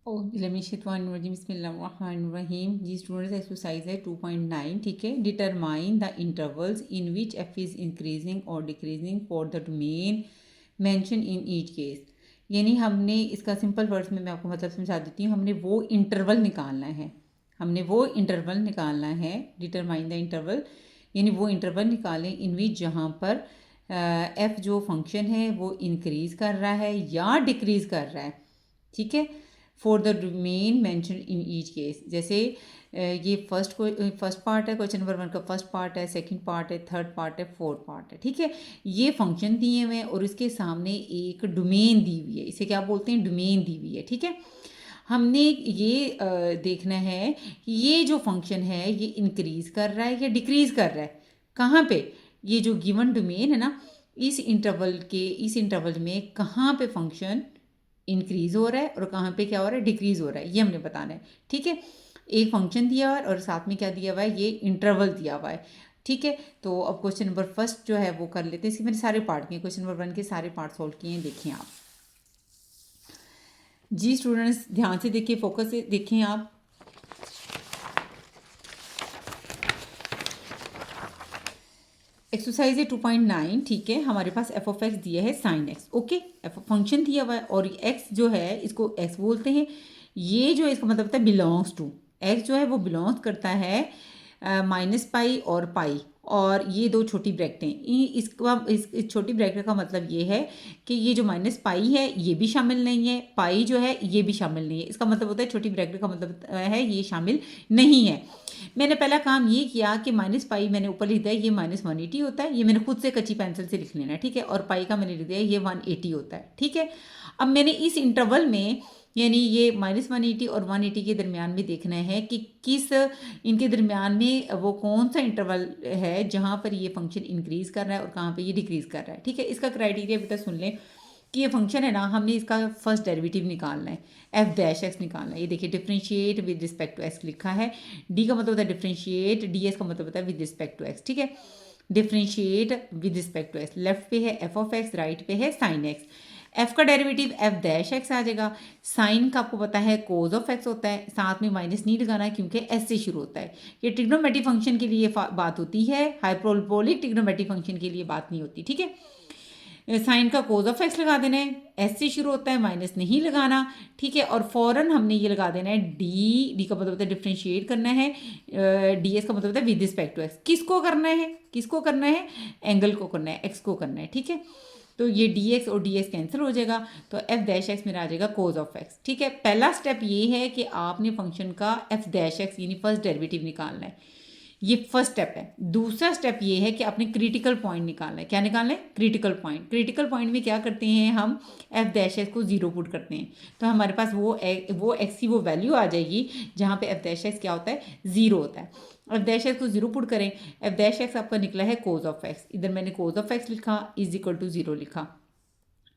बिस्मिल्लाहिर्रहमानिर्रहीम। जी students, exercise है 2.9। ठीक है, determine the intervals in which F is increasing और decreasing for the domain mention in each case. यानी हमने इसका सिंपल वर्ड्स में मैं आपको मतलब समझा देती हूँ। हमने वो इंटरवल निकालना है, डिटरमाइन द इंटरवल, यानी वो इंटरवल निकालें इन विच जहाँ पर एफ़ जो फंक्शन है वो इंक्रीज़ कर रहा है या डिक्रीज़ कर रहा है। ठीक है, for the domain mention in each case. जैसे ये फर्स्ट पार्ट है, क्वेश्चन नंबर 1 का फर्स्ट पार्ट है, सेकंड पार्ट है, थर्ड पार्ट है, फोर्थ पार्ट है। ठीक है, ये फंक्शन दिए हुए हैं और इसके सामने एक डोमेन दी हुई है। इसे क्या बोलते हैं? डोमेन दी हुई है। ठीक है, हमने ये देखना है कि ये जो फंक्शन है ये इंक्रीज कर रहा है या डिक्रीज कर रहा है। कहाँ पे? ये जो गिवन डोमेन है ना, इस इंटरवल में कहाँ पे फंक्शन इंक्रीज हो रहा है और कहाँ पे क्या हो रहा है? डिक्रीज हो रहा है। ये हमने बताना है। ठीक है, एक फंक्शन दिया हुआ है और साथ में क्या दिया हुआ है? ये इंटरवल दिया हुआ है। ठीक है, तो अब क्वेश्चन नंबर फर्स्ट जो है वो कर लेते हैं। इसके मैंने सारे पार्ट किए, क्वेश्चन नंबर 1 के सारे पार्ट सॉल्व किए हैं। देखिए आप जी स्टूडेंट्स, ध्यान से देखिए, फोकस से देखें आप। एक्सरसाइज है 2.9। ठीक है, हमारे पास एफ ऑफ एक्स दिया है sine x. Okay, F function दिया हुआ है और एक्स जो है इसको एक्स बोलते हैं। ये जो इसका मतलब होता है बिलोंग्स टू, एक्स जो है वो बिलोंग्स करता है माइनस पाई और पाई, और ये दो छोटी ब्रैकेटें। इस छोटी ब्रैकेट का मतलब ये है कि ये जो माइनस पाई है ये भी शामिल नहीं है, पाई जो है ये भी शामिल नहीं है। इसका मतलब होता है छोटी ब्रैकेट का मतलब है ये शामिल नहीं है। मैंने पहला काम ये किया कि माइनस पाई मैंने ऊपर लिख दिया, ये -180 होता है। ये मैंने खुद से कच्ची पेंसिल से लिख लेना है। ठीक है, और पाई का मैंने लिख दिया ये 180 होता है। ठीक है, अब मैंने इस इंटरवल में यानी ये -180 और 180 के दरमियान में देखना है कि किस इनके दरमियान में वो कौन सा इंटरवल है जहाँ पर ये फंक्शन इंक्रीज कर रहा है और कहाँ पर ये डिक्रीज कर रहा है। ठीक है, इसका क्राइटेरिया भी तो सुन लें कि ये फंक्शन है ना, हमने इसका फर्स्ट डेरिवेटिव निकालना है, एफ डैश एक्स निकालना है। ये देखिए differentiate with respect to x लिखा है। डी का मतलब होता है डिफरेंशिएट, डी एस का मतलब होता है विद रिस्पेक्ट टू एक्स। ठीक है, differentiate with respect to x, left पे है एफ ऑफ एक्स, राइट पे है साइन एक्स। एफ का डेरिवेटिव एफ डैश एक्स आ जाएगा। साइन का आपको पता है कोज ऑफ एक्स होता है, साथ में माइनस नहीं लगाना है क्योंकि एस से शुरू होता है। ये ट्रिग्नोमेट्रिक फंक्शन के लिए बात होती है, हाइपरबोलिक ट्रिग्नोमेट्रिक फंक्शन के लिए बात नहीं होती। ठीक है, साइन का कोज ऑफ एक्स लगा देना है, एस से शुरू होता है, माइनस नहीं लगाना। ठीक है, और फौरन हमने ये लगा देना है डी का मतलब होता है डिफ्रेंशिएट करना है, डी एस का मतलब होता है विद रिस्पेक्ट टू एक्स। किसको करना है? एंगल को करना है, एक्स को करना है। ठीक है, तो ये डी एक्स और डी एक्स कैंसिल हो जाएगा, तो एफ डैश एक्स मेरा आ जाएगा कोज ऑफ एक्स। ठीक है, पहला स्टेप ये है कि आपने फंक्शन का एफ डैश एक्स यानी फर्स्ट डेरिवेटिव निकालना है। ये फर्स्ट स्टेप है। दूसरा स्टेप ये है कि आपने क्रिटिकल पॉइंट निकालना है। क्या निकालना है? Critical point. क्रिटिकल पॉइंट में क्या करते हैं हम? एफ डैश एक्स को जीरो पुट करते हैं, तो हमारे पास वो एक्स की वो वैल्यू आ जाएगी जहाँ पे एफ डैश एक्स क्या होता है? जीरो होता है। एफ डैश एक्स को जीरो पुट करें, एफ डैश एक्स आपका निकला है कोज ऑफ एक्स। इधर मैंने कोज ऑफ एक्स लिखा इज इक्वल टू जीरो लिखा,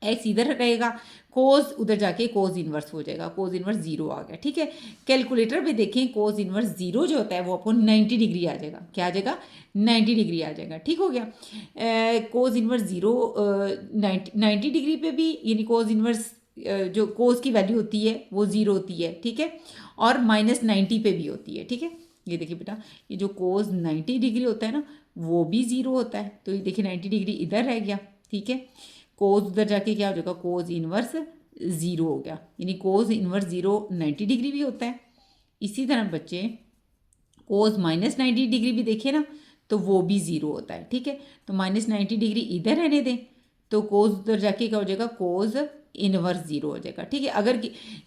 एक्स इधर रहेगा, कोज उधर जाके कोज इनवर्स हो जाएगा, कोज इनवर्स जीरो आ गया। ठीक है, कैलकुलेटर पे देखें कोज इनवर्स जीरो जो होता है वो आपको 90 डिग्री आ जाएगा। क्या आ जाएगा? 90 डिग्री आ जाएगा। ठीक हो गया, कोज इनवर्स जीरो 90 डिग्री पे भी, यानी कोज इनवर्स जो कोज की वैल्यू होती है वो जीरो होती है। ठीक है, और -90 पे भी होती है। ठीक है, ये देखिए बेटा, ये जो कोज 90 डिग्री होता है ना वो भी जीरो होता है, तो ये देखिए 90 डिग्री इधर रह गया। ठीक है, कोज उधर जाके क्या हो जाएगा? कोज इनवर्स जीरो हो गया, यानी कोज इनवर्स जीरो 90 डिग्री भी होता है। इसी तरह बच्चे कोज -90 डिग्री भी देखे ना तो वो भी जीरो होता है। ठीक है, तो -90 डिग्री इधर रहने दें तो कोज उधर जाके क्या हो जाएगा? कोज इनवर्स जीरो हो जाएगा। ठीक है, अगर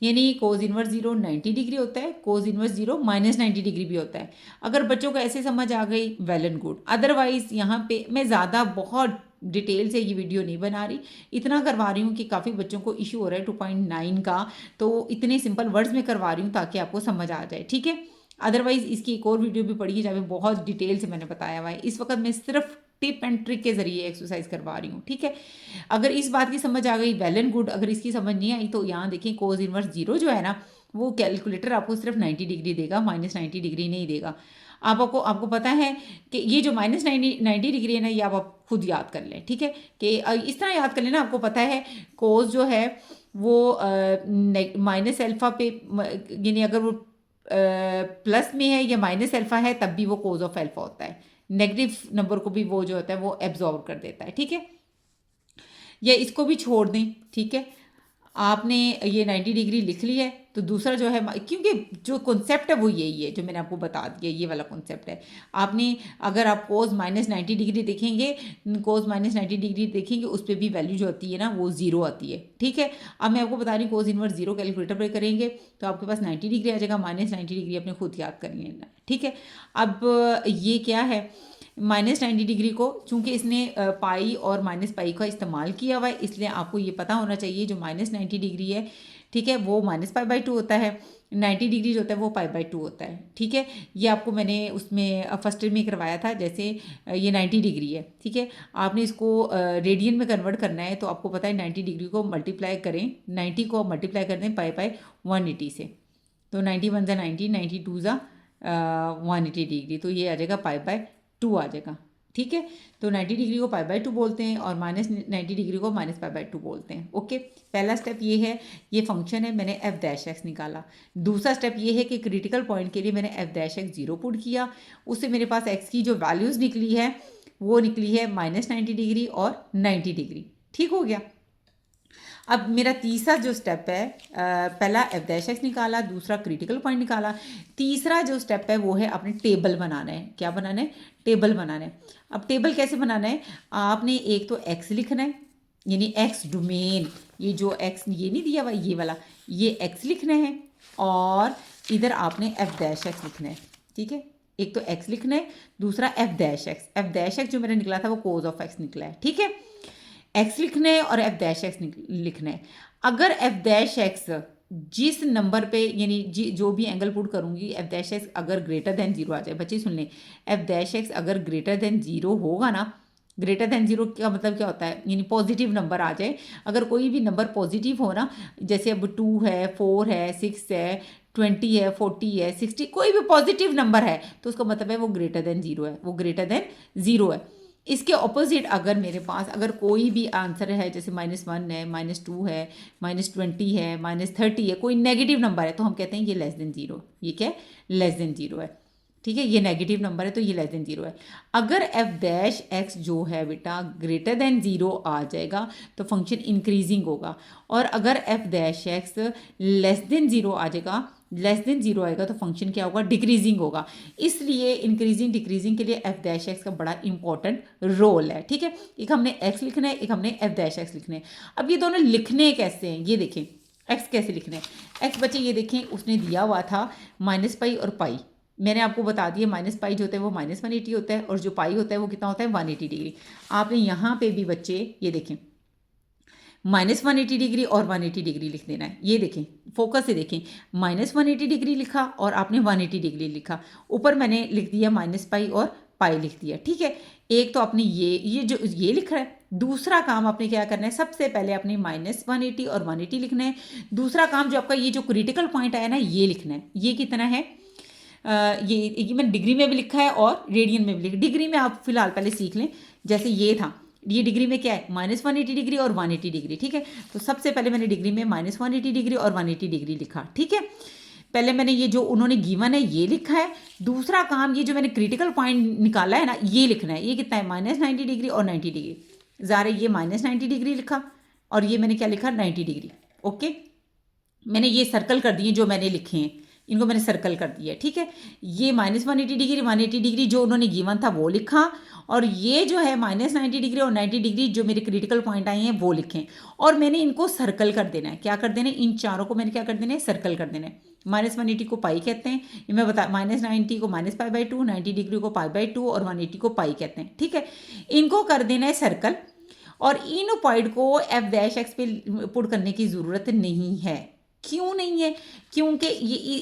यानी कोज इनवर्स जीरो 90 डिग्री होता है, कोज इनवर्स जीरो -90 डिग्री भी होता है। अगर बच्चों को ऐसे समझ आ गई वेल एंड गुड, अदरवाइज यहाँ पे मैं ज़्यादा बहुत डिटेल से ये वीडियो नहीं बना रही, इतना करवा रही हूँ कि काफ़ी बच्चों को इशू हो रहा है 2.9 का, तो इतने सिंपल वर्ड्स में करवा रही हूँ ताकि आपको समझ आ जाए। ठीक है, अदरवाइज इसकी एक और वीडियो भी पढ़िए जहाँ पे बहुत डिटेल से मैंने बताया हुआ है। इस वक्त मैं सिर्फ टिप एंड ट्रिक के जरिए एक्सरसाइज करवा रही हूँ। ठीक है, अगर इस बात की समझ आ गई वेल एंड गुड, अगर इसकी समझ नहीं आई तो यहाँ देखें कोज इनवर्स जीरो जो है ना वो कैलकुलेटर आपको सिर्फ 90 डिग्री देगा, -90 डिग्री नहीं देगा। आपको पता है कि ये जो -90 डिग्री है ना ये आप खुद याद कर लें। ठीक है, कि इस तरह याद कर लेना, आपको पता है कोज जो है वो माइनस अल्फ़ा पे यानी अगर वो प्लस में है या माइनस अल्फ़ा है तब भी वो कोज ऑफ अल्फ़ा होता है। नेगेटिव नंबर को भी वो जो होता है वो एब्जॉर्ब कर देता है, ठीक है। या इसको भी छोड़ दें, ठीक है। आपने ये 90 डिग्री लिख ली है तो दूसरा जो है, क्योंकि जो कॉन्सेप्ट है वो यही है जो मैंने आपको बता दिया, ये वाला कॉन्सेप्ट है। आपने अगर आप कोस माइनस 90 डिग्री देखेंगे, कोस माइनस 90 डिग्री देखेंगे, उस पर भी वैल्यू जो आती है ना वो ज़ीरो आती है, ठीक है। अब मैं आपको बता रही हूँ कोस इनवर्स ज़ीरो कैलकुलेटर पर करेंगे तो आपके पास 90 डिग्री आ जाएगा, माइनस 90 डिग्री अपने खुद याद कर लेना, ठीक है। अब ये क्या है, माइनस 90 डिग्री को चूंकि इसने पाई और माइनस पाई का इस्तेमाल किया हुआ है, इसलिए आपको ये पता होना चाहिए जो माइनस 90 डिग्री है, ठीक है, वो माइनस पाई बाई टू होता है, 90 डिग्री जो होता है वो पाई बाई टू होता है, ठीक है। ये आपको मैंने उसमें फर्स्ट ईयर में करवाया था। जैसे ये 90 डिग्री है, ठीक है, आपने इसको रेडियन में कन्वर्ट करना है तो आपको पता है 90 डिग्री को मल्टीप्लाई करें, 90 को मल्टीप्लाई कर दें पाई बाई 180 से, तो 90 वन ज़ा 90, 92 ज़ा 180 डिग्री, तो ये आ जाएगा पाई बाय टू आ जाएगा, ठीक है। तो 90 डिग्री को पाई बाय टू बोलते हैं और माइनस 90 डिग्री को माइनस पाई बाय टू बोलते हैं, ओके। पहला स्टेप ये है, ये फंक्शन है, मैंने एफ डैश एक्स निकाला। दूसरा स्टेप ये है कि क्रिटिकल पॉइंट के लिए मैंने F dash x zero put किया, उससे मेरे पास एक्स की जो वैल्यूज़ निकली है वो निकली है माइनस 90 डिग्री और 90 डिग्री, ठीक हो गया। अब मेरा तीसरा जो स्टेप है, पहला एफ डैश एक्स निकाला, दूसरा क्रिटिकल पॉइंट निकाला, तीसरा जो स्टेप है वो है अपने टेबल बनाना है। क्या बनाना है? टेबल बनाना है। अब टेबल कैसे बनाना है? आपने एक तो एक्स लिखना है, यानी एक्स डोमेन, ये जो एक्स ये नहीं दिया हुआ ये वाला, ये एक्स लिखना है, और इधर आपने एफ डैश एक्स लिखना है, ठीक है। एक तो एक्स लिखना है, दूसरा F dash x. F dash x जो मेरा निकला था वो कोज ऑफ एक्स निकला है, ठीक है। एक्स लिखना है और एफ डैश एक्स लिखना है। अगर एफ डैश एक्स जिस नंबर पे यानी जो भी एंगल पुट करूंगी, एफ डैश एक्स अगर ग्रेटर देन जीरो आ जाए, बच्चे सुन लें, एफ डैश एक्स अगर ग्रेटर देन जीरो होगा ना, ग्रेटर देन जीरो का मतलब क्या होता है, यानी पॉजिटिव नंबर आ जाए। अगर कोई भी नंबर पॉजिटिव हो ना, जैसे अब 2 है, 4 है, 6 है, 20 है, 40 है, 60, कोई भी पॉजिटिव नंबर है तो उसका मतलब है वो ग्रेटर देन जीरो है, वो ग्रेटर देन जीरो है। इसके ऑपोजिट अगर मेरे पास अगर कोई भी आंसर है, जैसे -1 है, -2 है, -20 है, -30 है, कोई नेगेटिव नंबर है, तो हम कहते हैं ये लेस देन जीरो। ये क्या है? लेस देन जीरो है, ठीक है। ये नेगेटिव नंबर है तो ये लेस देन जीरो है। अगर एफ डैश एक्स जो है बेटा ग्रेटर देन जीरो आ जाएगा तो फंक्शन इंक्रीजिंग होगा, और अगर F dash x less than zero आ जाएगा, लेस देन जीरो आएगा तो फंक्शन क्या होगा? डिक्रीजिंग होगा। इसलिए इंक्रीजिंग डिक्रीजिंग के लिए एफ डैश एक्स का बड़ा इंपॉर्टेंट रोल है, ठीक है। एक हमने एक्स लिखना है, एक हमने एफ डैश एक्स लिखना है। अब ये दोनों लिखने कैसे हैं ये देखें। एक्स कैसे लिखने हैं? एक्स बच्चे ये देखें, उसने दिया हुआ था माइनस पाई और पाई। मैंने आपको बता दिया माइनस पाई जो होता है वो -180 होता है, और जो पाई होता है वो कितना होता है? 180 डिग्री। आपने यहाँ पे भी बच्चे ये देखें -180 डिग्री और 180 डिग्री लिख देना है। ये देखें, फोकस से देखें, -180 डिग्री लिखा और आपने 180 डिग्री लिखा। ऊपर मैंने लिख दिया माइनस पाई और पाई लिख दिया, ठीक है। एक तो आपने ये जो ये लिख रहा है, दूसरा काम आपने क्या करना है? सबसे पहले आपने -180 और 180 लिखना है। दूसरा काम जो आपका ये जो क्रिटिकल पॉइंट आया ना ये लिखना है। ये कितना है? ये मैंने डिग्री में भी लिखा है और रेडियन में भी लिखा। डिग्री में आप फिलहाल पहले सीख लें। जैसे ये था, ये डिग्री में क्या है? -180 डिग्री और 180 डिग्री, ठीक है। तो सबसे पहले मैंने डिग्री में -180 डिग्री और 180 डिग्री लिखा, ठीक है। पहले मैंने ये जो उन्होंने गिवन है ये लिखा है। दूसरा काम ये जो मैंने क्रिटिकल पॉइंट निकाला है ना ये लिखना है। ये कितना है? -90 डिग्री और 90 डिग्री। ज़ारे ये -90 डिग्री लिखा और ये मैंने क्या लिखा? 90 डिग्री, ओके। मैंने ये सर्कल कर दिए जो मैंने लिखे हैं, इनको मैंने सर्कल कर दिया, ठीक है। ये -180 डिग्री 180 डिग्री जो उन्होंने गिवन था वो लिखा, और ये जो है -90 डिग्री और 90 डिग्री जो मेरे क्रिटिकल पॉइंट आए हैं वो लिखें, और मैंने इनको सर्कल कर देना है। क्या कर देना है? इन चारों को मैंने क्या कर देना है? सर्कल कर देना है। -180 को पाई कहते हैं, ये मैं बता, -90 को -पाई/2, 90 डिग्री को पाई/2 और 180 को पाई कहते हैं, ठीक है। इनको कर देना है सर्कल, और इन पॉइंट को एफ डैश एक्स पे पुट करने की ज़रूरत नहीं है। क्यों नहीं है? क्योंकि ये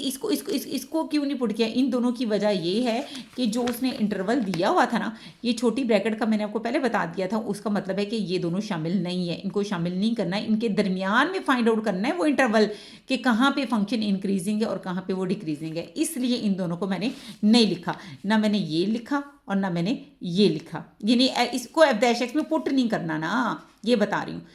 इसको क्यों नहीं पुट किया? इन दोनों की वजह ये है कि जो उसने इंटरवल दिया हुआ था ना, ये छोटी ब्रैकेट का मैंने आपको पहले बता दिया था, उसका मतलब है कि ये दोनों शामिल नहीं है, इनको शामिल नहीं करना है। इनके दरमियान में फाइंड आउट करना है वो इंटरवल कि कहाँ पे फंक्शन इंक्रीजिंग है और कहाँ पे वो डिक्रीजिंग है। इसलिए इन दोनों को मैंने नहीं लिखा, ना मैंने ये लिखा और ना मैंने ये लिखा, यानी इसको एफ डैश एक्स में पुट नहीं करना ना, ये बता रही हूँ।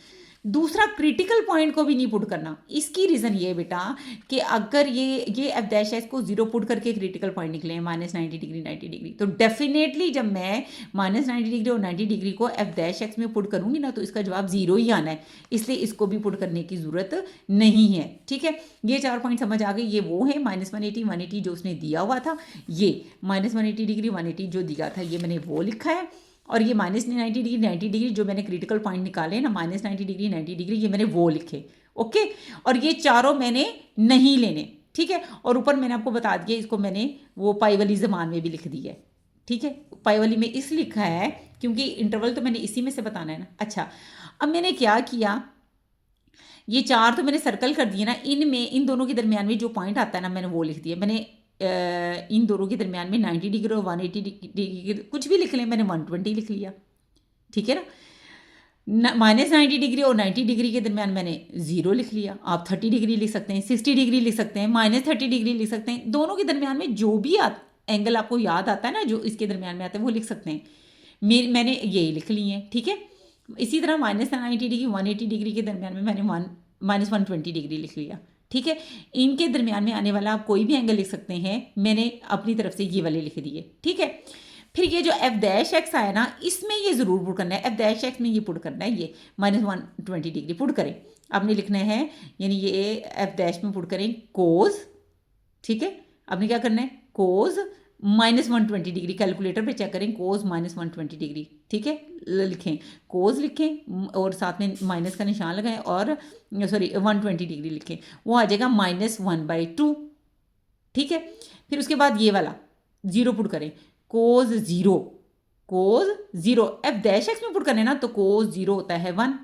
दूसरा क्रिटिकल पॉइंट को भी नहीं पुट करना। इसकी रीज़न ये बेटा कि अगर ये एफ डैश एक्स को 0 पुट करके क्रिटिकल पॉइंट निकले -90 डिग्री 90 डिग्री, तो डेफिनेटली जब मैं -90 डिग्री और 90 डिग्री को एफ डैश एक्स में पुट करूँगी ना, तो इसका जवाब 0 ही आना है, इसलिए इसको भी पुट करने की ज़रूरत नहीं है। ठीक है, ये 4 पॉइंट समझ आ गए। ये वो है -180 180 जो उसने दिया हुआ था, ये -180 डिग्री 180 जो दिया था, ये मैंने वो लिखा है। और ये -90 डिग्री 90 डिग्री जो मैंने क्रिटिकल पॉइंट निकाले ना, -90 डिग्री 90 डिग्री, ये मैंने वो लिखे। ओके, और ये चारों मैंने नहीं लेने। ठीक है, और ऊपर मैंने आपको बता दिया, इसको मैंने वो पाई वाली ज़बान में भी लिख दी है। ठीक है, पाई वाली में इस लिखा है क्योंकि इंटरवल तो मैंने इसी में से बताना है ना। अच्छा, अब मैंने क्या किया, ये 4 तो मैंने सर्कल कर दिए ना, इनमें इन दोनों के दरमियान में जो पॉइंट आता है ना, मैंने वो लिख दिया। मैंने इन दोनों के दरमियान में 90 डिग्री और 180 डिग्री कुछ भी लिख लें, मैंने 120 लिख लिया। ठीक है ना, -90 डिग्री और 90 डिग्री के दरमियान मैंने 0 लिख लिया। आप 30 डिग्री लिख सकते हैं, 60 डिग्री लिख सकते हैं, -30 डिग्री लिख सकते हैं। दोनों के दरमियान में जो भी एंगल आपको याद आता है ना, जो इसके दरमियान में आता है, वो लिख सकते हैं। मैंने यही लिख ली है। ठीक है, इसी तरह -90 डिग्री 180 डिग्री के दरमियान में मैंने -120 डिग्री लिख लिया। ठीक है, इनके दरमियान में आने वाला आप कोई भी एंगल लिख सकते हैं, मैंने अपनी तरफ से ये वाले लिख दिए। ठीक है, फिर ये जो एफ डैश एक्स आया ना, इसमें ये ज़रूर पुट करना है, एफ डैश एक्स में ये पुट करना है, ये -120 डिग्री पुट करें। आपने लिखना है, यानी ये एफ डैश में पुट करें कोज। ठीक है, आपने क्या करना है, कोज -120 डिग्री, कैलकुलेटर पे चेक करें, कोज -120 डिग्री। ठीक है, लिखें, कोज लिखें और साथ में माइनस का निशान लगाएं और 120 डिग्री लिखें, वो आ जाएगा -1/2। ठीक है, फिर उसके बाद ये वाला 0 पुट करें, कोज 0, कोज 0 एफ डैश एक्स में पुट करें ना, तो कोज 0 होता है 1।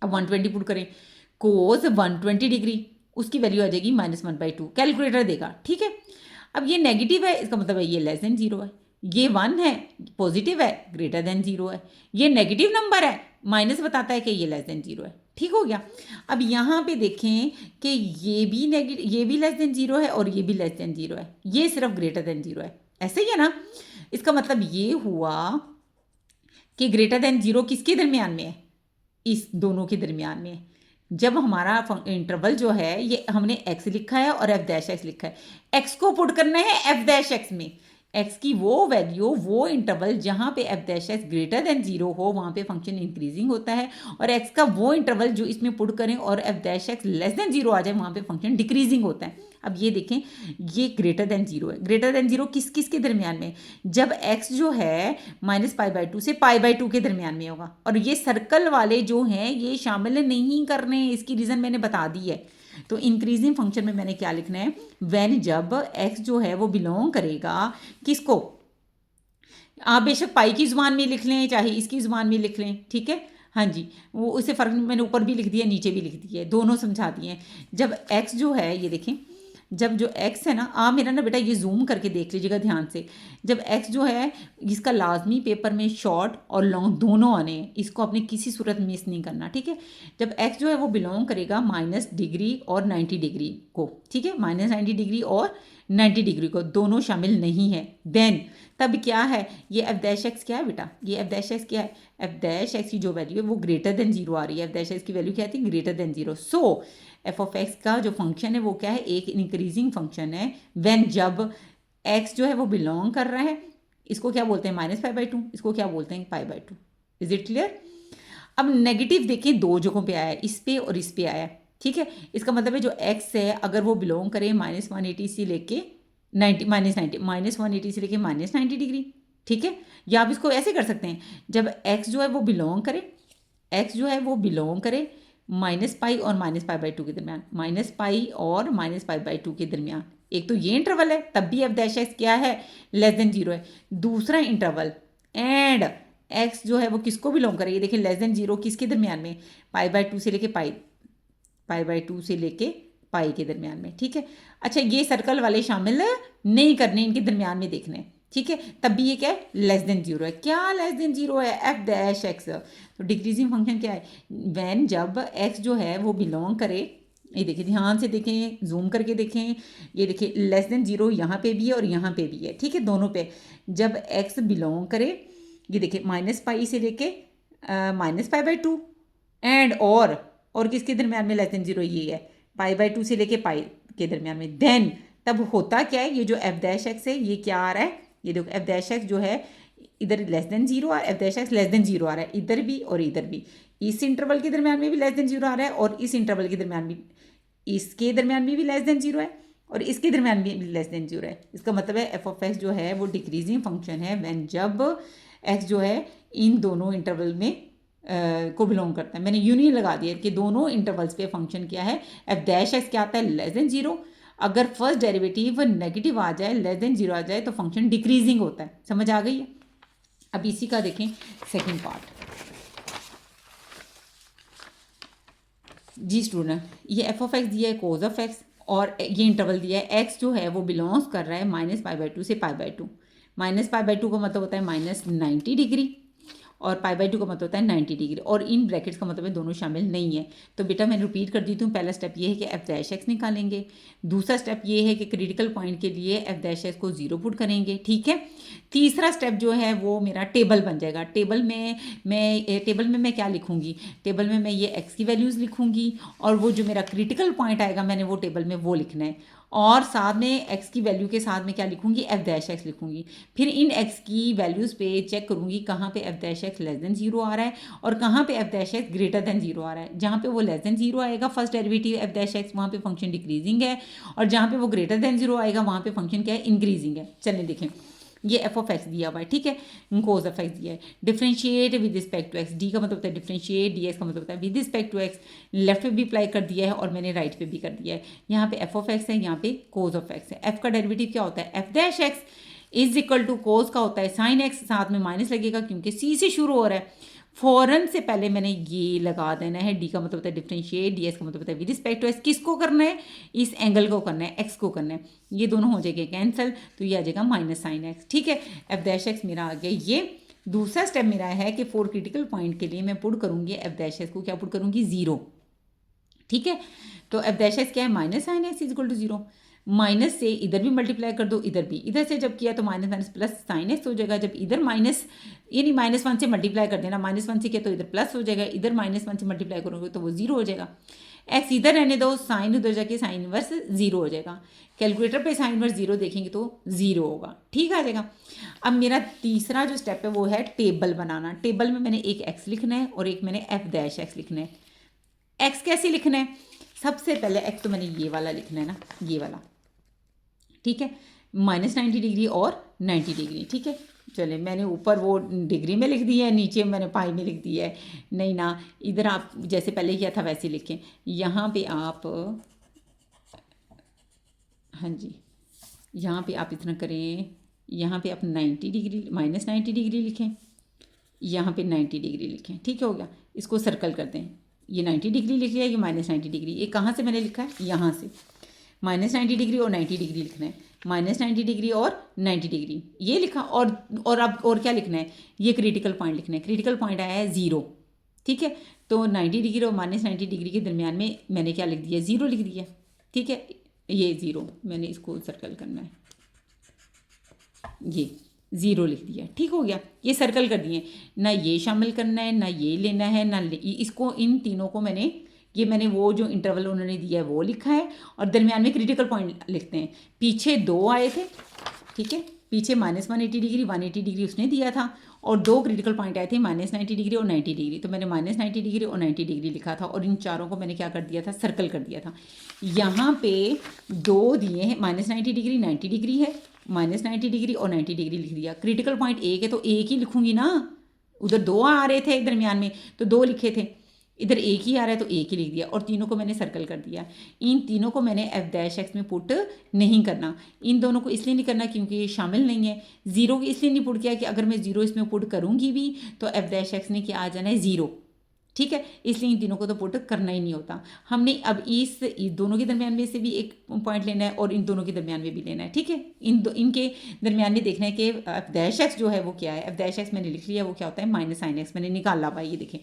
अब 120 पुट करें, कोज 120 डिग्री, उसकी वैल्यू आ जाएगी -1/2, कैलकुलेटर देगा। ठीक है, अब ये नेगेटिव है, इसका मतलब है ये लेस देन 0 है। ये 1 है, पॉजिटिव है, ग्रेटर देन 0 है। ये नेगेटिव नंबर है, माइनस बताता है कि ये लेस देन 0 है। ठीक हो गया। अब यहाँ पे देखें कि ये भी लेस देन 0 है और ये भी लेस देन 0 है, ये सिर्फ ग्रेटर देन 0 है। ऐसे ही है ना, इसका मतलब ये हुआ कि ग्रेटर देन 0 किसके दरमियान में है, इस दोनों के दरमियान में है। जब हमारा इंटरवल जो है, ये हमने एक्स लिखा है और एफ डैश एक्स लिखा है, एक्स को पुट करना है एफ डैश एक्स में, एक्स की वो वैल्यू, वो इंटरवल जहाँ पे f dash x greater then 0 हो, वहाँ पे फंक्शन इंक्रीजिंग होता है, और एक्स का वो इंटरवल जो इसमें पुट करें और F dash x less then 0 आ जाए, वहाँ पे फंक्शन डिक्रीजिंग होता है। अब ये देखें, ये ग्रेटर देन 0 है। ग्रेटर देन 0 किस किस के दरमियान में, जब एक्स जो है -π/2 से π/2 के दरमियान में होगा। और ये सर्कल वाले जो हैं, ये शामिल नहीं करने, इसकी रीज़न मैंने बता दी है। तो इंक्रीजिंग फंक्शन में मैंने क्या लिखना है, व्हेन जब एक्स जो है वो बिलोंग करेगा किसको, आप बेशक पाई की ज़ुबान में लिख लें, चाहे इसकी ज़ुबान में लिख लें। ठीक है, हाँ जी, वो उससे फ़र्क मैंने ऊपर भी लिख दिया, नीचे भी लिख दिया, दोनों समझा दिए हैं। जब एक्स जो है, ये देखें, जब जो एक्स है ना, आप मेरा ना बेटा ये जूम करके देख लीजिएगा ध्यान से। जब एक्स जो है, इसका लाजमी पेपर में शॉर्ट और लॉन्ग दोनों आने हैं, इसको आपने किसी सूरत मिस नहीं करना। ठीक है, जब एक्स जो है वो बिलोंग करेगा माइनस डिग्री और 90 डिग्री को। ठीक है, -90 डिग्री और 90 डिग्री को, दोनों शामिल नहीं है। देन तब क्या है, ये एफ डैश एक्स क्या है बेटा, ये एफ डैश एक्स क्या है, एफ डैश एक्स की जो वैल्यू है वो ग्रेटर देन 0 आ रही है। एफ डैश एक्स की वैल्यू क्या आती है, greater than 0। So F of x का जो फंक्शन है वो क्या है, एक इंक्रीजिंग फंक्शन है। व्हेन जब एक्स जो है वो बिलोंग कर रहा है, इसको क्या बोलते हैं, -π/2, इसको क्या बोलते हैं, π/2। Is it clear. अब नेगेटिव देखें, दो जगहों पे आया है, इस पे और इस पे आया है। ठीक है, इसका मतलब है जो एक्स है, अगर वो बिलोंग करे -180 से लेके 90 -180 से लेके -90 डिग्री। ठीक है, या आप इसको ऐसे कर सकते हैं, जब एक्स जो है वो बिलोंग करे, एक्स जो है वो बिलोंग करे -π और -π/2 के दरमियान, -π और -π/2 के दरमियान। एक तो ये इंटरवल है, तब भी एफ डैश एक्स क्या है, लेस देन 0 है। दूसरा इंटरवल एंड एक्स जो है वो किसको बिलोंग करे, ये देखिए लेस देन 0 किसके दरमियान में, π/2 से लेके π/2 से लेके पाई के दरमियान में। ठीक है, अच्छा ये सर्कल वाले शामिल नहीं करने, इनके दरमियान में देखने हैं। ठीक है, तब भी ये क्या है, लेस देन 0 है। क्या लेस देन 0 है, एफ डैश एक्स। तो डिक्रीजिंग फंक्शन क्या है, व्हेन जब एक्स जो है वो बिलोंग करे, ये देखिए ध्यान से देखें, जूम करके देखें, ये देखिए लेस देन 0 यहाँ पे भी है और यहाँ पे भी है। ठीक है, दोनों पे जब एक्स बिलोंग करे, ये देखिए -π से लेके -π/2। एंड और किसके दरमियान में लेस देन जीरो, ये है π/2 से लेके पाई के दरमियान में। देन तब होता क्या है, ये जो एफ डैश एक्स है ये क्या आ रहा है, ये देखो एफ डैश एक्स जो है इधर लेस देन जीरो आ रहा है, F dash x less than zero आ रहा है इधर भी और इधर भी। इस इंटरवल के दरमियान में भी लेस देन जीरो आ रहा है और इस इंटरवल के दरमियान भी, इसके दरमियान में भी लेस देन जीरो है और इसके दरमियान भी लेस देन जीरो है। इसका मतलब है एफ ऑफ एक्स जो है वो डिक्रीजिंग फंक्शन है व्हेन जब एक्स जो है इन दोनों इंटरवल में को बिलोंग करता है। मैंने यूनियन लगा दिया कि दोनों इंटरवल्स पे फंक्शन क्या है, एफ डैश एक्स क्या आता है, लेस देन जीरो। अगर फर्स्ट डेरिवेटिव नेगेटिव आ जाए, लेस देन जीरो आ जाए, तो फंक्शन डिक्रीजिंग होता है। समझ आ गई है। अब इसी का देखें सेकंड पार्ट। जी स्टूडेंट, ये एफ ऑफ एक्स दिया है कोज ऑफ एक्स और ये इंटरवल दिया है एक्स जो है वो बिलोंग्स कर रहा है -π/2 से π/2। -π/2 का मतलब होता है -90 डिग्री और π/2 का मतलब होता है 90 डिग्री और इन ब्रैकेट्स का मतलब है दोनों शामिल नहीं है। तो बेटा मैं रिपीट कर देती हूँ, पहला स्टेप ये है कि एफ डैश एक्स निकालेंगे। दूसरा स्टेप ये है कि क्रिटिकल पॉइंट के लिए एफ डैश एक्स को जीरो पुट करेंगे, ठीक है। तीसरा स्टेप जो है वो मेरा टेबल बन जाएगा। टेबल में मैं क्या लिखूंगी, टेबल में मैं ये एक्स की वैल्यूज़ लिखूंगी और वो जो मेरा क्रिटिकल पॉइंट आएगा मैंने वो टेबल में वो लिखना है और साथ में एक्स की वैल्यू के साथ में क्या लिखूंगी, एफ डैश एक्स लिखूंगी। फिर इन एक्स की वैल्यूज़ पे चेक करूंगी कहाँ पे f dash x less than zero आ रहा है और कहाँ पे f dash x greater than zero आ रहा है। जहाँ पे वो लेस देन जीरो आएगा first derivative f dash x, वहाँ पे फंक्शन डिक्रीजिंग है और जहाँ पे वो ग्रेटर देन जीरो आएगा वहाँ पे फंक्शन क्या है, इंक्रीजिंग है। चलिए देखें, ये एफ ऑफ एक्स दिया हुआ है, ठीक है, कोज ऑफ एक्स दिया है। Differentiate with respect to x, d का मतलब होता है डिफ्रेंशिएट, डी एक्स का मतलब होता है with respect to x. Left पे भी अप्लाई कर दिया है और मैंने राइट पे भी कर दिया है। यहाँ पे एफ ऑफ एक्स है, यहाँ पे कोज ऑफ एक्स है। एफ का डेरिवेटिव क्या होता है, F dash X is equal to cos का होता है साइन एक्स, साथ में माइनस लगेगा क्योंकि सी से शुरू हो रहा है। फौरन से पहले मैंने ये लगा देना है, डी का मतलब होता है डिफ्रेंशिएट, डी एक्स का मतलब होता है विद रिस्पेक्ट टू एक्स। किसको करना है, इस एंगल को करना है, एक्स को करना है। ये दोनों हो जाएंगे कैंसिल, तो ये आ जाएगा माइनस साइन एक्स, ठीक है। एफ डैश एक्स मेरा आ गया ये। दूसरा स्टेप मेरा है कि फोर क्रिटिकल पॉइंट के लिए मैं पुट करूंगी एफ डैश एक्स को, क्या पुट करूंगी, जीरो, ठीक है। तो एफ डैश एक्स क्या है, minus sine x is equal to zero. Minus से इधर भी मल्टीप्लाई कर दो, इधर भी, इधर से जब किया तो minus minus plus sine x हो जाएगा। जब इधर माइनस यानी -1 से मल्टीप्लाई कर देना, -1 से किया तो इधर प्लस हो जाएगा, इधर -1 से मल्टीप्लाई करोगे तो वो जीरो हो जाएगा। एक्स इधर रहने दो, साइन उधर जाके साइन इनवर्स जीरो हो जाएगा। कैलकुलेटर पे साइन इनवर्स जीरो देखेंगे तो जीरो होगा, ठीक आ जाएगा। अब मेरा तीसरा जो स्टेप है वो है टेबल बनाना। टेबल में मैंने एक एक्स लिखना है और एक मैंने एफ डैश एक्स लिखना है। एक्स कैसे लिखना है, सबसे पहले एक्स तो मैंने ये वाला लिखना है ना, ये वाला, ठीक है, -90 डिग्री और 90 डिग्री, ठीक है। चले, मैंने ऊपर वो डिग्री में लिख दिया है, नीचे मैंने पाई में लिख दिया है। नहीं ना, इधर आप जैसे पहले किया था वैसे लिखें। यहाँ पे आप, हाँ जी, यहाँ पे आप इतना करें, यहाँ पे आप 90 डिग्री -90 डिग्री लिखें, यहाँ पे 90 डिग्री लिखें, ठीक है, हो गया। इसको सर्कल कर दें, ये 90 डिग्री लिख लिया, ये -90 डिग्री। ये कहाँ से मैंने लिखा है, यहाँ से -90 डिग्री और 90 डिग्री लिखना है, -90 डिग्री और 90 डिग्री ये लिखा। और अब और क्या लिखना है, ये क्रिटिकल पॉइंट लिखना है। क्रिटिकल पॉइंट आया है जीरो, ठीक है। तो 90 डिग्री और -90 डिग्री के दरमियान में मैंने क्या लिख दिया, जीरो लिख दिया, ठीक है। ये जीरो मैंने इसको सर्कल करना है, ये ज़ीरो लिख दिया, ठीक हो गया। ये सर्कल कर दिए, ना ये शामिल करना है, ना ये लेना है, ना इसको, इन तीनों को मैंने वो जो इंटरवल उन्होंने दिया है वो लिखा है और दरमियान में क्रिटिकल पॉइंट लिखते हैं। पीछे दो आए थे, ठीक है, पीछे -180 डिग्री 180 डिग्री उसने दिया था और दो क्रिटिकल पॉइंट आए थे -90 डिग्री और 90 डिग्री। तो मैंने -90 डिग्री और 90 डिग्री लिखा था और इन चारों को मैंने क्या कर दिया था, सर्कल कर दिया था। यहाँ पे दो दिए हैं, -90 डिग्री 90 डिग्री है, -90 डिग्री और 90 डिग्री लिख दिया। क्रिटिकल पॉइंट एक है तो एक ही लिखूंगी ना, उधर दो आ रहे थे दरमियान में तो दो लिखे थे, इधर एक ही आ रहा है तो एक ही लिख दिया और तीनों को मैंने सर्कल कर दिया। इन तीनों को मैंने एफ डैश एक्स में पुट नहीं करना। इन दोनों को इसलिए नहीं करना क्योंकि ये शामिल नहीं है। ज़ीरो को इसलिए नहीं पुट किया कि अगर मैं ज़ीरो इसमें पुट करूँगी भी तो एफ डैश एक्स ने क्या आ जाना है, ज़ीरो, ठीक है। इसलिए इन तीनों को तो पुट करना ही नहीं होता। हमने अब इस दोनों के दरमियान में से भी एक पॉइंट लेना है और इन दोनों के दरमियान में भी लेना है, ठीक है। इनके दरमियान में देखना है कि एफ डैश एक्स जो है वो क्या है। एफ डैश एक्स मैंने लिख लिया, वो क्या होता है, माइनस साइन एक्स मैंने निकाला हुआ, ये देखें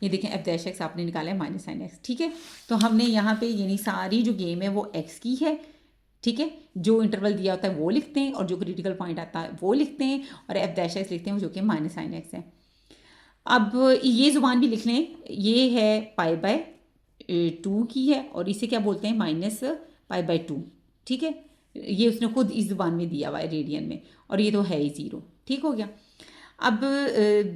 एफ डैश एक्स आपने निकाला है माइनस साइन एक्स, ठीक है। तो हमने यहाँ पे यानी सारी जो गेम है वो एक्स की है, ठीक है। जो इंटरवल दिया होता है वो लिखते हैं और जो क्रिटिकल पॉइंट आता है वो लिखते हैं और एफ डैश एक्स लिखते हैं जो कि माइनस साइन एक्स है। अब ये ज़ुबान भी लिख लें, ये है पाई बाय 2 की है और इसे क्या बोलते हैं माइनस पाई बाय 2, ठीक है। ये उसने खुद इस ज़ुबान में दिया हुआ है रेडियन में, और ये तो है ही 0, ठीक हो गया। अब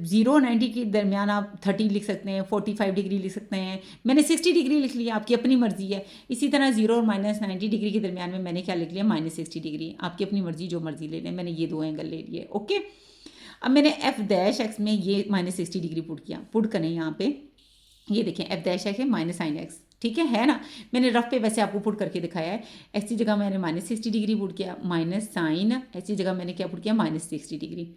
0 और 90 के दरमियान आप 30 लिख सकते हैं, 45 डिग्री लिख सकते हैं, मैंने 60 डिग्री लिख लिया, आपकी अपनी मर्जी है। इसी तरह 0 और -90 डिग्री के दरमियान में मैंने क्या लिख लिया, -60 डिग्री, आपकी अपनी मर्जी, जो मर्जी ले लें। मैंने ये 2 एंगल ले लिए, ओके। अब मैंने एफ डैश एक्स में ये -60 डिग्री पुट किया, पुट करें यहाँ पे, ये देखें एफ डैश एक्स है माइनस साइन एक्स, ठीक है ना। मैंने रफ पे वैसे आपको पुट करके दिखाया है। एक्स की जगह मैंने -60 डिग्री पुट किया, माइनस साइन एक्स की जगह मैंने क्या पुट किया, -60 डिग्री।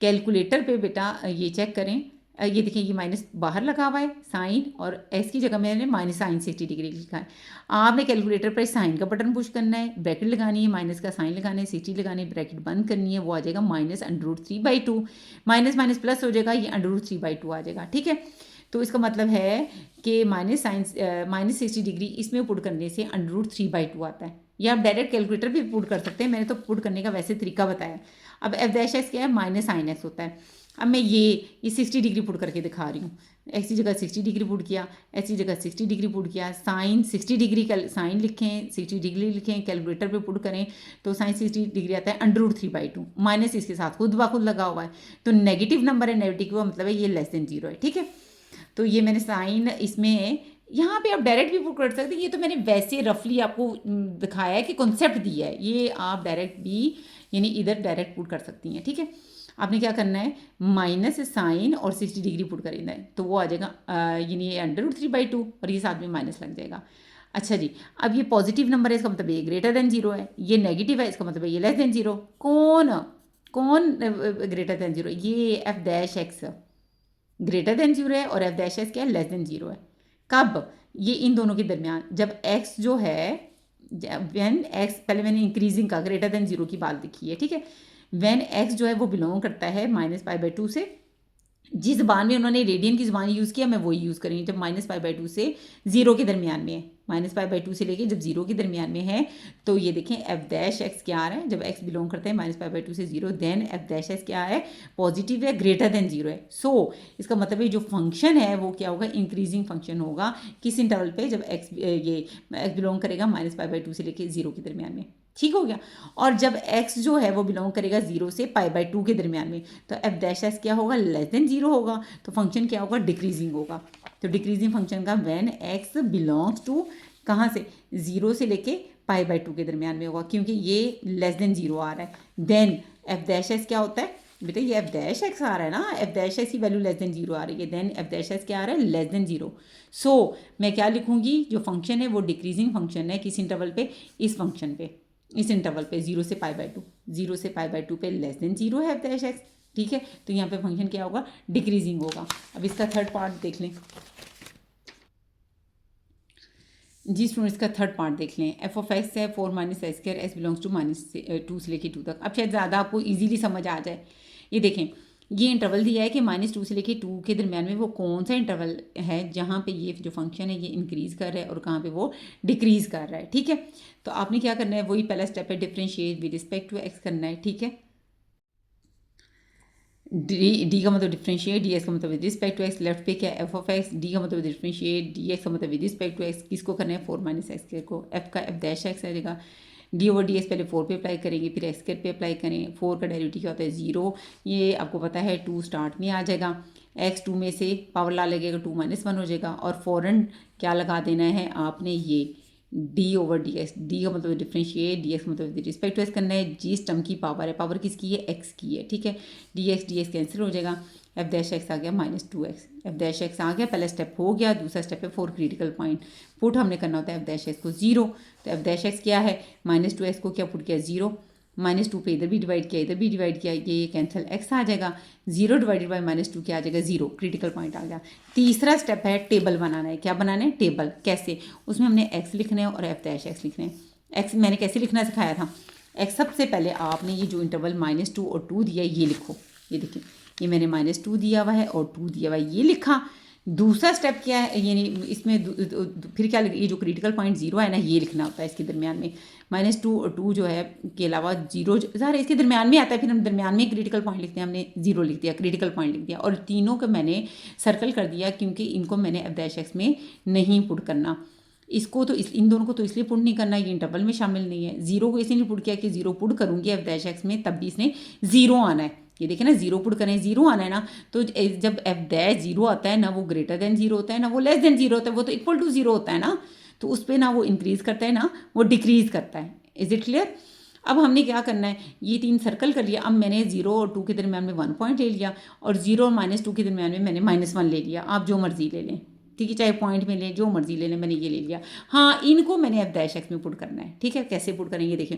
कैलकुलेटर पे बेटा ये चेक करें, ये देखें ये माइनस बाहर लगा हुआ है साइन, और एक्स की जगह मैंने माइनस साइन 60 डिग्री लिखा है। आपने कैलकुलेटर पर साइन का बटन पुश करना है, ब्रैकेट लगानी है, माइनस का साइन लगाना है, 60 लगानी है, ब्रैकेट बंद करनी है, वो आ जाएगा -√3/2, माइनस माइनस प्लस हो जाएगा, ये √3/2 आ जाएगा, ठीक है। तो इसका मतलब है कि -60 डिग्री इसमें पुट करने से √3/2 आता है। या आप डायरेक्ट कैलकुलेटर भी पुट कर सकते हैं, मैंने तो पुट करने का वैसे तरीका बताया। अब एफ डैश एक्स क्या है, माइनस साइन एक्स होता है। अब मैं ये 60 डिग्री पुट करके दिखा रही हूँ। एक्स की जगह 60 डिग्री पुट किया, एक्स की जगह 60 डिग्री पुट किया, साइन 60 डिग्री साइन लिखें, 60 डिग्री लिखें, कैलकुलेटर पे पुट करें तो साइन 60 डिग्री आता है √3/2, माइनस इसके साथ खुद ब खुद लगा हुआ है, तो नेगेटिव नंबर है, नेगेटिव का मतलब है ये लेस देन 0 है, ठीक है। तो ये मैंने साइन इसमें, यहाँ पे आप डायरेक्ट भी पुट कर सकते हैं, ये तो मैंने वैसे रफली आपको दिखाया है कि कॉन्सेप्ट दिया है, ये आप डायरेक्ट भी यानी इधर डायरेक्ट पुट कर सकती हैं, ठीक है। आपने क्या करना है, माइनस साइन और 60 डिग्री पुट कर देना है, तो वो आ जाएगा यानी √3/2, और ये साथ में माइनस लग जाएगा। अच्छा जी, अब ये पॉजिटिव नंबर है, इसका मतलब ये ग्रेटर देन 0 है, ये नेगेटिव है, इसका मतलब है ये लेस देन 0। कौन कौन ग्रेटर देन 0, ये F dash x greater then 0 है, और एफ डैश एक्स क्या है, लेस देन 0 है। कब, ये इन दोनों के दरमियान, जब एक्स जो है, व्हेन एक्स, पहले मैंने इंक्रीजिंग का ग्रेटर देन 0 की बात लिखी है, ठीक है। व्हेन एक्स जो है वो बिलोंग करता है -π/2 से, जिस ज़बान में उन्होंने रेडियन की ज़बान यूज़ किया मैं वही यूज़ करेंगे, जब -π/2 से 0 के दरमियान में है, -π/2 से लेके जब 0 के दरमियान में है, तो ये देखें एफ डैश एक्स क्या आ रहा है, जब एक्स बिलोंग करते हैं -π/2 से 0, देन एफ डैश एक्स क्या है, पॉजिटिव है, ग्रेटर देन 0 है। सो इसका मतलब है जो फंक्शन है वो क्या होगा, इंक्रीजिंग फंक्शन होगा, किस इंटरवल पे, जब एक्स ये एक्स बिलोंग करेगा -π/2 से लेके 0 के दरमियान में, ठीक हो गया। और जब x जो है वो बिलोंग करेगा 0 से π/2 के दरमियान में, तो एफ डैश एक्स क्या होगा, लेस देन 0 होगा, तो फंक्शन क्या होगा, डिक्रीजिंग होगा। तो डिक्रीजिंग फंक्शन का व्हेन x बिलोंग्स टू कहाँ से, 0 से लेके π/2 के दरमियान में होगा, क्योंकि ये लेस देन 0 आ रहा है। देन एफ डैश एक्स क्या होता है बेटा, ये एफ डैश एक्स आ रहा है ना, एफ डैश एक्स की वैल्यू लेस देन 0 आ रही है, देन एफ डैश एक्स क्या आ रहा है, लेस देन 0। सो मैं क्या लिखूंगी, जो फंक्शन है वो डिक्रीजिंग फंक्शन है, किस इंटरवल पे, इस फंक्शन पे, इस इंटरवल पे 0 से π/2, 0 से π/2 पे लेस देन 0 है एफ डैश एक्स, ठीक है। तो यहाँ पे फंक्शन क्या होगा, डिक्रीजिंग होगा। अब इसका थर्ड पार्ट देख लें जी स्टूडेंट्स, का थर्ड पार्ट देख लें। एफ ऑफ एक्स है 4 - x², एक्स बिलोंग्स टू -2 से लेके 2 तक। अब शायद ज़्यादा आपको इजीली समझ आ जाए। ये देखें, ये इंटरवल दिया है कि -2 से लेके 2 के दरमियान में वो कौन सा इंटरवल है जहाँ पे ये जो फंक्शन है ये इंक्रीज़ कर रहा है और कहाँ पे वो डिक्रीज़ कर रहा है, ठीक है। तो आपने क्या करना है, वही पहला स्टेप है, differentiate with respect to x करना है, ठीक है। डी का मतलब डिफ्रेंशिएट, डी एक्स का मतलब with respect to x, left पे क्या है एफ ऑफ एक्स, डी का मतलब डिफ्रेंशिएट, डी एक्स का मतलब विद रिस्पेक्ट टू एक्स, किसको करना है, 4 - x² को, एफ का एफ डैश एक्स आएगा, डी ओवर डी एक्स पहले 4 पे अप्लाई करेंगे, फिर x² पे अप्लाई करें, 4 का डेरिवेटिव क्या होता है 0, ये आपको पता है 2 स्टार्ट में आ जाएगा, x 2 में से पावर ला लगेगा 2 - 1 हो जाएगा, और फ़ौरन क्या लगा देना है आपने, ये D over D x, d का मतलब डिफ्रेंशिएट, डी एक्स मतलब विद रिस्पेक्ट टू एक्स करना है, जिस टर्म की पावर है, पावर किसकी है, एक्स की है, ठीक है। डी एक्स कैंसिल हो जाएगा, एफ डैश एक्स आ गया -2x, एफ डैश एक्स आ गया, पहला स्टेप हो गया। दूसरा स्टेप है 4 क्रिटिकल पॉइंट, पुट हमने करना होता है एफ डैश एक्स को 0, तो एफ डैश एक्स क्या है, -2x को क्या पुट किया 0, -2 पे इधर भी डिवाइड किया, इधर भी डिवाइड किया, ये कैंसिल एक्स आ जाएगा, 0 डिवाइडेड बाई -2 क्या आ जाएगा 0, क्रिटिकल पॉइंट आ गया। तीसरा स्टेप है टेबल बनाना है, क्या बनाना है, टेबल। कैसे, उसमें हमने एक्स लिखना है और एफ डैश एक्स लिखना है। एक्स मैंने कैसे लिखना सिखाया था, एक्स सबसे पहले आपने ये जो इंटरवल -2 और 2 दिया ये लिखो, ये देखिए ये मैंने -2 दिया हुआ है और 2 दिया हुआ है, ये लिखा। दूसरा स्टेप क्या है, यानी इसमें फिर क्या ये जो क्रिटिकल पॉइंट जीरो है ना, ये लिखना होता है इसके दरमियान में। -2 और 2 जो है के अलावा जीरो ज़ाहिर इसके दरमियान में आता है, फिर हम दरमियान में क्रिटिकल पॉइंट लिखते हैं, हमने जीरो लिख दिया, क्रिटिकल पॉइंट लिख दिया, और तीनों को मैंने सर्कल कर दिया क्योंकि इनको मैंने f' में नहीं पुट करना। इसको तो इन दोनों को तो इसलिए पुट नहीं करना, ये इंटरवल में शामिल नहीं है। जीरो को इसलिए नहीं पुट किया कि जीरो पुट करूँगी f' में तब भी इसने जीरो आना है। ये देखें ना, जीरो पुट करें जीरो आना है ना, तो जब f' जीरो आता है ना, वो ग्रेटर देन जीरो होता है ना, वो लेस देन जीरो होता है, वो तो इक्वल टू जीरो होता है ना, तो उस पर ना वो इंक्रीज़ करता है ना वो डिक्रीज़ करता है। Is it clear? अब हमने क्या करना है, ये 3 सर्कल कर लिया। अब मैंने 0 और 2 के दरमियान में 1 पॉइंट ले लिया, और 0 और -2 के दरमियान में मैंने -1 ले लिया। आप जो मर्जी ले लें, ठीक है, चाहे पॉइंट में लें, जो मर्जी ले लें, मैंने ये ले लिया। हाँ, इनको मैंने f' में पुट करना है, ठीक है। कैसे पुट करेंगे, देखें,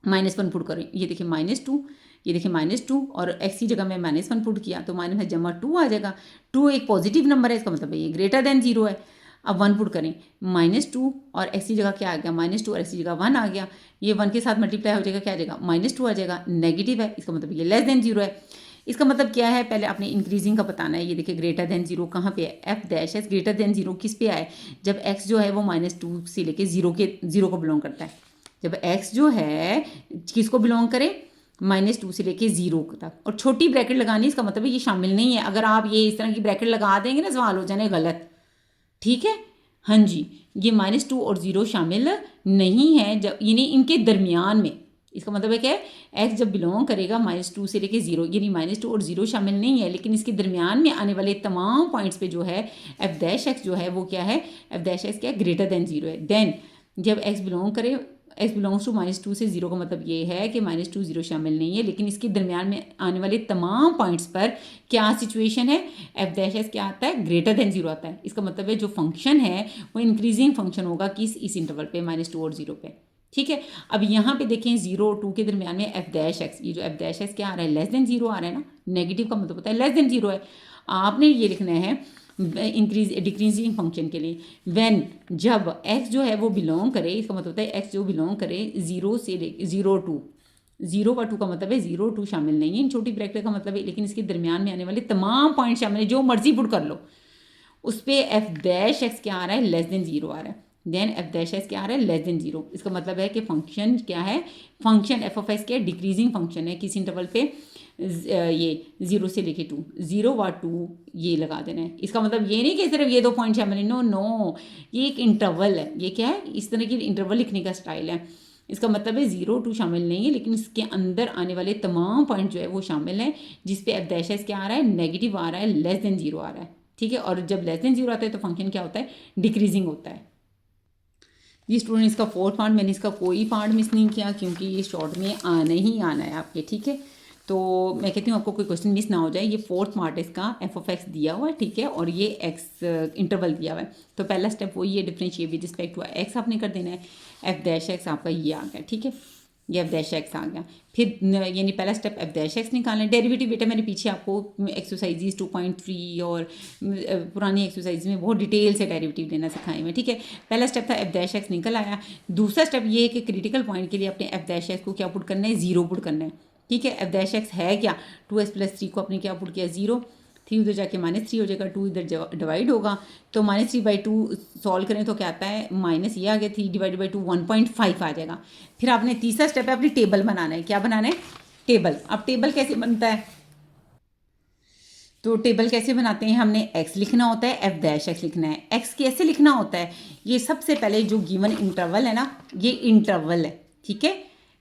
-1 पुट करें, ये देखिए -2, ये देखिए -2, और x की जगह में -1 पुट किया तो माइनस जमा 2 आ जाएगा। 2 एक पॉजिटिव नंबर है, इसका मतलब ये ग्रेटर देन जीरो है। अब 1 पुट करें, -2 और x की जगह क्या आ गया, -2 और x की जगह 1 आ गया। ये 1 के साथ मल्टीप्लाई हो जाएगा, क्या आ जाएगा, -2 आ जाएगा, नेगेटिव है, इसका मतलब ये लेस देन जीरो है। इसका मतलब क्या है, पहले आपने इंक्रीजिंग का बताना है। ये देखिए ग्रेटर देन जीरो कहाँ पे है, f' ग्रेटर देन जीरो किस पे आए, जब x जो है वो -2 से लेके जीरो को बिलोंग करता है। जब x जो है किसको बिलोंग करे, -2 से लेके जीरो तक, और छोटी ब्रैकेट लगानी, इसका मतलब ये शामिल नहीं है। अगर आप ये इस तरह की ब्रैकेट लगा देंगे ना, सवाल हो जाने गलत, ठीक है। हाँ जी, ये -2 और जीरो शामिल नहीं है, जब यानी इनके दरमियान में। इसका मतलब है क्या है, x जब बिलोंग करेगा -2 से लेके जीरो, यानी -2 और जीरो शामिल नहीं है, लेकिन इसके दरमियान में आने वाले तमाम पॉइंट्स पे जो है f' जो है वो क्या है, f' क्या है, ग्रेटर देन जीरो है। देन जब x बिलोंग करे, x बिलोंग्स टू -2 से जीरो का मतलब ये है कि -2 जीरो शामिल नहीं है, लेकिन इसके दरमियान में आने वाले तमाम पॉइंट्स पर क्या सिचुएशन है, f' क्या आता है, ग्रेटर देन जीरो आता है। इसका मतलब है जो फंक्शन है वो इंक्रीजिंग फंक्शन होगा किस, इस इंटरवल पे, -2 और जीरो पे, ठीक है। अब यहाँ पे देखें 0 और 2 के दरमियान में f', ये जो f' क्या आ रहा है, लेस देन जीरो आ रहा है ना, नेगेटिव का मतलब होता है लेस देन जीरो है। आपने ये लिखना है डिक्रीजिंग फंक्शन के लिए, व्हेन जब x जो है वो बिलोंग करे, इसका मतलब होता है x जो बिलोंग करे 0 से ले 0 2, 0 का 2 का मतलब है 0 2 शामिल नहीं है इन छोटी ब्रैकेट का मतलब है, लेकिन इसके दरमियान में आने वाले तमाम पॉइंट शामिल है, जो मर्जी पुट कर लो, उस पर f' क्या आ रहा है, लेस देन जीरो आ रहा है। देन f' क्या आ रहा है, लेस देन जीरो। इसका मतलब है कि फंक्शन क्या है, फंक्शन f(x) क्या डिक्रीजिंग फंक्शन है, किस इंटरवल पे, ये 0 से लेके 2, 0 व 2 ये लगा देना है। इसका मतलब ये नहीं कि सिर्फ ये 2 पॉइंट शामिल है, नो नो, ये एक इंटरवल है। ये क्या है, इस तरह की इंटरवल लिखने का स्टाइल है। इसका मतलब है 0 2 शामिल नहीं है, लेकिन इसके अंदर आने वाले तमाम पॉइंट जो है वो शामिल हैं, जिस पे f' क्या आ रहा है, नेगेटिव आ रहा है, लेस देन जीरो आ रहा है, ठीक है। और जब लेस देन जीरो आता है तो फंक्शन क्या होता है, डिक्रीजिंग होता है। जी स्टूडेंट, इसका 4th पार्ट मैंने इसका कोई पार्ट मिस नहीं किया, क्योंकि ये शॉर्ट में आना ही आना है आपके, ठीक है। तो मैं कहती हूँ आपको कोई क्वेश्चन मिस ना हो जाए। ये 4th पार्ट इसका f(x) दिया हुआ है, ठीक है, और ये x इंटरवल दिया हुआ है। तो पहला स्टेप वही है, differentiate with respect to x आपने कर देना है। f' आपका ये आ गया, ठीक है, ये f' आ गया। फिर यानी पहला स्टेप f' निकालना है। डेरिवेटिव बेटा मैंने पीछे आपको एक्सरसाइजेज 2.3 और पुरानी एक्सरसाइज में बहुत डिटेल से डेरिवेटिव देना सिखाए हुए, ठीक है। पहला स्टेप था f' निकल आया। दूसरा स्टेप ये है कि क्रिटिकल पॉइंट के लिए अपने f' को क्या पुट करना है, 0 पुट करना है, ठीक है। f' है क्या, 2s + 3 को आपने क्या पुट किया, 0, 3 उधर जाके -3 हो जाएगा, 2 इधर डिवाइड होगा, तो -3/2 सॉल्व करें तो क्या आता है, माइनस ये आ गया, 3 / 2 1.5 आ जाएगा। फिर आपने तीसरा स्टेप है अपनी टेबल बनाना है। क्या बनाना है, टेबल। अब टेबल कैसे बनता है, तो टेबल कैसे बनाते हैं, हमने x लिखना होता है, f' लिखना है। x कैसे लिखना होता है, ये सबसे पहले जो गिवन इंटरवल है ना, ये इंटरवल है, ठीक है।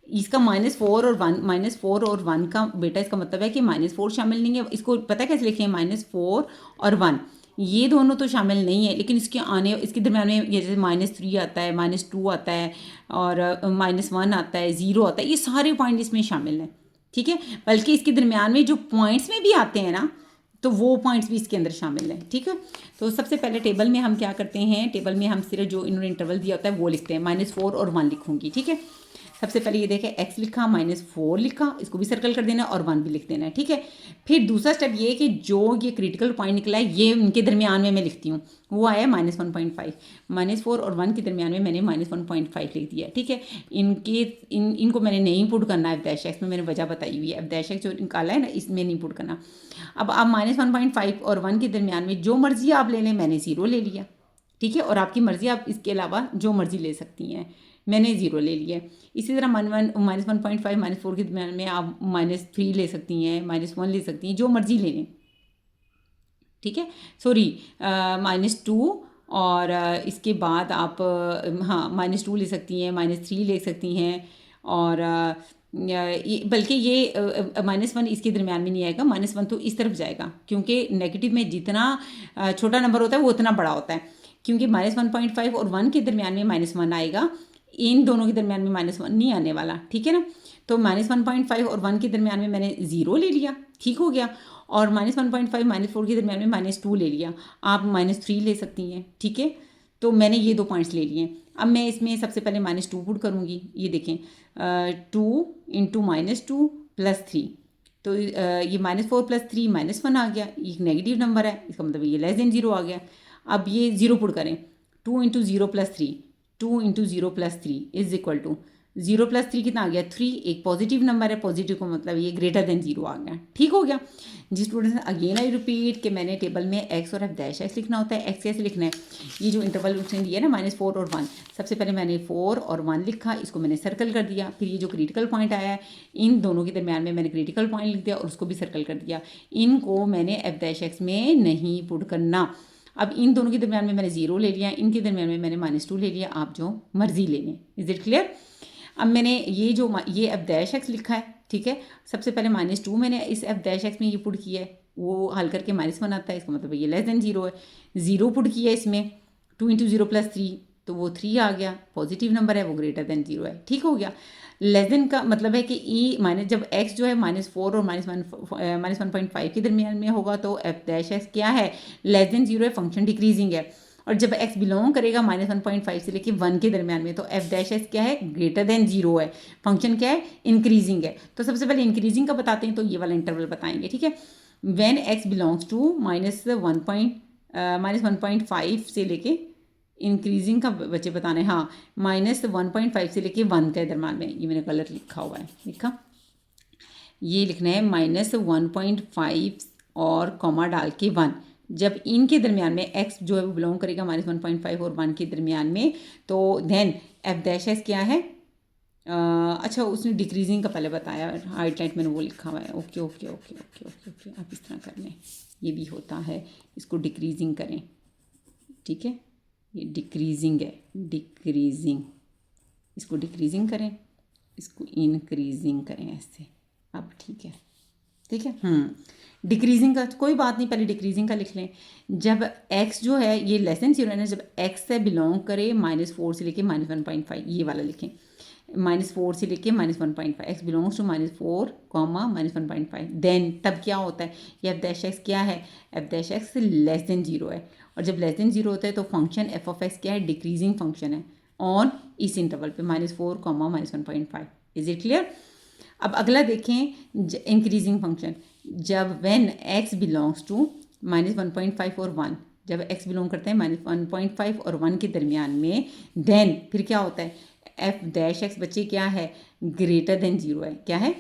इसका -4 और 1 का बेटा, इसका मतलब है कि -4 शामिल नहीं है। इसको पता है कैसे लिखें, -4 और 1 ये दोनों तो शामिल नहीं है, लेकिन इसके दरम्यान में ये जैसे -3 आता है, -2 आता है, और -1 आता है, 0 आता है, ये सारे पॉइंट इसमें शामिल हैं, ठीक है। बल्कि इसके दरम्यान में जो पॉइंट्स में भी आते हैं ना, तो वो पॉइंट्स भी इसके अंदर शामिल हैं, ठीक है। तो सबसे पहले टेबल में हम क्या करते हैं, टेबल में हम सिर्फ जो इन्होंने इंटरवल दिया होता है वो लिखते हैं, -4 और 1 लिखूंगी, ठीक है। सबसे पहले ये देखें एक्स लिखा, -4 लिखा, इसको भी सर्कल कर देना और 1 भी लिख देना है, ठीक है। फिर दूसरा स्टेप ये कि जो ये क्रिटिकल पॉइंट निकला है ये इनके दरमियान में मैं लिखती हूँ, वो आया -1.5, -4 और 1 के दरमियान में मैंने -1.5 लिख दिया, ठीक है। इनको मैंने नहीं पुट करना है f' में, मैंने वजह बताई हुई है, f' जो निकाला है ना इसमें नहीं पुट करना। अब आप -1.5 और 1 के दरमियान में जो मर्जी आप ले लें, मैंने 0 ले लिया, ठीक है। और आपकी मर्ज़ी, आप इसके अलावा जो मर्ज़ी ले सकती हैं, मैंने 0 ले लिया। इसी तरह -1.5 -4 के दरमियान में आप -3 ले सकती हैं, -1 ले सकती हैं, जो मर्ज़ी ले लें, ठीक है। सॉरी, -2 और इसके बाद आप हाँ -2 ले सकती हैं, -3 ले सकती हैं और बल्कि ये -1 इसके दरमियान में नहीं आएगा, -1 तो इस तरफ जाएगा, क्योंकि नेगेटिव में जितना छोटा नंबर होता है वो उतना बड़ा होता है, क्योंकि -1.5 और 1 के दरमियान में -1 आएगा, इन दोनों के दरमियान में -1 नहीं आने वाला, ठीक है ना। तो -1.5 और 1 के दरमियान में मैंने 0 ले लिया, ठीक हो गया। और -1.5 -4 के दरमियान में -2 ले लिया, आप -3 ले सकती हैं, ठीक है। तो मैंने ये 2 पॉइंट्स ले लिए। अब मैं इसमें सबसे पहले -2 पुट करूँगी, ये देखें 2 × -2 + 3, तो ये -4 + 3 -1 आ गया, ये नेगेटिव नंबर है, इसका मतलब ये <0 आ गया। अब ये 0 पुट करें, 2 × 0 + 3, 2 × 0 + 3 = 0 + 3 कितना आ गया 3, एक पॉजिटिव नंबर है, पॉजिटिव का मतलब ये <0 आ गया, ठीक हो गया जी स्टूडेंट्स। अगेन आई रिपीट कि मैंने टेबल में x और f' लिखना होता है। x कैसे लिखना है, ये जो इंटरवल उसने दिया ना -4 और 1, सबसे पहले मैंने 4 और 1 लिखा, इसको मैंने सर्कल कर दिया। फिर ये जो क्रिटिकल पॉइंट आया है, इन दोनों के दरमियान में मैंने क्रिटिकल पॉइंट लिख दिया और उसको भी सर्कल कर दिया। इनको मैंने f' में नहीं पुट करना। अब इन दोनों के दरमियान में मैंने 0 ले लिया, इनके दरमियान में मैंने -2 ले लिया, आप जो मर्जी ले लें। Is it clear. अब मैंने ये f' लिखा है, ठीक है। सबसे पहले -2 मैंने इस f' में ये पुट किया है, वो हल करके -1 आता है, इसका मतलब ये <0 है। 0 पुट किया इसमें, 2 × 0 + 3, तो वो 3 आ गया, पॉजिटिव नंबर है, वो <0 है, ठीक हो गया। लेस देन का मतलब है कि जब x जो है -4 और -1.5 के दरमियान में होगा तो f' क्या है, <0 है, फंक्शन डिक्रीजिंग है। और जब x बिलोंग करेगा -1.5 से लेके 1 के दरमियान में, तो f' क्या है, <0 है, फंक्शन क्या है, इंक्रीजिंग है। तो सबसे पहले इंक्रीजिंग का बताते हैं, तो ये वाला इंटरवल बताएंगे, ठीक है। व्हेन x बिलोंग्स टू -1.5 से लेके इंक्रीजिंग का बच्चे बताने, हाँ, -1.5 से लेके 1 के दरमियान में, ये मैंने गलत लिखा हुआ है, लिखा, ये लिखना है -1.5 और कॉमा डाल के 1। जब इनके दरमियान में x जो है वो बिलोंग करेगा -1.5 और 1 के दरमियान में, तो देन f' क्या है, अच्छा उसने डिक्रीजिंग का पहले बताया, हाईलाइट मैंने वो लिखा हुआ है, okay okay okay okay okay okay, आप इस तरह कर लें, ये भी होता है, इसको डिक्रीजिंग करें, ठीक है, ये डिक्रीजिंग है, डिक्रीजिंग, इसको डिक्रीजिंग करें, इसको इंक्रीजिंग करें ऐसे, अब ठीक है, ठीक है। डिक्रीजिंग का कोई बात नहीं, पहले डिक्रीजिंग का लिख लें। जब x जो है ये <0 है ना, जब x से बिलोंग करे -4 से लेके -1.5, ये वाला लिखें, -4 से लेके -1.5, x बिलोंग्स टू -4, -1.5, देन तब क्या होता है, ये f' क्या है, f' <0 है, और जब <0 होता है तो फंक्शन f(x) क्या है, डिक्रीजिंग फंक्शन है ऑन इस इंटरवल पे -4, -1.5। Is it clear. अब अगला देखें इंक्रीजिंग फंक्शन, जब व्हेन x बिलोंग्स टू -1.5 और 1, जब x बिलोंग करते हैं -1.5 और 1 के दरमियान में, देन फिर क्या होता है, f' बच्चे क्या है, <0 है, क्या है, f' क्या है,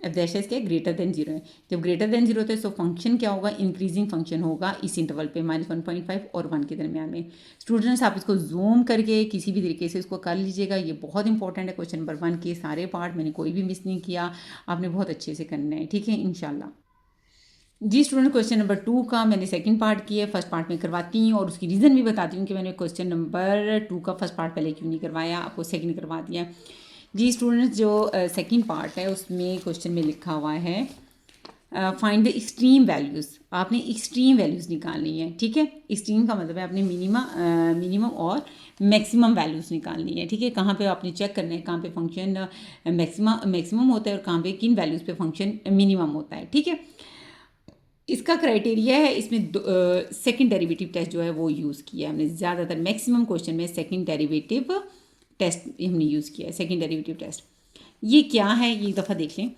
<0 है। जब <0 होता है तो फंक्शन क्या होगा, इंक्रीजिंग फंक्शन होगा इस इंटरवल पे -1.5 और 1 के दरमियान में। स्टूडेंट्स आप इसको जूम करके किसी भी तरीके से इसको कर लीजिएगा, ये बहुत इंपॉर्टेंट है। क्वेश्चन नंबर 1 के सारे पार्ट मैंने कोई भी मिस नहीं किया, आपने बहुत अच्छे से करना है, ठीक है, इंशाल्लाह। जी स्टूडेंट, क्वेश्चन नंबर 2 का मैंने सेकंड पार्ट किया है, फर्स्ट पार्ट में करवाती हूँ और उसकी रीज़न भी बताती हूँ कि मैंने क्वेश्चन नंबर 2 का फर्स्ट पार्ट पहले क्यों नहीं करवाया, आपको सेकंड करवा दिया। जी स्टूडेंट्स, जो सेकंड पार्ट है उसमें क्वेश्चन में लिखा हुआ है फाइंड द एक्सट्रीम वैल्यूज़, आपने एक्सट्रीम वैल्यूज़ निकालनी है, ठीक है। एक्सट्रीम का मतलब है आपने मिनिमम और मैक्सिमम वैल्यूज़ निकालनी है, ठीक है। कहाँ पे आपने चेक करना है, कहाँ पे फंक्शन मैक्सिमम होता है और कहाँ पे किन वैल्यूज़ पे फंक्शन मिनिमम होता है, ठीक है। इसका क्राइटेरिया है, इसमें सेकंड डेरिवेटिव टेस्ट जो है वो यूज़ किया है हमने, ज़्यादातर मैक्सिमम क्वेश्चन में सेकंड डेरिवेटिव टेस्ट हमने यूज़ किया है, सेकंड डेरिवेटिव टेस्ट। ये क्या है ये एक दफ़ा देख लें।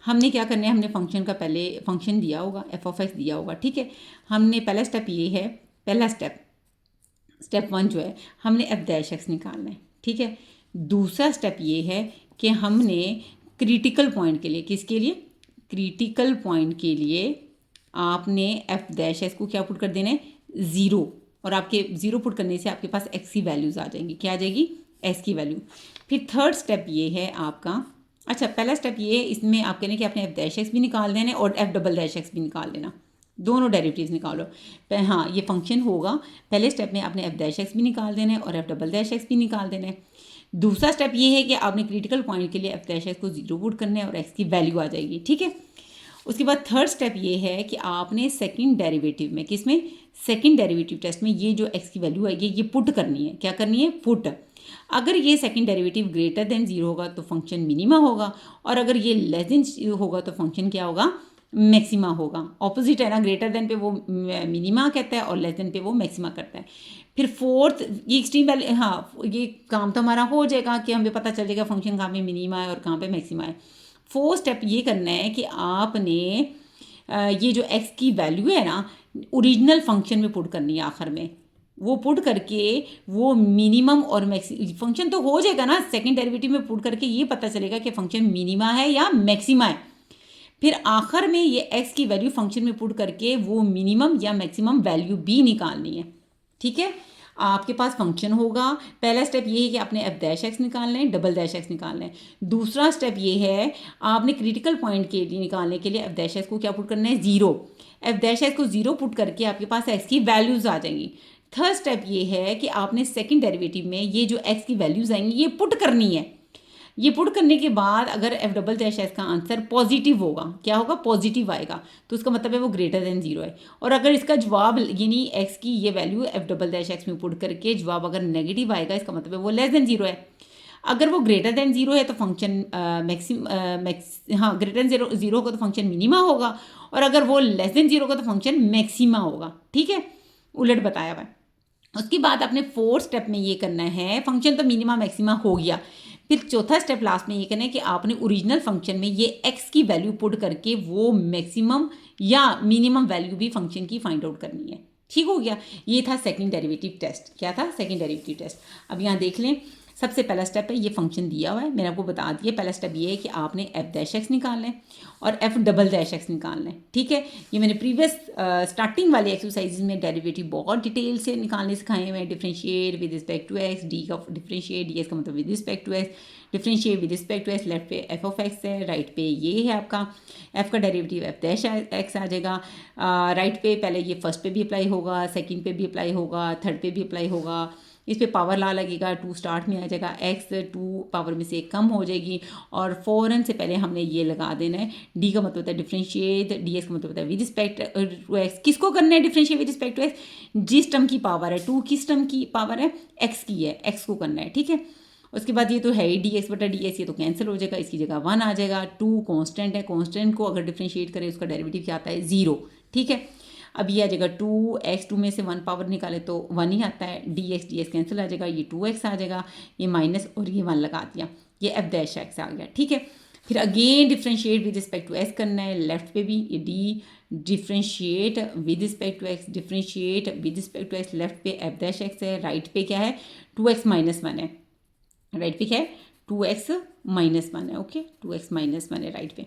हमने क्या करना है, हमने फंक्शन का पहले फंक्शन दिया होगा, एफ ऑफ एक्स दिया होगा, ठीक है। हमने पहला स्टेप ये है, पहला स्टेप 1 जो है हमने एफ डैश एक्स निकालना है, ठीक है। दूसरा स्टेप ये है कि हमने क्रिटिकल पॉइंट के लिए, किसके लिए, क्रिटिकल पॉइंट के लिए आपने एफ डैश एक्स को क्या पुट कर देना है, ज़ीरो। और आपके ज़ीरो पुट करने से आपके पास एक्स की वैल्यूज़ आ जाएंगी, क्या आ जाएगी, एक्स की वैल्यू। फिर थर्ड स्टेप ये है आपका, अच्छा पहला स्टेप ये है, इसमें आप कहें कि आपने एफ डैश एक्स भी निकाल देना है और एफ डबल डैश एक्स भी निकाल देना, दोनों डेरिवेटिव्स निकालो। हाँ ये फंक्शन होगा, पहले स्टेप में आपने एफ डैश एक्स भी निकाल देना है और एफ डबल डैश एक्स भी निकाल देना है। दूसरा स्टेप ये है कि आपने क्रिटिकल पॉइंट के लिए एफ डैश एक्स को जीरो पुट करना है और एक्स की वैल्यू आ जाएगी, ठीक है। उसके बाद थर्ड स्टेप ये है कि आपने सेकंड डेरिवेटिव में, किस में, सेकंड डेरिवेटिव टेस्ट में ये जो एक्स की वैल्यू आएगी ये पुट करनी है, क्या करनी है, पुट। अगर ये second derivative greater than zero होगा तो फंक्शन मिनिमा होगा, और अगर ये लेस देन जीरो होगा तो फंक्शन क्या होगा, मैक्सिमा होगा। ऑपोजिट है ना, ग्रेटर देन पे वो मिनिमा कहता है और लेस देन पे वो मैक्सिमा करता है। फिर फोर्थ ये एक्सट्रीम वैल्यू, हाँ ये काम तो हमारा हो जाएगा कि हमें पता चल जाएगा फंक्शन कहाँ पे मिनिमा है और कहाँ पे मैक्सिमा है। फोर्थ स्टेप ये करना है कि आपने ये जो एक्स की वैल्यू है ना ओरिजिनल फंक्शन में पुट करनी है, आखिर में वो पुट करके वो मिनिमम और मैक्सिमम फंक्शन तो हो जाएगा ना, सेकंड डेरिवेटिव में पुट करके ये पता चलेगा कि फंक्शन मिनिमा है या मैक्सिमा है। फिर आखिर में ये एक्स की वैल्यू फंक्शन में पुट करके वो मिनिमम या मैक्सिमम वैल्यू भी निकालनी है, ठीक है। आपके पास फंक्शन होगा, पहला स्टेप ये है कि आपने एफ डैश एक्स निकालना है, डबल डैश एक्स निकालना है। दूसरा स्टेप ये है आपने क्रिटिकल पॉइंट के लिए निकालने के लिए एफ डैश एक्स को क्या पुट करना है, ज़ीरो। एफ डैश एक्स को ज़ीरो पुट करके आपके पास एक्स की वैल्यूज़ आ जाएंगी। थर्ड स्टेप ये है कि आपने सेकंड डेरिवेटिव में ये जो एक्स की वैल्यूज़ आएंगी ये पुट करनी है। ये पुट करने के बाद अगर एफ डबल डैश एक्स का आंसर पॉजिटिव होगा, क्या होगा, पॉजिटिव आएगा, तो उसका मतलब है वो ग्रेटर देन जीरो है। और अगर इसका जवाब यानी एक्स की ये value F double dash x में पुट करके जवाब अगर नेगेटिव आएगा, इसका मतलब है वो लेस देन जीरो है। अगर वो ग्रेटर देन जीरो है तो फंक्शन हाँ ग्रेटर देन जीरो होगा तो फंक्शन मिनिमा होगा, और अगर वो लेस देन जीरो होगा तो फंक्शन मैक्सिमा होगा, ठीक है, उलट बताया हुआ है। उसके बाद आपने फोर्थ स्टेप में ये करना है, फंक्शन तो मिनिमा मैक्सिमा हो गया। फिर चौथा स्टेप लास्ट में ये करना है कि आपने ओरिजिनल फंक्शन में ये एक्स की वैल्यू पुट करके वो मैक्सिमम या मिनिमम वैल्यू भी फंक्शन की फाइंड आउट करनी है, ठीक हो गया। ये था सेकंड डेरिवेटिव टेस्ट, क्या था, सेकंड डेरिवेटिव टेस्ट। अब यहाँ देख लें, सबसे पहला स्टेप है ये फंक्शन दिया हुआ है, मैंने आपको बता दिया। पहला स्टेप ये है कि आपने एफ डैश एक्स निकालना है और एफ डबल डैश एक्स निकालना है, ठीक है। ये मैंने प्रीवियस स्टार्टिंग वाले एक्सरसाइजेज में डेरिवेटिव बहुत डिटेल से निकालने सिखाए हुए हैं। Differentiate with respect to x, d का डिफरेंशिएट, डी एस का मतलब with respect to x, differentiate with respect to x, left पे एफ ऑफ एक्स है, राइट पे ये है आपका एफ का डेरिवेटिव एफ डैश एक्स आ जाएगा। राइट पे पहले ये फर्स्ट पे भी अप्लाई होगा, सेकंड पे भी अप्लाई होगा, थर्ड पे भी अप्लाई होगा। इस पर पावर ला लगेगा, टू स्टार्ट में आ जाएगा, एक्स टू पावर में से एक कम हो जाएगी, और फ़ौरन से पहले हमने ये लगा देना है। डी का मतलब होता है डिफरेंशिएट, डी एस का मतलब होता है विद रिस्पेक्ट टू एक्स। किसको करना है differentiate with respect to x, जिस टर्म की पावर है टू, किस टर्म की पावर है, एक्स की है, एक्स को करना है, ठीक है। उसके बाद ये तो है ही डी एक्स बटा डी एस, ये तो कैंसिल हो जाएगा, इसकी जगह वन आ जाएगा। टू कॉन्स्टेंट है, कॉन्स्टेंट को अगर डिफरेंशिएट करें उसका डेरिवेटिव क्या आता है, ज़ीरो, ठीक है। अब ये आ जाएगा टू एक्स, टू में से वन पावर निकाले तो वन ही आता है, डी एस कैंसिल आ जाएगा, ये टू एक्स आ जाएगा, ये माइनस और ये वन लगा दिया, ये एफ डैश एक्स आ गया, ठीक है। फिर again differentiate with respect to x करना है, लेफ्ट पे भी ये d differentiate with respect to x, differentiate with respect to x, left पे एफ डैश एक्स है, राइट पे क्या है, टू एक्स माइनस वन है, राइट पे क्या है, टू एक्स माइनस वन है, okay, two x minus one है राइट पे।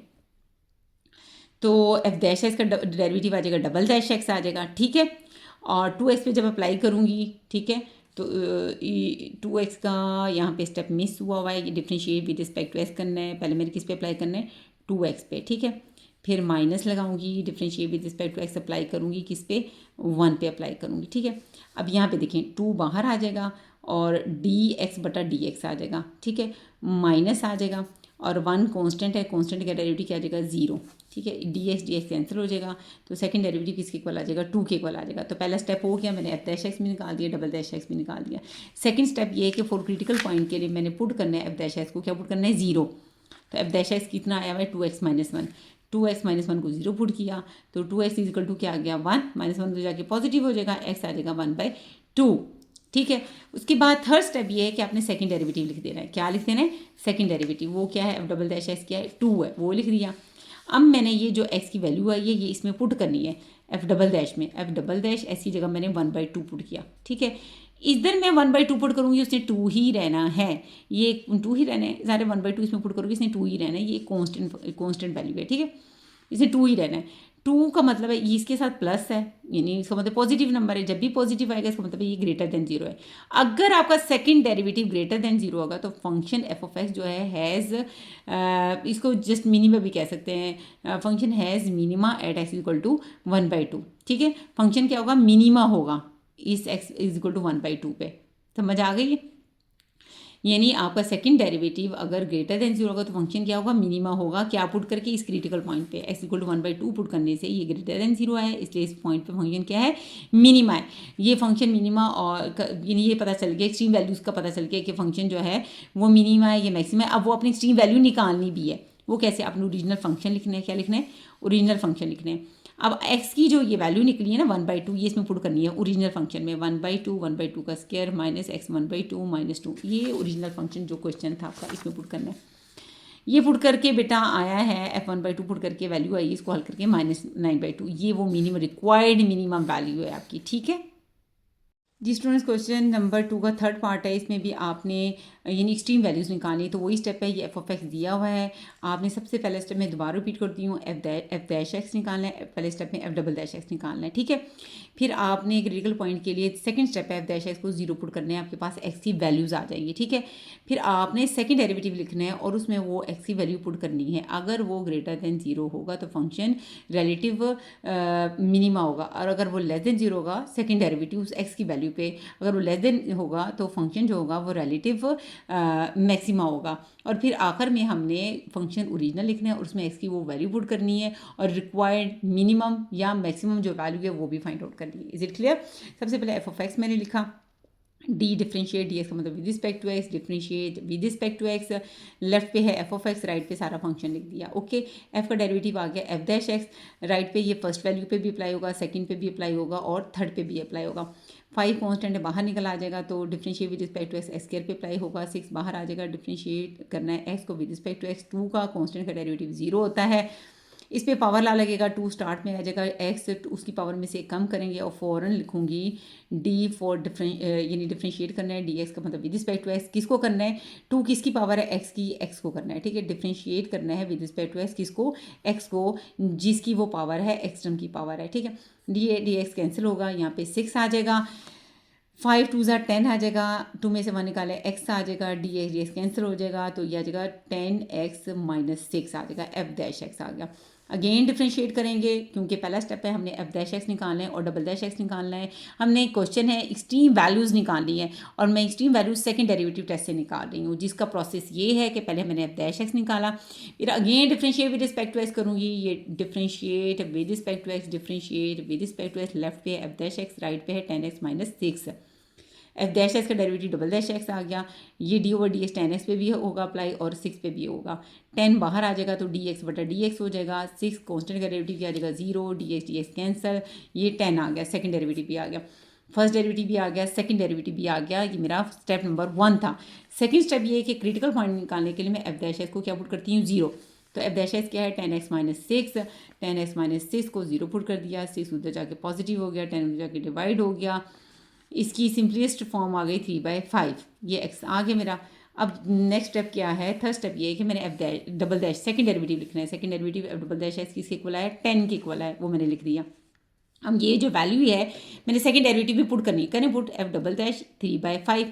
तो एफ डैश एक्स का डेरिवेटिव आ जाएगा डबल डैश एक्स आ जाएगा, ठीक है। और टू एक्स पे जब अप्लाई करूँगी, ठीक है, तो टू एक्स का यहाँ पे स्टेप मिस हुआ है, ये differentiate with respect to x करना है, पहले मेरे किस पे अप्लाई करना है, टू एक्स पे, ठीक है। फिर माइनस लगाऊंगी, differentiate with respect to x apply करूँगी, किस पे, वन पे अप्लाई करूँगी, ठीक है। अब यहाँ पे देखें टू बाहर आ जाएगा और डी एक्स बटा डी एक्स आ जाएगा, ठीक है, माइनस आ जाएगा, और वन कांस्टेंट है, कांस्टेंट का डेरिवेटिव क्या आ जाएगा, ज़ीरो, ठीक है। डी एक्स कैंसिल हो जाएगा, तो सेकंड डेरिवेटिव किसके इक्वल आ जाएगा, टू के इक्वल आ जाएगा। तो पहला स्टेप हो गया, मैंने एफ डैश एक्स भी निकाल दिया, डबल डैश एक्स भी निकाल दिया। सेकंड स्टेप ये है कि फॉर क्रिटिकल पॉइंट के लिए मैंने पुट करना है एफ डैश एक्स को, क्या पुट करना है, ज़ीरो। तो एफ डैश एक्स कितना आया हुआ है, two x minus one, two x minus one को ज़ीरो पुट किया तो टू एक्स इजिकल टू क्या आ गया, वन, माइनस वन तो जाके पॉजिटिव हो जाएगा, एक्स आ जाएगा वन बाई टू, ठीक है। उसके बाद थर्ड स्टेप ये है कि आपने सेकंड डेरिवेटिव लिख देना है। क्या लिख देना है? Second derivative. वो क्या है? एफ डबल डैश एक्स क्या है? 2 है, वो लिख दिया। अब मैंने ये जो एक्स की वैल्यू आई है ये इसमें पुट करनी है एफ डबल डैश में। एफ डबल डैश ऐसी जगह मैंने 1/2 पुट किया, ठीक है। इधर मैं 1/2 पुट करूँगी, उसने 2 ही रहना है, ये 2 ही रहना है, सारे 1/2 इसमें पुट करूँगी, इसने 2 ही रहना है, ये कॉन्स्टेंट वैल्यू है, ठीक है। इसे 2 ही रहना है। 2 का मतलब है ये इसके साथ प्लस है, यानी इसका मतलब पॉजिटिव नंबर है। जब भी पॉजिटिव आएगा इसका मतलब है ये ग्रेटर देन 0 है। अगर आपका सेकंड डेरिवेटिव ग्रेटर देन 0 होगा तो फंक्शन एफ ऑफ एक्स जो है हैज़, इसको जस्ट मिनिमा भी कह सकते हैं, function has minima at x equal to 1/2, ठीक है। फंक्शन क्या होगा? मिनिमा होगा इस एक्स इज इक्वल टू 1/2 पे। समझ आ गई है? यानी आपका सेकंड डेरिवेटिव अगर ग्रेटर देन 0 होगा तो फंक्शन क्या होगा? मिनिमा होगा। क्या पुट करके? इस क्रिटिकल पॉइंट पे एक्स इक्वल टू 1/2 पुट करने से ये ग्रेटर देन 0 है, इसलिए इस पॉइंट पे फंक्शन क्या है? मिनिमा है। ये फंक्शन मिनिमा, और यानी ये पता चल गया, एक्सट्रीम वैल्यूज़ का पता चल गया कि फंक्शन जो है वो मिनिमा है, ये मैक्सिमा है। अब वो अपनी एक्सट्रीम वैल्यू निकालनी भी है। वो कैसे? अपने ओरिजिनल फंक्शन लिखना है। क्या लिखना है? ओरिजिनल फंक्शन लिखने हैं। अब x की जो ये वैल्यू निकली है ना 1/2, ये इसमें पुट करनी है ओरिजिनल फंक्शन में। 1/2 का स्क्वायर माइनस एक्स 1/2 माइनस 2, ये ओरिजिनल फंक्शन जो क्वेश्चन था आपका इसमें पुट करना है। ये पुट करके बेटा आया है f1/2 पुट करके वैल्यू आई, इसको हल करके -9/2, ये वो मिनिमम रिक्वायर्ड मिनिमम वैल्यू है आपकी, ठीक है जी स्टूडेंट्स। क्वेश्चन नंबर 2 का थर्ड पार्ट है, इसमें भी आपने यानी एक्सट्रीम वैल्यूज़ निकालनी, तो वही स्टेप है। ये एफ ऑफ एक्स दिया हुआ है, आपने सबसे पहले स्टेप में दोबारा रिपीट करती हूँ, एफ डैश एक्स निकालना है, पहले स्टेप में एफ डबल डैश एक्स निकालना है, ठीक है। फिर आपने एक क्रिटिकल पॉइंट के लिए सेकंड स्टेप है, एफ डैश एक्स को 0 पुट करने हैं, आपके पास एक्स की वैल्यूज़ आ जाएंगी, ठीक है। फिर आपने सेकंड डेरिवेटिव लिखना है और उसमें वो एक्स की वैल्यू पुट करनी है। अगर वो ग्रेटर देन 0 होगा तो फंक्शन रिलेटिव मिनिमा होगा, और अगर वो लेस देन 0 होगा सेकंड डेरिवेटिव उस एक्स की वैल्यू पे, अगर वो लेस देन होगा तो फंक्शन जो होगा वो रिलेटिव मैक्सिमा होगा। और फिर आखिर में हमने फंक्शन ओरिजिनल लिखना है और उसमें एक्स की वो वैल्यू पुट करनी है और रिक्वायर्ड मिनिमम या मैक्सिमम जो वैल्यू है वो भी फाइंड आउट करनी है। Is it clear? सबसे पहले एफ ऑफ एक्स मैंने लिखा, डी डिफ्रेंशिएट डी एक्स का मतलब with respect to x, differentiate with respect to x, left पे है एफ ऑफ एक्स, राइट पे सारा फंक्शन लिख दिया, ओके। एफ का डेरिवेटिव आ गया एफ डैश एक्स, राइट पे ये फर्स्ट वैल्यू पे भी अप्लाई होगा, सेकंड पे भी अप्लाई होगा और थर्ड पे भी अप्लाई होगा। 5 कॉन्स्टेंट बाहर निकल आ जाएगा तो differentiate with respect to x x square पे अप्लाई होगा। 6 बाहर आ जाएगा, डिफ्रेंशिएट करना है एक्स को विद रिस्पेक्ट टू एक्स, 2 का कॉन्स्टेंट का डेरिवेटिव 0 होता है, इस पर पावर ला लगेगा, 2 स्टार्ट में आ जाएगा, एक्स उसकी पावर में से कम करेंगे और फ़ौरन लिखूंगी डी फॉर यानी डिफ्रेंशिएट करना है, डी एक्स का मतलब विद रिस्पेक्ट टू एक्स, किसको करना है? 2 किसकी पावर है? एक्स की, एक्स को करना है, ठीक है। डिफ्रेंशिएट करना है विद रिस्पेक्ट टू एक्स, किसको? एक्स को, जिसकी वो पावर है एक्स टर्म की पावर है, ठीक है। डी एक्स कैंसिल होगा, यहाँ पे 6 आ जाएगा, 5 2 10 आ जाएगा, 2 में से 1 निकाले एक्स आ जाएगा, डी एक्स कैंसिल हो जाएगा तो ये आ जाएगा 10x - 6 आ जाएगा, एफ डैश एक्स आ गया। अगेन डिफ्रेंशिएट करेंगे क्योंकि पहला स्टेप है, हमने एफ डैश एक्स निकालना है और डबल डैश एक्स निकालना है। हमने क्वेश्चन है एक्सट्रीम वैल्यूज़ निकालनी है और मैं extreme values second derivative test से निकाल रही हूँ, जिसका प्रोसेस ये है कि पहले मैंने एफ डैश एक्स निकाला, फिर again differentiate with respect to x करूँगी, ये differentiate with respect to x, differentiate with respect to x, left पे एफ डैश एक्स, राइट पे है 10x - 6, एफ डैश एक्स का डेरिवेटिव डबल डैश एक्स आ गया, ये D over D x 10x पे भी होगा अप्लाई और 6 पे भी होगा। 10 बाहर आ जाएगा तो डी एक्स बटा डी एक्स हो जाएगा, 6 कॉन्स्टेंट का डेरिवेटिव आ जाएगा 0, डी एक्स कैंसल, ये 10 आ गया, सेकंड डेरिवेटिव भी आ गया, फर्स्ट डेरिवेटिव भी आ गया, सेकंड डेरिवेटिव भी आ गया। ये मेरा स्टेप नंबर 1 था। सेकंड स्टेप ये है कि क्रिटिकल पॉइंट निकालने के लिए मैं एफ डैश एक्स को क्या पुट करती हूँ? 0। तो एफ डैश एक्स क्या है? 10x - 6, 10x - 6 को 0 पुट कर दिया, 6 उधर जाके पॉजिटिव हो गया, 10 उधर जाके डिवाइड हो गया, इसकी सिंपलेस्ट फॉर्म आ गई 3/5, ये एक्स आ गया मेरा। अब नेक्स्ट स्टेप क्या है? थर्ड स्टेप ये है कि मैंने F double dash second derivative लिखना है, second derivative F double dash x किसके इक्वल है? 10 के इक्वल है, वो मैंने लिख दिया। अब ये जो वैल्यू है मैंने सेकंड डेरिवेटिव भी पुट करनी है, करें पुट एफ डबल डैश 3/5,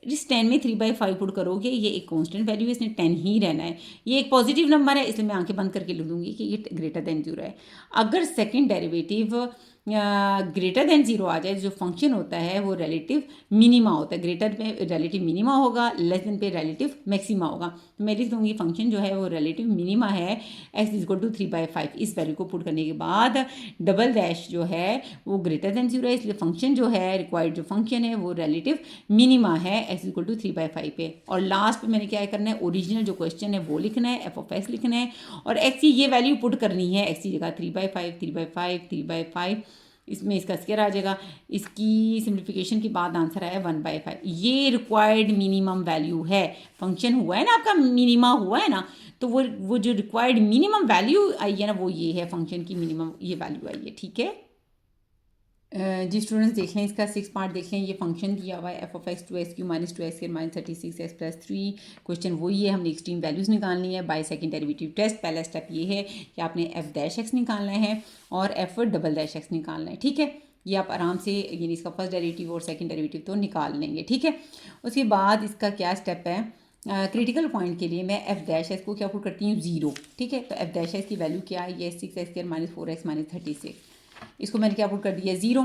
इस 10 में 3/5 पुट करोगे, ये एक कांस्टेंट वैल्यू है, इसने 10 ही रहना है, ये एक पॉजिटिव नंबर है इसलिए मैं आंखें बंद करके लिख दूंगी कि ये ग्रेटर देन 0 है। अगर सेकंड डेरिवेटिव ग्रेटर देन 0 आ जाए, जो फंक्शन होता है वो रिलेटिव मिनिमा होता है, ग्रेटर पे रिलेटिव मिनिमा होगा, लेस देन पे रिलेटिव मैक्सिमा होगा। तो मैं लिख दूंगी फंक्शन जो है वो रिलेटिव मिनिमा है, x = 3/5, इस वैल्यू को पुट करने के बाद डबल डैश जो है वो ग्रेटर देन 0 है, इसलिए फंक्शन जो है रिक्वायर्ड जो फंक्शन है वो रिलेटिव मिनिमा है x = 3/5 पे। और लास्ट पे मैंने क्या करना है? ओरिजिनल जो क्वेश्चन है वो लिखना है, एफ ऑफ एक्स लिखना है और एक्स की ये वैल्यू पुट करनी है, एक्स की जगह 3/5 3/5 3/5, इसमें इसका स्क्वायर आ जाएगा, इसकी सिंप्लीफिकेशन के बाद आंसर आया 1/5। ये रिक्वायर्ड मिनिमम वैल्यू है, फंक्शन हुआ है ना आपका, मिनिमा हुआ है ना, तो वो जो रिक्वायर्ड मिनिमम वैल्यू आई है ना, वो ये है, फंक्शन की मिनिमम ये वैल्यू आई है। ठीक है जी स्टूडेंट्स, देख लें इसका 6 पार्ट देख लें। ये फंक्शन दिया हुआ है f(x) 2x³ - 2x² - 36x + 3। Question वही है, हमने एक्सट्रीम वैल्यूज़ निकालनी है बाय सेकंड डेरिवेटिव टेस्ट। पहला स्टेप ये है कि आपने f' निकालना है और f"x निकालना है। ठीक है, ये आप आराम से यानी इसका फर्स्ट डेरिवेटिव और सेकंड डेरिवेटिव तो निकाल लेंगे। ठीक है, उसके बाद इसका क्या स्टेप है, क्रिटिकल पॉइंट के लिए मैं f' को क्या पुट करती हूँ 0। ठीक है, तो f' की वैल्यू क्या है, ये 6x² - 4x - 36, इसको मैंने क्या पुट कर दिया 0।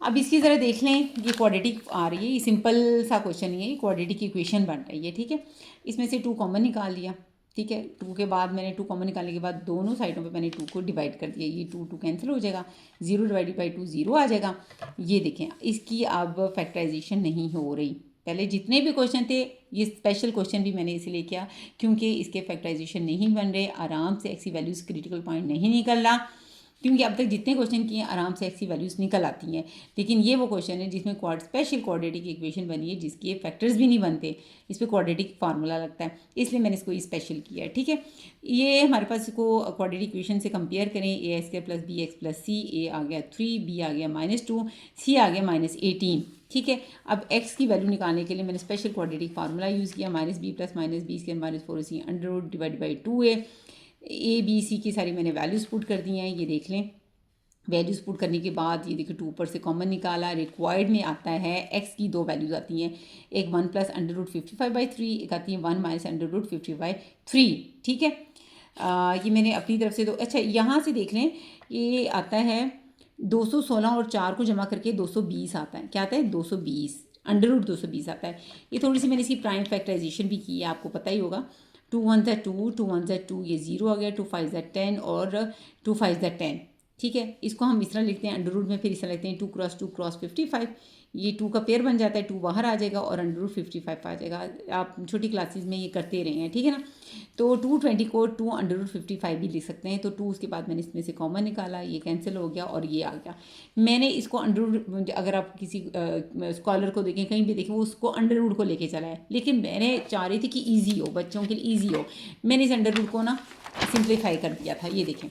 अब इसकी ज़रा देख लें, ये क्वाड्रेटिक आ रही है, ये सिंपल सा क्वेश्चन है, ये क्वाड्रेटिक इक्वेशन बन रही है। ठीक है, इसमें से 2 कॉमन निकाल लिया। ठीक है, 2 के बाद मैंने 2 कॉमन निकालने के बाद दोनों साइडों पे मैंने 2 को डिवाइड कर दिया, ये 2 कैंसिल हो जाएगा, 0 डिवाइडेड बाई 2 0 आ जाएगा। ये देखें, इसकी अब फैक्टराइजेशन नहीं हो रही। पहले जितने भी क्वेश्चन थे, ये स्पेशल क्वेश्चन भी मैंने इसलिए किया क्योंकि इसके फैक्टराइजेशन नहीं बन रहे, आराम से एक्स की वैल्यूज़ क्रिटिकल पॉइंट नहीं निकल रहा, क्योंकि अब तक जितने क्वेश्चन किए आराम से एक्स की वैल्यूज़ निकल आती हैं। लेकिन ये वो क्वेश्चन है जिसमें स्पेशल क्वाड्रेटिक इक्वेशन बनी है, जिसके फैक्टर्स भी नहीं बनते, इस पर क्वाड्रेटिक फार्मूला लगता है, इसलिए मैंने इसको स्पेशल किया है। ठीक है, ये हमारे पास इसको क्वाड्रेटिक इक्वेशन से कंपेयर करें, a² + bx + c, a आ गया 3, b आ गया -2, c आ गया -18। ठीक है, अब x की वैल्यू निकालने के लिए मैंने स्पेशल क्वाड्रेटिक फार्मूला यूज़ किया, -b + -b² - 4c √ divide by 2a। A b c की सारी मैंने वैल्यूज़ पुट कर दी हैं, ये देख लें। वैल्यूज़ पुट करने के बाद ये देखिए 2 ऊपर से कॉमन निकाला, रिक्वायर्ड में आता है x की 2 वैल्यूज़ आती हैं, एक 1 + √55/3, एक आती है 1 - √50/3। ठीक है, ये मैंने अपनी तरफ से तो अच्छा यहाँ से देख लें, ये आता है 216 और 4 को जमा करके 220 आता है। क्या आता है 220, √220 आता है। ये थोड़ी सी मैंने इसकी प्राइम फैक्टराइजेशन भी की है, आपको पता ही होगा। 2 1 = 2, 2 1 = 2, ये 0 आ गया, 2 5 = 10 और 2 5 = 10। ठीक है, इसको हम इस तरह लिखते हैं अंडर रूट में, फिर इस तरह लिखते हैं 2 × 2 × 55। ये 2 का पेयर बन जाता है, 2 बाहर आ जाएगा और √55 आ जाएगा। आप छोटी क्लासेस में ये करते रहे हैं। ठीक है ना, तो 220 को 2 √55 भी लिख सकते हैं। तो 2 उसके बाद मैंने इसमें से कॉमन निकाला, ये कैंसिल हो गया और ये आ गया। मैंने इसको अगर आप किसी स्कॉलर को देखें, कहीं भी देखें, वो उसको अंडर रूट को लेके चला है, लेकिन मैंने चाह रही थी कि ईजी हो, बच्चों के लिए ईजी हो, मैंने इस अंडर रूट को ना सिंप्लीफाई कर दिया था। ये देखें,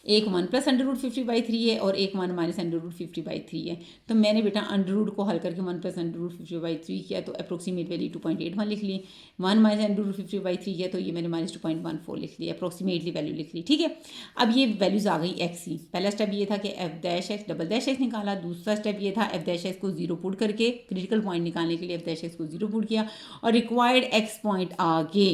एक 1 + √50/3 है और एक 1 - √50/3 है। तो मैंने बेटा अंडर रूट को हल करके 1 + √50/3 किया, तो अप्रोक्सीमेट वैल्यू 2.81 लिख ली। 1 - √50/3 किया, तो ये मैंने -2.14 लिख लिया, अप्रोक्सीमेटली वैल्यू लिख ली। ठीक है, अब ये वैल्यूज़ आ गई एक्स की। पहला स्टेप ये था कि f'(x) निकाला, दूसरा स्टेप ये था f' को 0 पुट करके क्रिटिकल पॉइंट निकालने के लिए f' को 0 पुट किया और रिक्वायर्ड एक्स पॉइंट आ गए।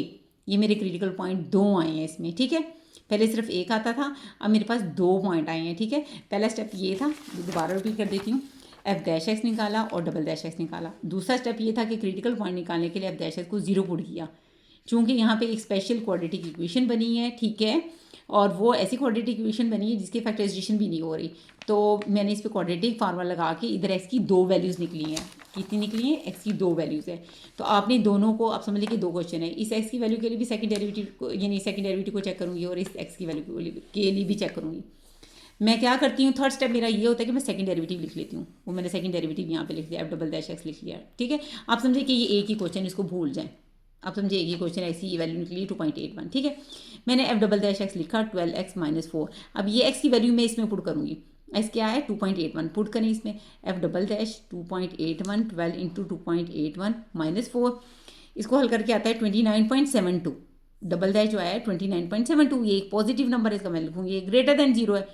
ये मेरे क्रिटिकल पॉइंट 2 आए हैं इसमें। ठीक है, पहले सिर्फ एक आता था, अब मेरे पास 2 पॉइंट आए हैं। ठीक है, पहला स्टेप ये था, दोबारा रिपीट कर देती हूँ, f' निकाला और f" निकाला। दूसरा स्टेप ये था कि क्रिटिकल पॉइंट निकालने के लिए f' को 0 पुट किया, चूँकि यहाँ पे एक स्पेशल क्वाड्रेटिक इक्वेशन बनी है। ठीक है, और वो ऐसी क्वाड्रेटिक इक्वेशन बनी है जिसकी फैक्टराइजेशन भी नहीं हो रही, तो मैंने इस पर क्वाड्रेटिक फार्मूला लगा के इधर एक्स की 2 वैल्यूज़ निकली हैं। कितनी निकली हैं? एक्स की 2 वैल्यूज़ है। तो आपने दोनों को, आप समझ लीजिए कि 2 क्वेश्चन है, इस एक्स की वैल्यू के लिए भी सेकंड डेरिवेटिव को, यानी सेकंड डेरिवेटिव को चेक करूँगी और इस एक्स की वैल्यू के लिए भी चेक करूँगी। मैं क्या करती हूँ, थर्ड स्टेप मेरा ये होता है कि मैं सेकंड डेरिवेटिव लिख लेती हूँ। वो मैंने सेकंड डेरिवेटिव यहाँ पे लिख दिया, f'(x) लिख लिया। ठीक है, आप समझिए कि ये एक ही क्वेश्चन, इसको भूल जाएँ। आप समझिए एक ही क्वेश्चन, ऐसी वैल्यू निकली 2.81। ठीक है, मैंने f'(x) लिखा 12x - 4। अब ये x की वैल्यू मैं इसमें पुट करूँगी, x क्या है 2.81, पुट करें इसमें f'(2.81, 12 × 2.81 - 4। इसको हल करके आता है 29.72। डबल डैश जो आया है 29.72, ये एक पॉजिटिव नंबर है, इसका मैं लिखूँगी, ये ग्रेटर देन 0 है।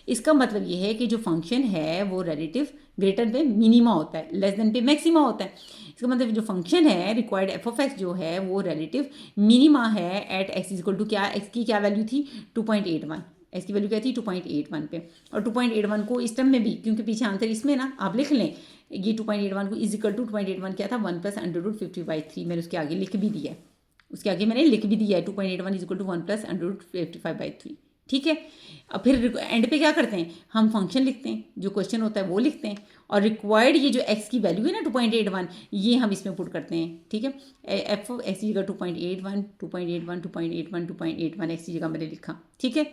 इसका मतलब ये है कि जो फंक्शन है वो रिलेटिव ग्रेटर पे मिनिमा होता है, लेस देन पे मैक्सिमा होता है। इसका मतलब जो फंक्शन है रिक्वायर्ड f(x) जो है वो रिलेटिव मिनिमा है एट x = क्या, x की क्या वैल्यू थी 2.81, x की वैल्यू क्या थी 2.81 पे, और 2.81 को इस टर्म में भी, क्योंकि पीछे आंसर इसमें ना आप लिख लें, ये 2.81 को = 2.81 क्या था 1 + √50/3, मैंने उसके आगे लिख भी दिया है, उसके आगे मैंने लिख भी दिया है 2.81 = 1 + √55/3। ठीक है, अब फिर एंड पे क्या करते हैं, हम फंक्शन लिखते हैं, जो क्वेश्चन होता है वो लिखते हैं, और रिक्वायर्ड ये जो x की वैल्यू है ना 2.81, ये हम इसमें पुट करते हैं। ठीक है, f(x) की जगह 2.81, 2.81, 2.81, 2.81 x की जगह मैंने लिखा। ठीक है,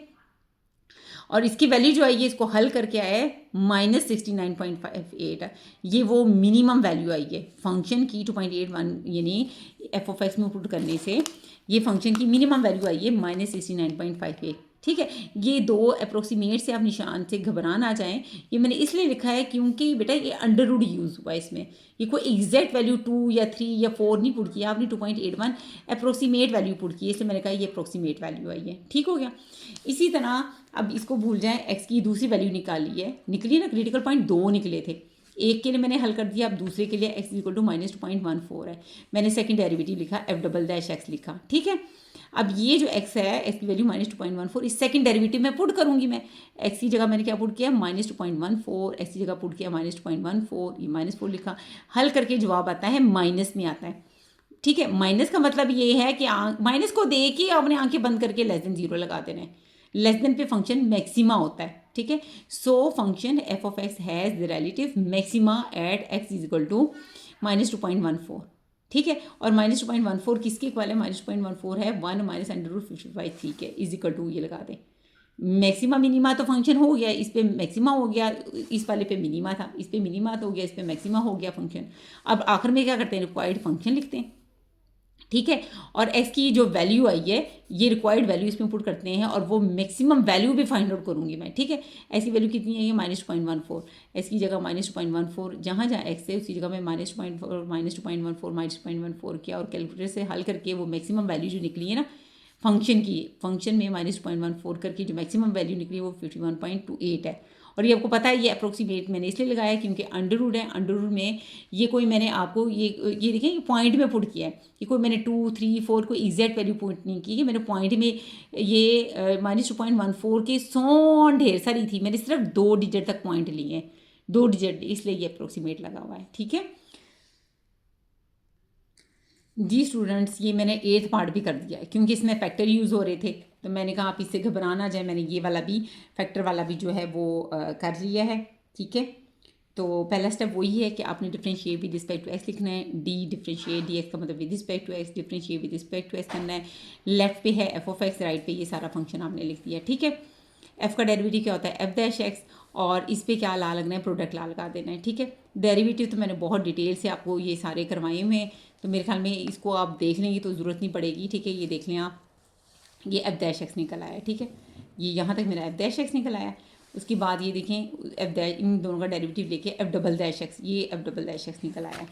और इसकी वैल्यू जो आई है इसको हल करके आया है -69.58। ये वो मिनिमम वैल्यू आई है फंक्शन की 2.81 यानी एफ ऑफ एक्स में पुट करने से ये फंक्शन की मिनिमम वैल्यू आई है -69.58। ठीक है, ये दो अप्रोक्सीमेट से आप निशान से घबरा ना जाएं। ये मैंने इसलिए लिखा है क्योंकि बेटा ये अंडर रूड यूज़ हुआ है इसमें, ये कोई एग्जैक्ट वैल्यू 2 या 3 या 4 नहीं पुट किया आपने, 2.81 अप्रोक्सीमेट वैल्यू पुट की है, इसलिए मैंने कहा ये अप्रोक्सीमेट वैल्यू आई है। ठीक हो गया। इसी तरह अब इसको भूल जाएं, एक्स की दूसरी वैल्यू निकली ना, क्रिटिकल पॉइंट 2 निकले थे, एक के लिए मैंने हल कर दिया, अब दूसरे के लिए एक्स इक्वल टू -2.14 है, मैंने सेकंड डेरिवेटिव लिखा एफ डबल डैश एक्स लिखा। ठीक है, अब ये जो एक्स है एक्स की वैल्यू -2.14, इस सेकंड डेरिवेटिव में पुट करूंगी मैं, एक्स की जगह मैंने क्या पुट किया -2.14, एक्स की जगह पुट किया -2.14, ये -4 लिखा, हल करके जवाब आता है माइनस में आता है। ठीक है, माइनस का मतलब ये है कि माइनस को दे के आपने आंखें बंद करके लेस देन 0 लगा देना है, लेस देन पे फंक्शन मैक्सिमा होता है। ठीक है, so function f of x has the relative maxima at x is equal to -2.14। ठीक है, और -2.14 किसके इक्वल है, -2.14 है 1 माइनस √50/3 के इज इक्वल टू, ये लगा दें मैक्सिमा मिनिमा तो फंक्शन हो गया, इस पे मैक्सिमा हो गया, इस वाले पे मिनिमा था, इस पे मिनिमा तो हो गया, इस पे मैक्सिमा हो गया फंक्शन। अब आखिर में क्या करते हैं, रिक्वायर्ड फंक्शन लिखते हैं। ठीक है, और एक्स की जो वैल्यू आई है ये रिक्वायर्ड वैल्यू इसमें पुट करते हैं और वो मैक्सिमम वैल्यू भी फाइंड आउट करूंगी मैं। ठीक है, ऐसी वैल्यू कितनी है, ये -2.14, एक्स की जगह -2.14, जहाँ जहाँ एक्स है उसी जगह में -2.14 किया और कैलकुलेटर से हल करके वो मैक्सिमम वैल्यू जो निकली है ना फंक्शन की, फंक्शन में -2.14 करके जो मैक्सिमम वैल्यू निकली वो 51.28 है। और ये आपको पता है ये अप्रोक्सीमेट मैंने इसलिए लगाया क्योंकि अंडर रूट है, अंडर रूट में ये कोई मैंने आपको ये देखें पॉइंट में पुट किया है, कि कोई मैंने 2, 3, 4 कोई एग्जैक्ट वैल्यू पुट नहीं की, मैंने पॉइंट में ये -2.14 के सौ ढेर सारी थी, मैंने सिर्फ 2 डिजिट तक पॉइंट लिए हैं, 2 डिजिट, इसलिए ये अप्रोक्सीमेट लगा हुआ है। ठीक है जी स्टूडेंट्स, ये मैंने 8th पार्ट भी कर दिया है क्योंकि इसमें फैक्टर यूज़ हो रहे थे, तो मैंने कहा आप इससे घबरा ना जाए, मैंने ये वाला भी फैक्टर वाला भी जो है वो कर लिया है। ठीक है, तो पहला स्टेप वही है कि आपने differentiate with respect to x लिखना है, डी डिफरेंशिएट डी एक्स का मतलब with respect to x, differentiate with respect to x करना है, लेफ्ट पे है एफ ऑफ एक्स, राइट पे ये सारा फंक्शन आपने लिख दिया। ठीक है, एफ का डेरिवेटिव क्या होता है एफ डैश एक्स, और इस पे क्या ला लगना है, प्रोडक्ट ला लगा देना है। ठीक है, डेरिवेटिव तो मैंने बहुत डिटेल से आपको ये सारे करवाए हुए हैं, तो मेरे ख्याल में इसको आप देख लेंगे तो ज़रूरत नहीं पड़ेगी। ठीक है, ये देख लें आप, ये एफ डैश एक्स निकल आया। ठीक है, ये यहाँ तक मेरा एफ डैश एक्स निकल आया। उसके बाद ये देखें एफ डैश, इन दोनों का डेरिवेटिव लेके एफ डबल डैश एक्स, ये एफ डबल डैश एक्स निकल आया।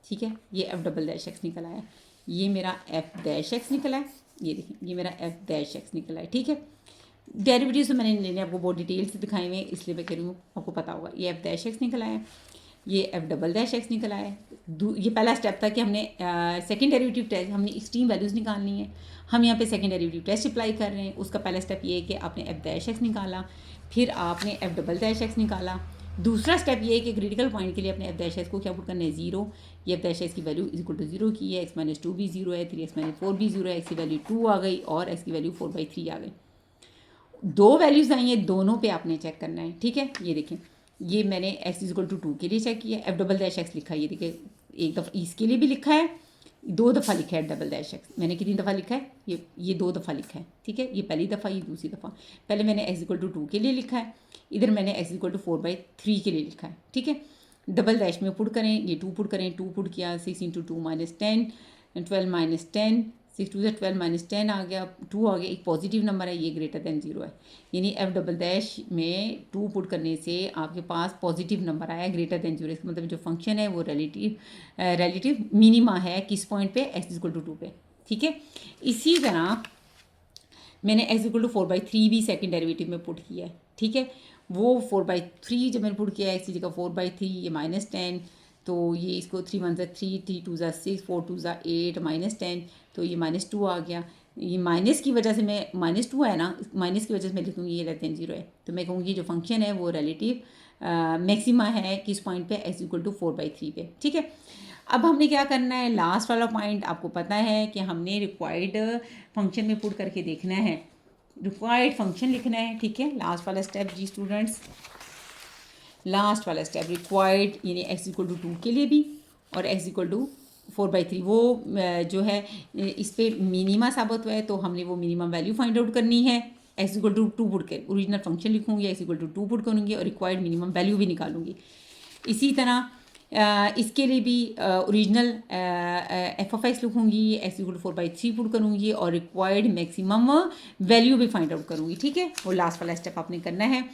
ठीक है, ये एफ डबल डैश एक्स निकल आया, ये मेरा एफ डैश एक्स निकला है, ये देखें ये मेरा एफ डैश एक्स निकला है। ठीक है, डेरिवेटिव तो मैंने लेने आपको बहुत डिटेल से दिखाए हुए, इसलिए मैं कह रही हूँ आपको पता होगा। ये एफ डैश एक्स निकल आया, ये एफ डबल डैश एक्स निकल आया। ये पहला स्टेप था कि हमने सेकंड डेरिवेटिव टेस्ट, हमने एक्सट्रीम वैल्यूज़ निकालनी है, हम यहाँ पे सेकंड डेरिवेटिव टेस्ट अप्लाई कर रहे हैं। उसका पहला स्टेप ये है कि आपने एफ डैश एक्स निकाला, फिर आपने एफ डबल डैश एक्स निकाला। दूसरा स्टेप ये है कि क्रिटिकल पॉइंट के लिए अपने एफ डैश एक्स को क्या पुट करना है 0, ये एफ डैश एक्स की वैल्यू इज इक्वल टू 0 की है, x-2 भी 0 है, 3x-4 भी 0 है, एक्स की वैल्यू 2 आ गई और एक्स की वैल्यू 4/3 आ गई। 2 वैल्यूज़ आई हैं, दोनों पे आपने चेक करना है। ठीक है, ये देखें ये मैंने एक्स इज इक्वल टू 2 के लिए चेक किया, एफ डबल डैश एक्स लिखा है, ये देखिए एक दफ़ा इसके लिए भी लिखा है, 2 दफ़ा लिखा है डबल डैश एक्स, मैंने कितनी दफ़ा लिखा है, ये 2 दफ़ा लिखा है। ठीक है, ये पहली दफ़ा, ये दूसरी दफ़ा। पहले मैंने एक्स इक्वल टू 2 के लिए लिखा है, इधर मैंने एक्स इक्वल टू 4/3 के लिए लिखा है। ठीक है, डबल डैश में पुट करें, ये 2 पुट करें, 2 पुट किया, 6 × 2 -10, 12 - 10, 6 2 12 - 10 आ गया, 2 आ गया, एक पॉजिटिव नंबर है, ये ग्रेटर देन 0 है, यानी एफ डबल डैश में 2 पुट करने से आपके पास पॉजिटिव नंबर आया ग्रेटर देन 0। इसका मतलब जो फंक्शन है वो रिलेटिव मिनिमा है किस पॉइंट पे, एक्स इक्वल टू 2 पे। ठीक है, इसी तरह मैंने एक्स इक्वल टू 4/3 भी सेकेंड डेरिवेटिव में पुट किया है। ठीक है, वो 4/3 जब मैंने पुट किया है एक्स की जगह 4/3, ये -10, तो ये इसको 3 1 3, 3 2 6, 4 2 8, -10, तो ये -2 आ गया। ये माइनस की वजह से मैं -2 है ना, माइनस की वजह से मैं लिखूँगी ये लेस देन 0 है, तो मैं कहूँगी जो फंक्शन है वो रिलेटिव मैक्सिमा है किस पॉइंट पे, एक्स इक्वल टू 4/3 पे। ठीक है, अब हमने क्या करना है, लास्ट वाला पॉइंट आपको पता है कि हमने रिक्वायर्ड फंक्शन में पुट करके देखना है, रिक्वायर्ड फंक्शन लिखना है। ठीक है, लास्ट वाला स्टेप जी स्टूडेंट्स, लास्ट वाला स्टेप रिक्वायर्ड, यानी एक्स इक्वल टू 2 के लिए भी और एक्स इक्वल टू 4/3, वो जो है इस पर मिनिमा साबित हुआ है, तो हमने वो मिनिमम वैल्यू फाइंड आउट करनी है। एक्स इक्वल टू 2 पुट कर ओरिजिनल फंक्शन लिखूँगी, एक्स इक्वल टू 2 पुट करूँगी और रिक्वायर्ड मिनिमम वैल्यू भी निकालूंगी। इसी तरह इसके लिए भी ओरिजिनल एफ ऑफ एक्स लिखूँगी, एक्स इक्वल टू 4/3 पुट करूँगी और रिक्वायर्ड मैक्सिमम वैल्यू भी फाइंड आउट करूँगी। ठीक है, वो लास्ट वाला स्टेप आपने करना है।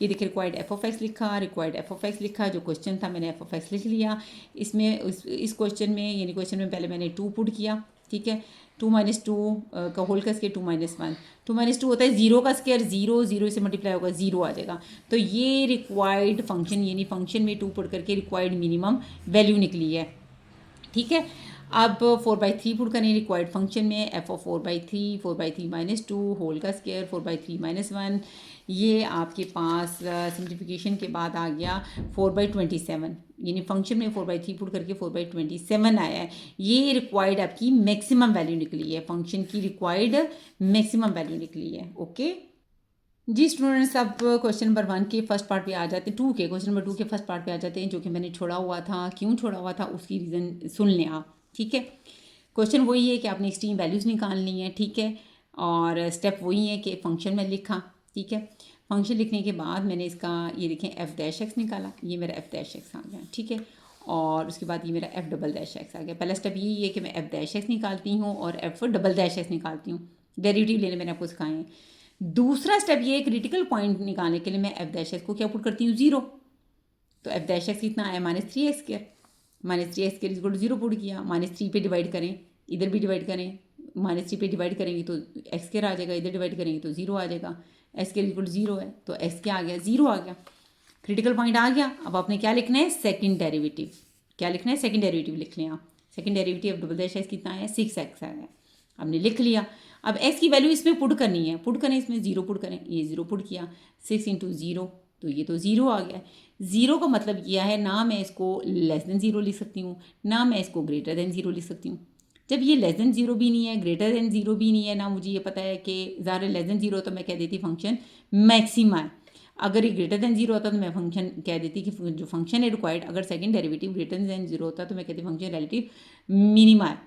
ये देखिए रिक्वायर्ड एफ ऑफ एक्स लिखा, रिक्वायर्ड एफ ऑफ एक्स लिखा, जो क्वेश्चन था मैंने एफ ऑफ एक्स लिख लिया। इसमें इस क्वेश्चन में यानी क्वेश्चन में पहले मैंने 2 पुट किया। ठीक है, 2 - 2 का होल का स्केयर 2 - 1, 2 - 2 होता है 0 का स्केयर, 0 से मल्टीप्लाई होगा 0 आ जाएगा। तो ये रिक्वायर्ड फंक्शन यानी फंक्शन में 2 पुट करके रिक्वायर्ड मिनिमम वैल्यू निकली है। ठीक है, अब 4/3 पुट करें रिक्वायर्ड फंक्शन में, एफ ऑफ 4/3, 4/3 - 2 होल का स्केयर 4/3 - 1, ये आपके पास सिंप्लीफिकेशन के बाद आ गया 4/27, यानी फंक्शन में 4/3 पुट करके 4/27 आया है। ये रिक्वायर्ड आपकी मैक्सिमम वैल्यू निकली है, फंक्शन की रिक्वायर्ड मैक्सिमम वैल्यू निकली है। ओके जी स्टूडेंट्स, अब क्वेश्चन नंबर 1 के फर्स्ट पार्ट पे आ जाते हैं, क्वेश्चन नंबर 2 के फर्स्ट पार्ट पे आ जाते हैं, जो कि मैंने छोड़ा हुआ था। क्यों छोड़ा हुआ था उसकी रीज़न सुन लें आप। ठीक है, क्वेश्चन वही है कि आपने एक्सट्रीम वैल्यूज़ निकालनी है। ठीक है, और स्टेप वही है कि फंक्शन में लिखा। ठीक है, फंक्शन लिखने के बाद मैंने इसका ये देखें एफ डैश एक्स निकाला, ये मेरा एफ डैश एक्स आ गया। ठीक है, और उसके बाद ये मेरा एफ डबल डैश एक्स आ गया। पहला स्टेप यही है कि मैं एफ डैश एक्स निकालती हूँ और एफ डबल डैश एक्स निकालती हूँ, डेरिवेटिव लेने मैंने आपको सिखाए हैं। दूसरा स्टेप ये है क्रिटिकल पॉइंट निकालने के लिए मैं एफ डैश एक्स को क्या पुट करती हूँ 0। तो एफ डैश एक्स कितना आया -3x², -3x² equal to 0 put किया, -3 पे डिवाइड करें, इधर भी डिवाइड करें, -3 पे डिवाइड करेंगे तो x² आ जाएगा, इधर डिवाइड करेंगे तो 0 आ जाएगा, x² इक्वल टू 0 है तो x क्या आ गया 0 आ गया, क्रिटिकल पॉइंट आ गया। अब आपने क्या लिखना है सेकंड डेरिवेटिव, क्या लिखना है सेकंड डेरिवेटिव लिख लें आप। Second derivative double dash x कितना है 6x आया, हमने लिख लिया। अब x की वैल्यू इसमें पुट करनी है, पुट करें इसमें 0 पुट करें, ये 0 पुट किया, 6 × 0 तो ये तो 0 आ गया। 0 का मतलब यह है ना मैं इसको लेस देन 0 लिख सकती हूँ, ना मैं इसको ग्रेटर देन 0 लिख सकती हूँ। जब ये लेस देन 0 भी नहीं है, ग्रेटर देन 0 भी नहीं है, ना मुझे ये पता है कि ज़्यादा लेस देन 0 तो मैं कह देती फंक्शन मैक्सिमा है। अगर ये ग्रेटर देन 0 होता तो मैं फंक्शन कह देती कि जो फंक्शन है रिक्वायर्ड, अगर सेकंड डेरिवेटिव ग्रेटर देन 0 होता तो मैं कहती फंक्शन रिलेटिव मिनिमा है।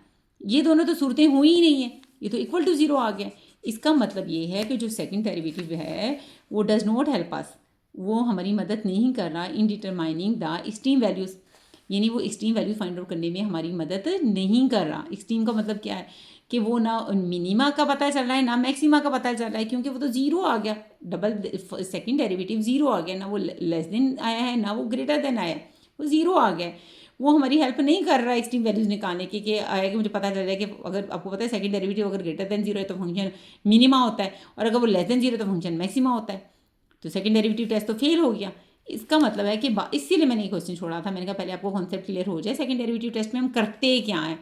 ये दोनों तो सूरतें हुई ही नहीं है, ये तो इक्वल टू 0 आ गया। इसका मतलब ये है कि जो सेकंड डेरिवेटिव है वो डज नॉट हेल्प अस, वो हमारी मदद नहीं कर रहा in determining the extreme values, यानी वो एक्सट्रीम वैल्यू फाइंड आउट करने में हमारी मदद नहीं कर रहा। एक्सट्रीम का मतलब क्या है कि वो ना मिनिमा का पता चल रहा है ना मैक्सिमा का पता चल रहा है, क्योंकि वो तो 0 आ गया, डबल सेकंड डेरिवेटिव 0 आ गया, ना वो लेस देन आया है ना वो ग्रेटर देन आया है, वो 0 आ गया। वो हमारी हेल्प नहीं कर रहा है एक्सट्रीम वैल्यूज़ निकालने की, कि आया कि मुझे पता चल रहा है कि अगर आपको पता है सेकंड डेरिवेटिव अगर ग्रेटर देन 0 है तो फंक्शन मिनिमा होता है, और अगर वो लेस देन 0 तो फंक्शन मैक्सिमा होता है। तो सेकंड डेरिवेटिव टेस्ट तो फेल हो गया। इसका मतलब है कि इसीलिए मैंने ये क्वेश्चन छोड़ा था, मैंने कहा पहले आपको कॉन्सेप्ट क्लियर हो जाए सेकंड डेरिवेटिव टेस्ट में हम करते क्या हैं।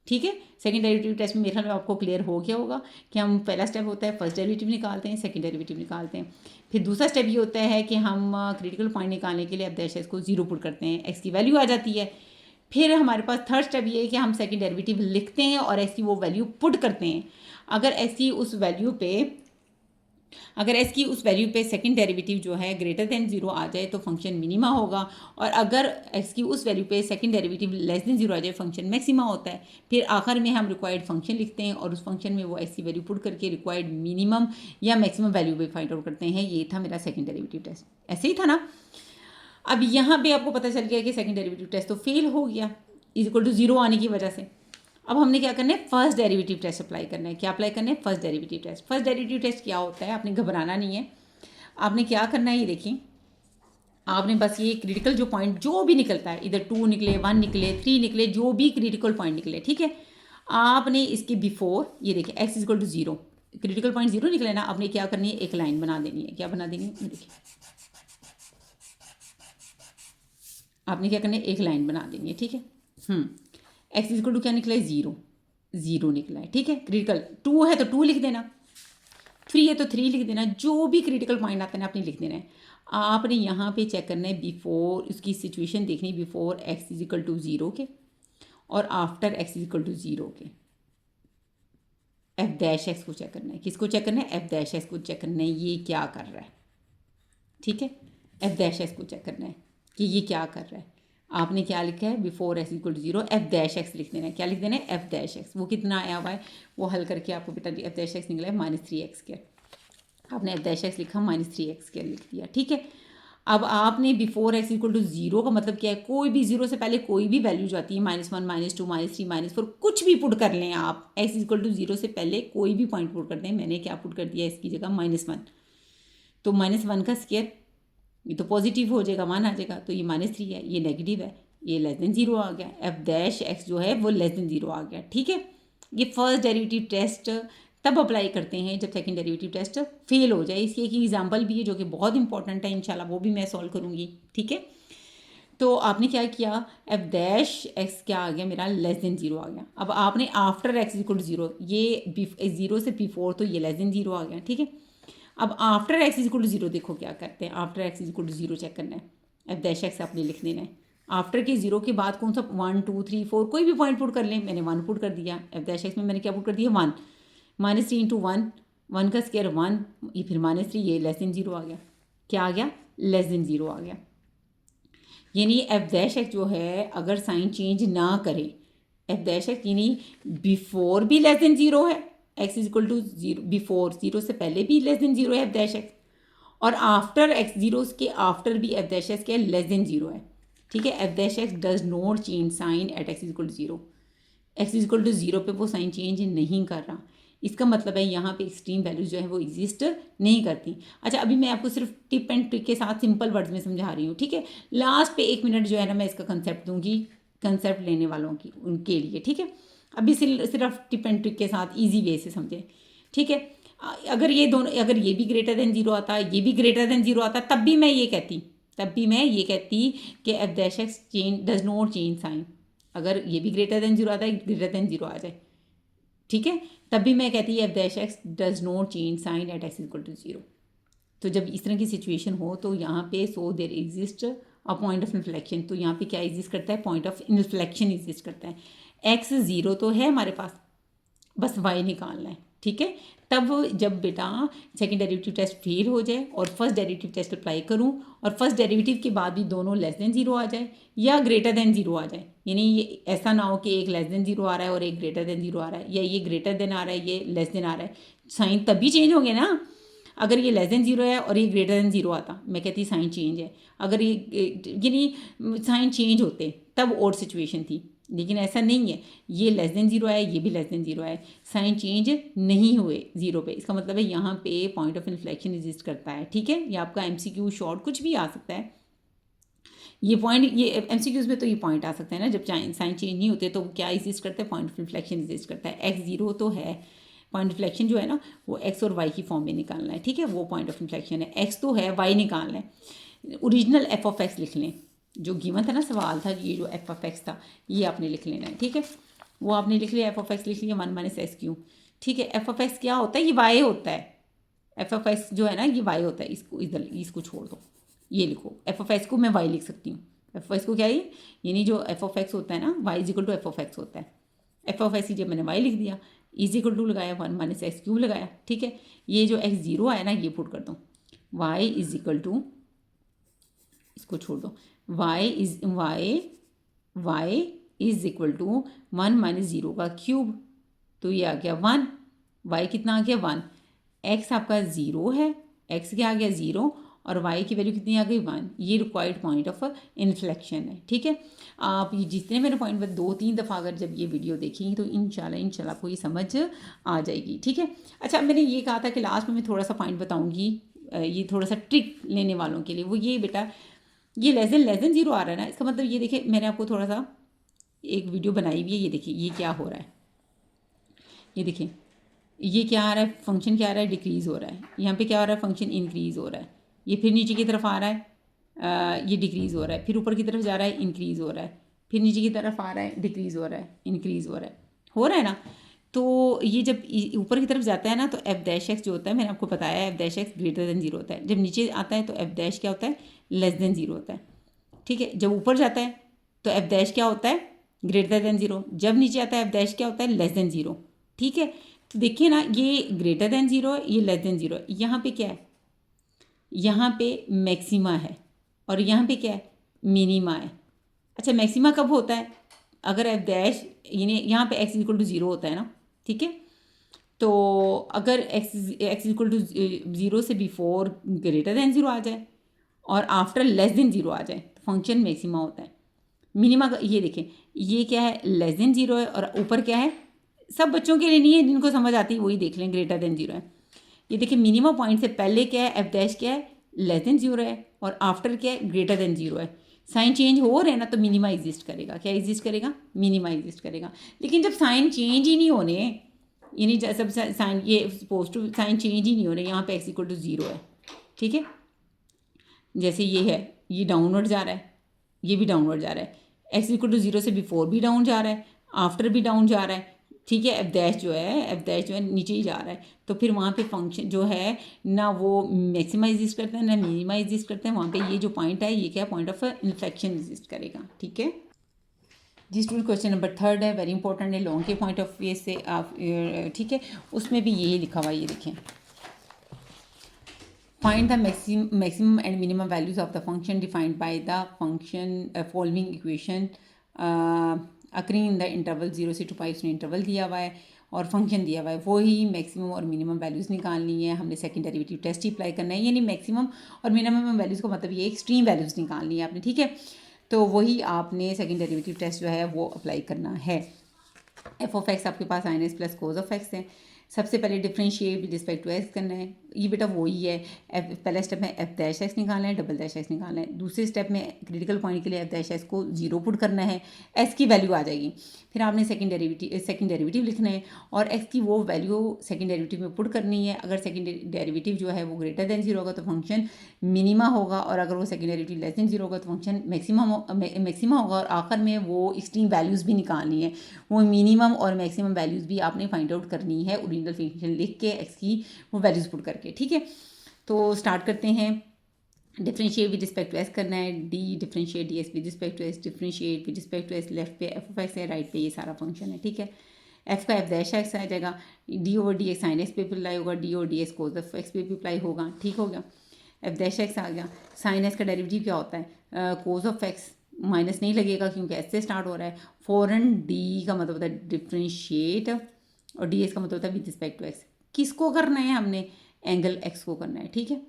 ठीक है, सेकंड डेरिवेटिव टेस्ट में मेरे ख्याल में आपको क्लियर हो गया होगा कि हम पहला स्टेप होता है फर्स्ट डेरिवेटिव निकालते हैं, सेकंड डेरिवेटिव निकालते हैं, फिर दूसरा स्टेप ये होता है कि हम क्रिटिकल पॉइंट निकालने के लिए अब डैश को 0 पुट करते हैं, एक्स की वैल्यू आ जाती है। फिर हमारे पास थर्ड स्टेप ये है कि हम सेकंड डेरिवेटिव लिखते हैं और एक्स की वो वैल्यू पुट करते हैं। अगर एक्स की उस वैल्यू पे सेकंड डेरिवेटिव जो है ग्रेटर देन 0 आ जाए तो फंक्शन मिनिमा होगा, और अगर एक्स की उस वैल्यू पे सेकंड डेरिवेटिव लेस देन 0 आ जाए फंक्शन मैक्सिमा होता है। फिर आखिर में हम रिक्वायर्ड फंक्शन लिखते हैं और उस फंक्शन में वो एक्स की वैल्यू पुट करके रिक्वायर्ड मिनिमम या मैक्सिमम वैल्यू भी फाइंड आउट करते हैं। ये था मेरा सेकंड डेरिवेटिव टेस्ट, ऐसे ही था ना। अब यहाँ पे आपको पता चल गया कि सेकंड डेरिवेटिव टेस्ट तो फेल हो गया इज इक्वल टू 0 आने की वजह से। अब हमने क्या करना है फर्स्ट डेरिवेटिव टेस्ट अप्लाई करना है। क्या अप्लाई करना है first derivative test. First derivative test क्या होता है, आपने घबराना नहीं है, आपने क्या करना है ये देखिए, आपने बस ये क्रिटिकल जो पॉइंट जो भी निकलता है, इधर 2 निकले 1 निकले 3 निकले, जो भी क्रिटिकल पॉइंट निकले, ठीक है, आपने इसके बिफोर ये देखिए x is equal to 0, critical point 0 निकले ना, आपने क्या करनी है एक लाइन बना देनी है। क्या बना देनी है देखिए, आपने क्या करना है एक लाइन बना देनी है। ठीक है, एक्स इज इक्वल टू क्या निकला है 0, 0 निकला है। ठीक है, क्रिटिकल 2 है तो 2 लिख देना, 3 है तो 3 लिख देना, जो भी क्रिटिकल पॉइंट आते हैं आपने लिख देना है। आपने यहाँ पे चेक करना है बिफोर, उसकी सिचुएशन देखनी before x is equal to 0 के और after x is equal to 0 के। एफ डैश एक्स को चेक करना है, किसको चेक करना है एफ डैश एक्स को चेक करना है, ये क्या कर रहा है। ठीक है, एफ डैश एक्स को चेक करना है कि ये क्या कर रहा है। आपने क्या लिखा है before x equal to 0 f dash x लिख देना है। क्या लिख देना है एफ डैश एक्स, वो कितना आया हुआ है वो हल करके आपको बेटा एफ डैश एक्स निकला है -3x²। आपने एफ डैश एक्स लिखा, -3x स्क्वायर लिख दिया, ठीक है। अब आपने before x equal to zero का मतलब क्या है, कोई भी जीरो से पहले कोई भी वैल्यू जाती है, -1 -2 -3 -4 कुछ भी पुट कर लें आप, एक्स इक्वल टू जीरो से पहले कोई भी पॉइंट पुट कर दें। मैंने क्या पुट कर दिया इसकी जगह -1, तो -1 का स्क्वायर, ये तो पॉजिटिव हो जाएगा, 1 आ जाएगा, तो ये -3 है, ये नेगेटिव है, ये लेस देन जीरो आ गया, एफ डैश एक्स जो है वो लेस देन जीरो आ गया, ठीक है। ये फर्स्ट डेरिवेटिव टेस्ट तब अप्लाई करते हैं जब सेकंड डेरिवेटिव टेस्ट फेल हो जाए। इसकी एक एग्जांपल भी है जो कि बहुत इंपॉर्टेंट है, इंशाल्लाह वो भी मैं सॉल्व करूँगी, ठीक है। तो आपने क्या किया, एफ डैश एक्स क्या आ गया मेरा, लेस देन जीरो आ गया। अब आपने after x equal to zero, ये जीरो से बिफोर तो ये लेस देन जीरो आ गया, ठीक है। अब after x equal to zero देखो क्या करते हैं, after x equal to zero check करना है, एफ डैश एक्स आपने लिख देना है। आफ्टर के जीरो के बाद कौन सा, 1 2 3 4 कोई भी पॉइंट पुट कर लें, मैंने 1 पुट कर दिया, एफ डैश एक्स में मैंने क्या पुट कर दिया, 1, -3 इंटू 1, 1 का स्क्वायर 1, ये फिर -3, ये लेस देन जीरो आ गया, क्या आ गया, लेस देन जीरो आ गया। यानी एफ डैश एक्स जो है अगर साइन चेंज ना करे, एफ डैश एक्स यानी बिफोर भी लेस देन जीरो है, x is equal to zero, before zero से पहले भी लेस देन जीरो है एफ डैश एक्स, और आफ्टर एक्स जीरो के आफ्टर भी एफ डैश एक्स क्या है, लेस देन जीरो है, ठीक है। F dash x does not change sign at x is equal to zero, x is equal to zero पे वो साइन चेंज नहीं कर रहा। इसका मतलब है यहाँ पे एक्सट्रीम वैल्यूज जो है वो एग्जिस्ट नहीं करती। अच्छा, अभी मैं आपको सिर्फ टिप एंड ट्रिक के साथ सिंपल वर्ड्स में समझा रही हूँ, ठीक है। लास्ट पे 1 मिनट जो है ना मैं इसका कंसेप्ट दूंगी, कंसेप्ट लेने वालों की उनके लिए, ठीक है। अभी सिर्फ टिप एंड ट्रिक के साथ ईजी वे से समझें, ठीक है। अगर ये दोनों, अगर ये भी ग्रेटर देन जीरो आता, ये भी ग्रेटर देन जीरो आता, तब भी मैं ये कहती कि f dash x change does not change sign. अगर ये भी ग्रेटर देन जीरो आता है, ग्रेटर देन जीरो आ जाए, ठीक है, तब भी मैं कहती है F dash x does not change sign at x equal to zero. तो जब इस तरह की सिचुएशन हो तो यहाँ पे so there exist a point of inflection, तो यहाँ पे क्या एग्जिस्ट करता है, पॉइंट ऑफ इन्फ्लेक्शन एग्जिस्ट करता है। एक्स जीरो तो है हमारे पास, बस वाई निकालना है, ठीक है। तब जब बेटा सेकंड डेरिवेटिव टेस्ट फेल हो जाए और फर्स्ट डेरिवेटिव टेस्ट अप्लाई करूं और फर्स्ट डेरिवेटिव के बाद भी दोनों लेस देन जीरो आ जाए या ग्रेटर देन जीरो आ जाए, यानी ये ऐसा ना हो कि एक लेस देन जीरो आ रहा है और एक ग्रेटर देन जीरो आ रहा है, या ये ग्रेटर देन आ रहा है ये लेस देन आ रहा है, साइन तभी चेंज होंगे ना। अगर ये लेस देन जीरो है और ये ग्रेटर देन जीरो आता, मैं कहती साइन चेंज है। अगर ये यानी साइन चेंज होते तब और सिचुएशन थी, लेकिन ऐसा नहीं है, ये लेस देन जीरो है, ये भी लेस देन जीरो है, साइन चेंज नहीं हुए जीरो पे। इसका मतलब है यहाँ पे पॉइंट ऑफ इन्फ्लेक्शन एग्जिस्ट करता है, ठीक है। ये आपका एमसीक्यू शॉर्ट कुछ भी आ सकता है, ये पॉइंट, ये एमसीक्यूज में तो ये पॉइंट आ सकता है ना, जब साइन चेंज नहीं होते तो क्या एग्जिस्ट करता है, पॉइंट ऑफ इन्फ्लेक्शन एग्जिस्ट करता है। एक्स जीरो तो है, पॉइंट ऑफ इन्फ्लेक्शन जो है ना वो एक्स और वाई की फॉर्म में निकालना है, ठीक है, वो पॉइंट ऑफ इन्फ्लेक्शन है। एक्स तो है, वाई निकालना है। ओरिजिनल एफ ऑफ एक्स लिख लें, जो गिवन था ना सवाल था, ये जो एफ ऑफ एक्स था ये आपने लिख लेना है, ठीक है। वो आपने लिख लिया, एफ ऑफ एक्स लिख लिया, 1 माइनस एक्स क्यू, ठीक है। एफ ऑफ एक्स क्या होता है, ये वाई होता है, एफ ऑफ एक्स जो है ना ये वाई होता है, इसको इधर इसको छोड़ दो, ये लिखो, एफ ऑफ एक्स को मैं वाई लिख सकती हूँ, एफ ऑफ एक्स को क्या है, यानी जो एफ ऑफ एक्स होता है ना y is equal to f of x होता है। एफ ऑफ एक्स जब मैंने वाई लिख दिया, इज इक्वल टू लगाया, 1 माइनस एक्स क्यूब लगाया, ठीक है। ये जो एक्स जीरो आया ना ये पुट कर दो, वाई इज इक्वल टू, इसको छोड़ दो, y is equal to 1 minus zero का क्यूब, तो ये आ गया 1, वाई कितना आ गया 1, एक्स आपका ज़ीरो है, एक्स क्या आ गया ज़ीरो, और वाई की वैल्यू कितनी आ गई 1, ये रिक्वायर्ड पॉइंट ऑफ इन्फ्लेक्शन है, ठीक है। आप ये जितने मैंने पॉइंट में 2-3 दफ़ा अगर जब ये वीडियो देखेंगी तो इंशाल्लाह आपको ये समझ आ जाएगी, ठीक है। अच्छा, मैंने ये कहा था कि लास्ट में मैं थोड़ा सा पॉइंट बताऊँगी, ये थोड़ा सा ट्रिक लेने वालों के लिए, वो ये बेटा, ये लेस देन जीरो आ रहा है ना, इसका मतलब ये देखिए मैंने आपको थोड़ा सा एक वीडियो बनाई हुई है, ये देखिए ये क्या हो रहा है, ये देखिए ये क्या आ रहा है, फंक्शन क्या आ रहा है, डिक्रीज़ हो रहा है। यहाँ पे क्या हो रहा है, फंक्शन इंक्रीज़ हो रहा है। ये फिर नीचे की तरफ आ रहा है, ये डिक्रीज़ हो रहा है, फिर ऊपर की तरफ जा रहा है, इंक्रीज़ हो रहा है, फिर नीचे की तरफ आ रहा है, डिक्रीज़ हो रहा है, इंक्रीज़ हो रहा है ना। तो ये जब ऊपर की तरफ जाता है ना तो एफ डैश एक्स जो होता है, मैंने आपको बताया F dash x greater than zero होता है। जब नीचे आता है तो एफ डैश क्या होता है, लेस देन जीरो होता है, ठीक है। जब ऊपर जाता है तो एफ डैश क्या होता है, ग्रेटर देन जीरो। जब नीचे आता है एफ डैश क्या होता है, लेस देन जीरो, ठीक है। तो देखिए ना, ये ग्रेटर देन जीरो है, ये लेस देन जीरो है, यहाँ पे क्या है, यहाँ पे मैक्सिमा है और यहाँ पे क्या है, मिनिमा है। अच्छा, मैक्सिमा कब होता है, अगर एफ डैश यानी यहाँ पे एक्स इक्वल टू जीरो होता है ना, ठीक है। तो अगर एक्स इक्वल टू 0 से बिफोर ग्रेटर देन 0 आ जाए और आफ्टर लेस देन 0 आ जाए तो फंक्शन मैक्सिमा होता है। मिनिमा का ये देखें, ये क्या है, लेस देन 0 है, और ऊपर क्या है, सब बच्चों के लिए नहीं है, जिनको समझ आती है वही देख लें, ग्रेटर देन 0 है। ये देखिए मिनिमा पॉइंट से पहले क्या है, एफ डैश क्या है, लेस देन 0 है, और आफ्टर क्या है, ग्रेटर देन 0 है। साइन चेंज हो रहे हैं ना तो मिनिमा एग्जिस्ट करेगा। क्या एग्जिस्ट करेगा, मिनिमा एग्जिस्ट करेगा। लेकिन जब साइन चेंज ही नहीं होने, यानी सब साइन ये सपोज टू साइन चेंज ही नहीं हो रहे, यहाँ पे एक्स इक्वल टू 0 है, ठीक है, जैसे ये है, ये डाउनवर्ड जा रहा है, ये भी डाउनवर्ड जा रहा है, एक्स इक्वल टू 0 से बिफोर भी डाउन जा रहा है, आफ्टर भी डाउन जा रहा है, ठीक है, एफ डैश जो है नीचे ही जा रहा है, तो फिर वहाँ पे फंक्शन जो है ना वो मैक्सिमा एग्जिस्ट करता है ना मिनिमा एग्जिस्ट करते हैं। वहाँ पे ये जो पॉइंट है ये क्या पॉइंट ऑफ इन्फ्लेक्शन एग्जिस्ट करेगा, ठीक है। जी स्टूडेंट, क्वेश्चन नंबर 3 है, वेरी इंपॉर्टेंट है, लॉन्ग के पॉइंट ऑफ व्यू से आप, ठीक है, उसमें भी यही लिखा हुआ है, ये देखें, find the maximum and minimum values of the function defined by the function following equation occurring in the interval 0 से 2 पाई, उसने इंटरवल दिया हुआ है और फंक्शन दिया हुआ है, वही मैक्सिमम और मिनिमम वैल्यूज़ निकालनी है। हमने सेकंड डेरिवेटिव टेस्ट ही अप्लाई करना है, यानी मैक्सिमम और मिनिमम वैल्यूज़ का मतलब ये एक्सट्रीम वैल्यूज़ निकालनी है आपने, ठीक है, तो वही आपने सेकंड डेरिवेटिव टेस्ट जो है वो अप्लाई करना है। एफ ऑफ एक्स आपके पास sine X plus cos of x है। सबसे पहले differentiate with respect to x करना है, ये बेटा वही है। पहले स्टेप में एफ डैश एक्स निकालना है, डबल डैश एक्स निकालना है। दूसरे स्टेप में क्रिटिकल पॉइंट के लिए एफ डैश एक्स को 0 पुट करना है, एक्स की वैल्यू आ जाएगी। फिर आपने सेकंड डेरिवेटिव लिखना है और एक्स की वो वैल्यू सेकंड डेरिवेटिव में पुट करनी है। अगर सेकंड डेरिवेटिव जो है वो ग्रेटर देन 0 होगा तो फंक्शन मिनिमा होगा, और अगर वो सेकंड डेरिवेटिव लेस देन 0 होगा तो फंक्शन मैक्सिमा होगा। और आखिर में वो एक्सट्रीम वैल्यूज़ भी निकालनी है, वो मिनिमम और मैक्सिमम वैल्यूज़ भी आपने फाइंड आउट करनी है ओरिजिनल फंक्शन लिख के, एक्स की वो वैल्यूज़ पुट करके, ठीक है। तो स्टार्ट करते हैं। Differentiate with respect to s करना है, d differentiate d s with respect to s, differentiate with respect to s, left पे एफ ऑफ एक्स है, राइट पे ये सारा फंक्शन है, ठीक है। एफ का एफ डैश एक्स आ जाएगा, D over D x sine x पे भी अप्लाई होगा, D over D x cos of x पे भी अप्लाई होगा, ठीक हो गया। एफ डैश एक्स आ गया, साइन एक्स का डेरिवेटिव क्या होता है, कोस ऑफ एक्स, माइनस नहीं लगेगा क्योंकि एस से स्टार्ट हो रहा है। फॉरन डी का मतलब होता है डिफरेंशिएट, और डी एस का मतलब होता है विद रिस्पेक्ट टू एक्स। किसको करना है, हमने एंगल एक्स को करना है, ठीक है,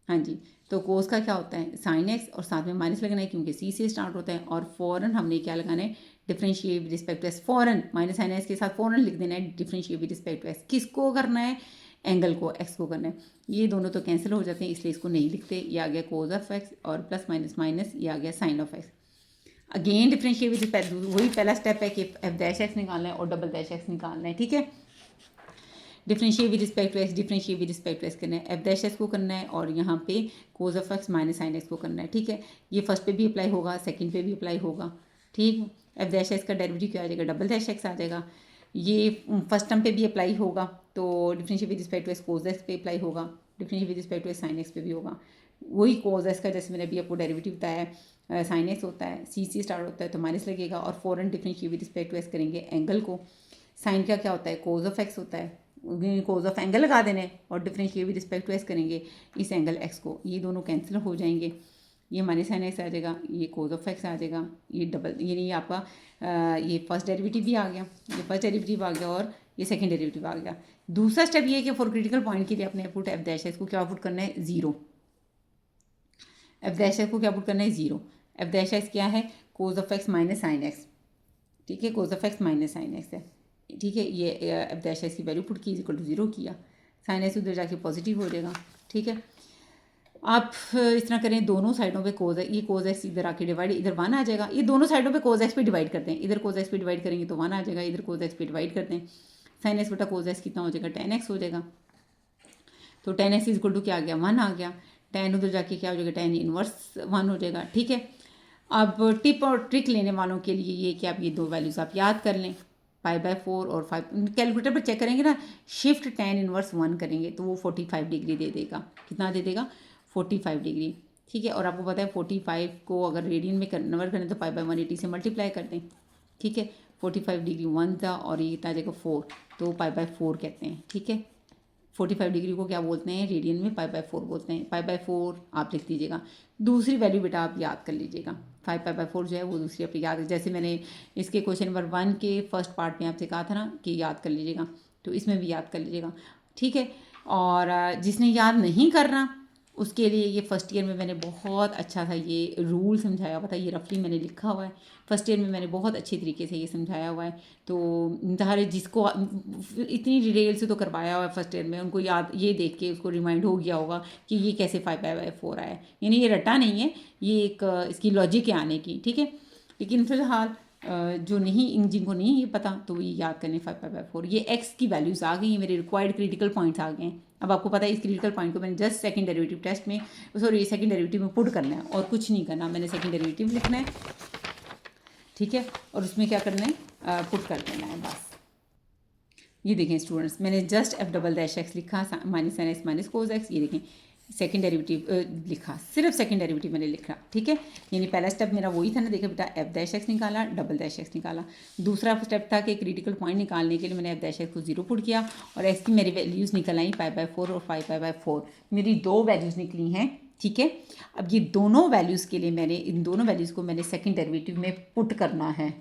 हाँ जी। तो कोस का क्या होता है, साइन एक्स, और साथ में माइनस लगना है क्योंकि सी से स्टार्ट होता है। और फॉरन हमने क्या लगाना है, differentiate with respect to x, फॉरन माइनस साइन एक्स के साथ फॉरन लिख देना है, differentiate with respect to x. किसको करना है, एंगल को, एक्स को करना है। ये दोनों तो कैंसिल हो जाते हैं इसलिए इसको नहीं लिखते। ये आ गया कोस ऑफ एक्स और प्लस माइनस माइनस, ये आ गया sine of x. Again differentiate with respect, वही पहला स्टेप है कि एफ डैश एक्स निकालना है और डबल डैश एक्स निकालना है, ठीक है। Differentiate with respect to x, differentiate with respect to x करना है, एफ डैश एक्स को करना है और यहाँ पे कोस of x minus sine x को करना है, ठीक है। ये फर्स्ट पे भी अप्लाई होगा, सेकंड पे भी अप्लाई होगा, ठीक। एफ डैश एक्स का डेरिवेटिव क्या आ जाएगा, डबल डैश एक्स आ जाएगा। ये फर्स्ट टर्म पे भी अप्लाई होगा, तो differentiate with respect to x cos x पे अप्लाई होगा, differentiate with respect to x sine x पे भी होगा। वही कोस एक्स का जैसे मैंने अभी आपको डेरिवेटिव बताया, साइन एक्स होता है, सी से स्टार्ट होता है तो माइनस लगेगा, और फॉरन differentiate with respect to x करेंगे एंगल को। साइन का क्या होता है, कोस ऑफ एक्स होता है, कोस ऑफ एंगल लगा देने, और differentiate with respect to x करेंगे इस एंगल एक्स को। ये दोनों कैंसिल हो जाएंगे, ये माइनस साइन एक्स आ जाएगा, ये कोस ऑफ एक्स आ जाएगा, ये डबल, ये आपका ये फर्स्ट डेरिवेटिव भी आ गया, ये फर्स्ट डेरिवेटिव आ गया और ये सेकंड डेरिवेटिव आ गया। दूसरा स्टेप ये है कि फॉर क्रिटिकल पॉइंट के लिए अपने पुट एफ डैश एक्स को क्या पुट करना है, 0। एफ डैश एक्स को क्या पुट करना है, 0। एफ डैश एक्स क्या है, कोस of x minus sine x, ठीक है, कोस of x minus sine x है, ठीक है। ये एफ डैश एक्स की वैल्यू पुट की इक्वल टू 0 किया, साइन एक्स उधर जाके पॉजिटिव हो जाएगा, ठीक है। आप इस तरह करें, दोनों साइडों पे कोस ये कोस एक्स इधर आके डिवाइड, इधर 1 आ जाएगा। ये दोनों साइडों पे कोस एक्स पे डिवाइड करते हैं, इधर कोस एक्स पे डिवाइड करेंगे तो 1 आ जाएगा, इधर कोस एक्स पे डिवाइड करते हैं, साइन एक्स बटा कोस एक्स कितना हो जाएगा, tan एक्स हो जाएगा। तो tan एक्स इक्वल टू क्या आ गया, 1 आ गया। tan उधर जाके क्या हो जाएगा, tan इनवर्स 1 हो जाएगा, ठीक है। अब टिप और ट्रिक लेने वालों के लिए ये कि आप ये दो वैल्यूज़ आप याद कर लें, π/4 और 5। कैलकुलेटर पर चेक करेंगे ना, शिफ्ट tan इनवर्स 1 करेंगे तो वो 45 डिग्री दे देगा। कितना दे देगा, 45 डिग्री, ठीक है। और आपको पता है 45 को अगर रेडियन में कन्वर्ट करें तो π/180 से मल्टीप्लाई कर दें, ठीक है। 45 डिग्री 1 था और ये कितना आ जाएगा 4, तो π/4 कहते हैं, ठीक है। 45 डिग्री को क्या बोलते हैं, रेडियन में π/4 बोलते हैं। π/4 आप लिख दीजिएगा। दूसरी वैल्यू बेटा आप याद कर लीजिएगा, 5 π/4 जो है वो दूसरी आप याद, जैसे मैंने इसके क्वेश्चन नंबर 1 के फर्स्ट पार्ट में आपसे कहा था ना कि याद कर लीजिएगा। तो इसमें भी याद कर लीजिएगा, ठीक है। और जिसने याद नहीं करना उसके लिए ये फर्स्ट ईयर में मैंने बहुत अच्छा सा ये रूल समझाया हुआ था, ये रफली मैंने लिखा हुआ है। फर्स्ट ईयर में मैंने बहुत अच्छे तरीके से ये समझाया हुआ है। तो सारे जिसको इतनी डिटेल से तो करवाया हुआ है फर्स्ट ईयर में, उनको याद, ये देख के उसको रिमाइंड हो गया होगा कि ये कैसे 5/4 आया है। यानी ये रटा नहीं है, ये एक इसकी लॉजिक है आने की, ठीक है। लेकिन फिलहाल जो नहीं, जिनको नहीं ये पता, तो ये याद करने 5/4। ये एक्स की वैल्यूज़ आ गई हैं, मेरे रिक्वायर्ड क्रिटिकल पॉइंट्स आ गए हैं। अब आपको पता है इस क्रिटिकल पॉइंट को मैंने जस्ट सेकंड डेरिवेटिव टेस्ट में, सॉरी सेकंड डेरिवेटिव में पुट करना है और कुछ नहीं करना। मैंने सेकंड डेरिवेटिव लिखना है, ठीक है, और उसमें क्या करना है, पुट कर देना है बस। ये देखें स्टूडेंट्स, मैंने just f double dash x लिखा, minus sine x minus cos x. ये देखें सेकंड डेरिवेटिव लिखा, सिर्फ सेकंड डेरिवेटिव मैंने लिखा, ठीक है। यानी पहला स्टेप मेरा वही था ना, देखा बेटा, f डैश x निकाला, डबल डैश x निकाला। दूसरा स्टेप था कि क्रिटिकल पॉइंट निकालने के लिए मैंने f डैश x को 0 पुट किया और x की मेरी वैल्यूज़ निकल आई 5/4 और 5/4। मेरी 2 वैल्यूज़ निकली हैं, ठीक है। अब ये दोनों वैल्यूज़ के लिए मैंने, इन दोनों वैल्यूज़ को मैंने सेकेंड डेरिवेटिव में पुट करना है,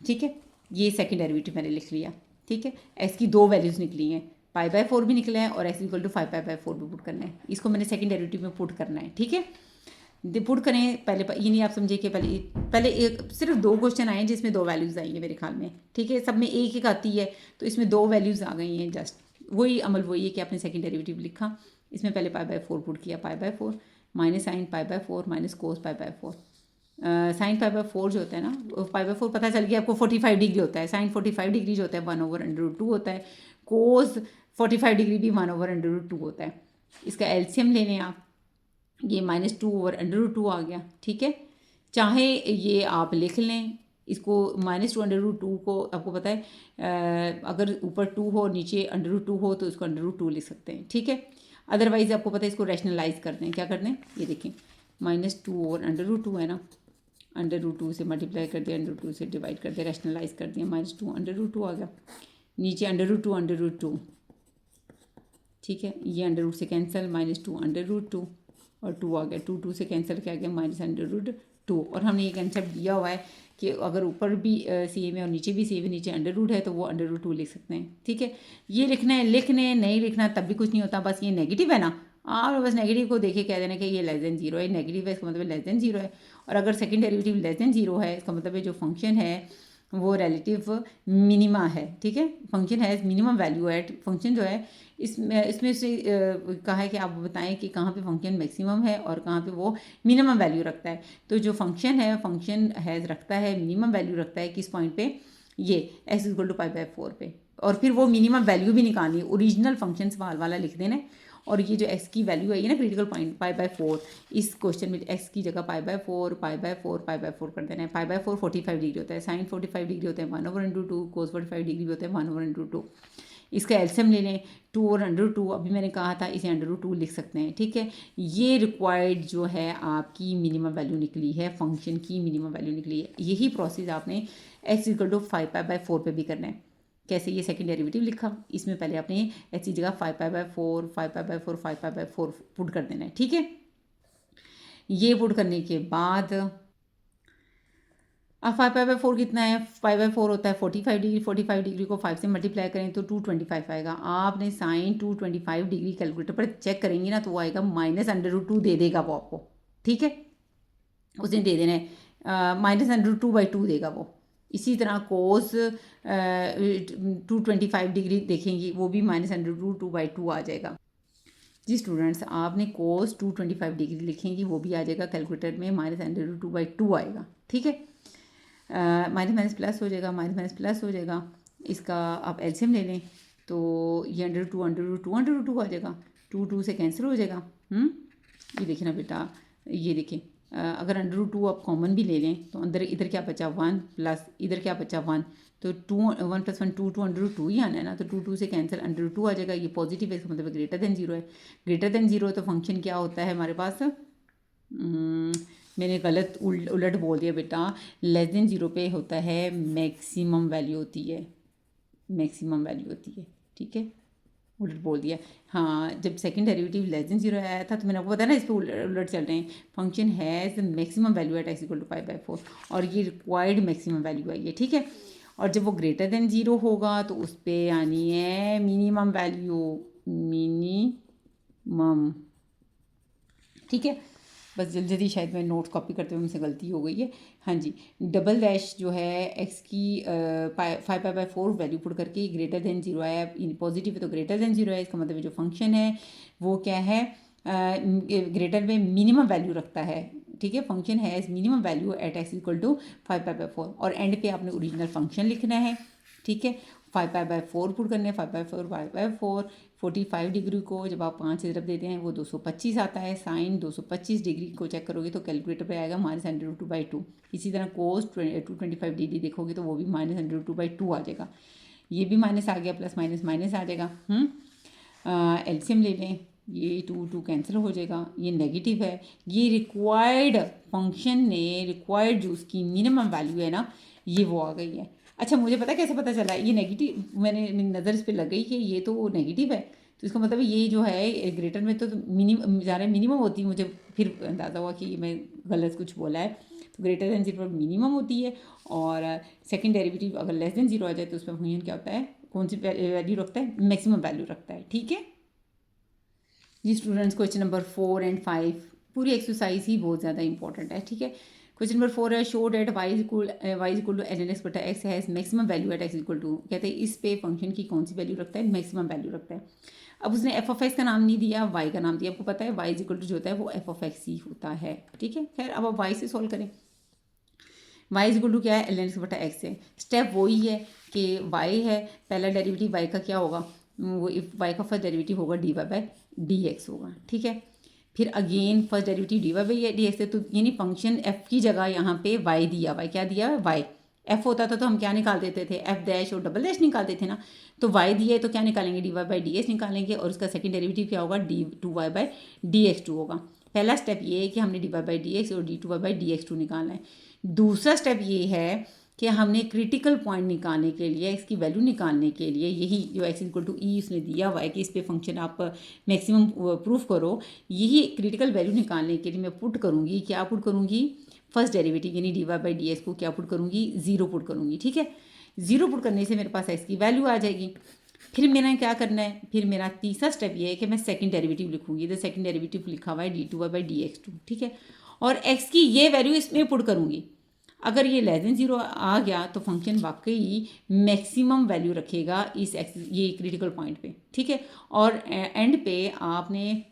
ठीक है। ये सेकेंड डेरिवेटिव मैंने लिख लिया, ठीक है। एक्स की 2 वैल्यूज़ निकली हैं, 5/4 भी निकला है और एक्स इक्वल टू 5/4 भी पुट करना है। इसको मैंने सेकेंड डेरिवेटिव में पुट करना है, ठीक है। पुट करें पहले, ये नहीं आप समझे कि पहले एक सिर्फ 2 क्वेश्चन आए हैं जिसमें 2 वैल्यूज़ आई हैं मेरे ख्याल में, ठीक है। सब में एक एक आती है, तो इसमें 2 वैल्यूज़ आ गई हैं। जस्ट वही अमल वही है कि आपने सेकेंड डेरिवेटिव लिखा, इसमें पहले 5/4 पुट किया, 5/4 minus sine 5/4 minus cos 5/4। Sine 5/4 जो होता है ना, 5/4 पता चल गया आपको 45 डिग्री होता है। साइन 45 डिग्री जो होता है 1/√2 होता है। कोस 45 डिग्री भी 1/√2 होता है। इसका एलसीएम ले लें आप, ये -2/√2 आ गया, ठीक है। चाहे ये आप लिख लें इसको, -2/√2 को आपको पता है अगर ऊपर 2 हो नीचे √2 हो तो इसको √2 लिख सकते हैं, ठीक है। अदरवाइज आपको पता है इसको रैशनलाइज कर दें, क्या कर दें, ये देखें -2/√2 है ना, √2 से मल्टीप्लाई कर दिया, √2 से डिवाइड कर दिया, रैशनलाइज कर दिया, -2/√2 आ गया। नीचे √2/√2, ठीक है। ये अंडर से कैंसिल, -2/√2 और 2 आ गया, 2 से कैंसिल क्या गया, -√2। और हमने ये कंसेप्ट दिया हुआ है कि अगर ऊपर भी सेम है और नीचे भी सेम है, नीचे √2 है तो वो √2 लिख सकते हैं, ठीक है। ये लिखना है, लिखने नहीं लिखना तब भी कुछ नहीं होता, बस ये नेगेटिव है ना, आप बस नेगेटिव को देखे कह देना कि ये लेस देन 0 है, नेगेटिव है इसका मतलब लेस देन 0 है। और अगर सेकंड डेरिवेटिव लेस देन 0 है इसका मतलब है जो फंक्शन है वो रिलेटिव मिनिमा है, ठीक है। फंक्शन है मिनिमम वैल्यू एट, फंक्शन जो है इसमें से कहा है कि आप बताएं कि कहाँ पे फंक्शन मैक्सिमम है और कहाँ पे वो मिनिमम वैल्यू रखता है। तो जो फंक्शन है, फंक्शन हैज़ रखता है मिनिमम वैल्यू रखता है किस पॉइंट पे, ये x इक्वल टू 5/4 पे। और फिर वो मिनिमम वैल्यू भी निकालनी है, ओरिजिनल फंक्शन सवाल वाला लिख देना है। और ये जो x की वैल्यू है ये ना क्रिटिकल पॉइंट 5/4, इस क्वेश्चन में x की जगह 5/4 5/4 5/4 कर देना है। 5/4 45 डिग्री होता है, साइन 45 डिग्री होता है 1/√2, कोस 45 डिग्री होता है 1/√2। इसका एलसीएम ले लें 2/√2, अभी मैंने कहा था इसे √2 लिख सकते हैं, ठीक है। ये रिक्वायर्ड जो है आपकी मिनिमम वैल्यू निकली है, फंक्शन की मिनिमम वैल्यू निकली है। यही प्रोसेस आपने x इक्वल टू 5/4 पे भी करना है। कैसे, ये सेकंड डेरिवेटिव लिखा, इसमें पहले आपने x की जगह 5/4 5/4 5/4 पुट कर देना है, ठीक है। ये पुट करने के बाद अब 5/4 कितना है, 5/4 होता है 45 डिग्री, 45 डिग्री को 5 से मल्टीप्लाई करें तो 225 आएगा। आपने साइन 225 डिग्री कैलकुलेटर पर चेक करेंगे ना तो वो आएगा -√2 दे देगा वो आपको, ठीक है। उसने दे देना है -√2/2 देगा वो। इसी तरह कोस 225 डिग्री देखेंगी वो भी -√2/2 आ जाएगा। जी स्टूडेंट्स, आपने कोस 225 डिग्री लिखेंगी वो भी आ जाएगा कैलकुलेटर में, -√2/2 आएगा, ठीक है। माइनस माइनस प्लस हो जाएगा, माइनस माइनस प्लस हो जाएगा। इसका आप एलसीएम ले लें तो ये √2 आ जाएगा, 2 से कैंसिल हो जाएगा। ये देखिए ना बेटा, ये देखिए अगर √2 आप कॉमन भी ले लें तो अंदर इधर क्या बचा 1 प्लस इधर क्या बचा 1, तो 1 + 1 2 √2 ही आना है ना, तो 2 से कैंसिल √2 आ जाएगा। ये पॉजिटिव है इसका मतलब ग्रेटर देन 0 है, ग्रेटर देन 0 तो फंक्शन क्या होता है हमारे पास, मैंने गलत उलट बोल दिया बेटा, लेस देन 0 पे होता है मैक्सिमम वैल्यू होती है, मैक्सिमम वैल्यू होती है, ठीक है। उलट बोल दिया, हाँ। जब सेकंड डेरिवेटिव लेस देन 0 आया था तो मैंने आपको बताया ना इस पर उलट चल रहे हैं। Function has maximum value at x equal to 5/4 और ये रिक्वायर्ड मैक्सिमम वैल्यू है ये, ठीक है। और जब वो ग्रेटर देन ज़ीरो होगा तो उस पर आनी है मिनिमम वैल्यू, मिनिमम। ठीक है, बस जल्दी जल्दी शायद मैं नोट्स कॉपी करते हुए मुझसे गलती हो गई है। हाँ जी, डबल डैश जो है एक्स की 5/4 वैल्यू पुट करके ग्रेटर देन जीरो आया, पॉजिटिव है तो ग्रेटर देन जीरो है, इसका मतलब जो फंक्शन है वो क्या है, ग्रेटर में मिनिमम वैल्यू रखता है। ठीक है, फंक्शन है minimum value at x equal to 5/4 और एंड पे आपने ओरिजिनल फंक्शन लिखना है। ठीक है, 5/4 पुट करने, 5/4 45 डिग्री को जब आप 5 से तरफ देते हैं वो 225 आता है। साइन 225 डिग्री को चेक करोगे तो कैलकुलेटर पे आएगा -√2/2। इसी तरह कोस 225 डिग्री देखोगे तो वो भी -√2/2 आ जाएगा। ये भी माइनस आ गया, प्लस माइनस माइनस आ जाएगा। एलसीएम ले लें, ये 2 कैंसिल हो जाएगा, ये नेगेटिव है। ये रिक्वायर्ड फंक्शन ने रिक्वायर्ड जो उसकी मिनिमम वैल्यू है ना, ये वो आ गई है। अच्छा, मुझे पता कैसे पता चला ये नेगेटिव, मेरी नज़र इस पर लग गई कि ये तो नेगेटिव है, तो इसका मतलब ये जो है ग्रेटर में तो मिनिमम ज़्यादा मिनिमम होती है। मुझे फिर अंदाज़ा हुआ कि मैं गलत कुछ बोला है। तो ग्रेटर देन जीरो मिनिमम होती है और सेकंड डेरिवेटिव अगर लेस देन जीरो आ जाए तो उसमें फंक्शन क्या होता है, कौन सी वैल्यू रखता है, मैक्सिमम वैल्यू रखता है। ठीक है जी स्टूडेंट्स, क्वेश्चन नंबर 4 और 5 पूरी एक्सरसाइज ही बहुत ज़्यादा इंपॉर्टेंट है। ठीक है, क्वेश्चन नंबर 4 है, show that y equal to ln x बटा x has maximum value at x equal to, कहते हैं इस पे फंक्शन की कौन सी वैल्यू रखता है, मैक्सिमम वैल्यू रखता है। अब उसने एफ ऑफ एक्स का नाम नहीं दिया, वाई का नाम दिया। आपको पता है वाई इज इक्वल टू जो होता है वो एफ ऑफ एक्स ही होता है। ठीक है, खैर अब आप वाई से सॉल्व करें। वाई इज इक्वल टू क्या है, ln x बटा एक्स है। स्टेप वही है कि वाई है, पहला डेरिवेटिव वाई का क्या होगा, वो वाई का फर्स्ट डेरिवेटिव होगा dy/dx होगा। ठीक है, फिर अगेन फर्स्ट डेरिवेटिव dy/dx है, तो यानी फंक्शन f की जगह यहाँ पे y दिया, y क्या दिया है, y। f होता था तो हम क्या निकाल देते थे, f डैश और डबल डैश निकाल देते ना, तो y दिया है तो क्या निकालेंगे, dy/dx निकालेंगे और उसका सेकंड डेरिवेटिव क्या होगा, d2y/dx2 होगा। पहला स्टेप ये है कि हमने dy/dx और d2y/dx2 निकालना है। दूसरा स्टेप ये है कि हमने क्रिटिकल पॉइंट निकालने के लिए, इसकी वैल्यू निकालने के लिए, यही जो x इक्वल टू ई उसने दिया हुआ है कि इस पे फंक्शन आप मैक्सिमम प्रूफ करो, यही क्रिटिकल वैल्यू निकालने के लिए मैं पुट करूँगी, क्या पुट करूँगी, फर्स्ट डेरिवेटिव यानी dy/dx को क्या पुट करूँगी, 0 पुट करूँगी। ठीक है, 0 पुट करने से मेरे पास x की वैल्यू आ जाएगी। फिर मेरा क्या करना है, फिर मेरा तीसरा स्टेप ये है कि मैं सेकंड डेरिवेटिव लिखूँगी। इधर सेकंड डेरिवेटिव लिखा हुआ है d2y/dx2। ठीक है, और x की ये वैल्यू इसमें पुट करूँगी। अगर ये लेस देन जीरो आ गया तो फंक्शन वाकई मैक्सिमम वैल्यू रखेगा इस ये क्रिटिकल पॉइंट पे। ठीक है, और एंड पे आपने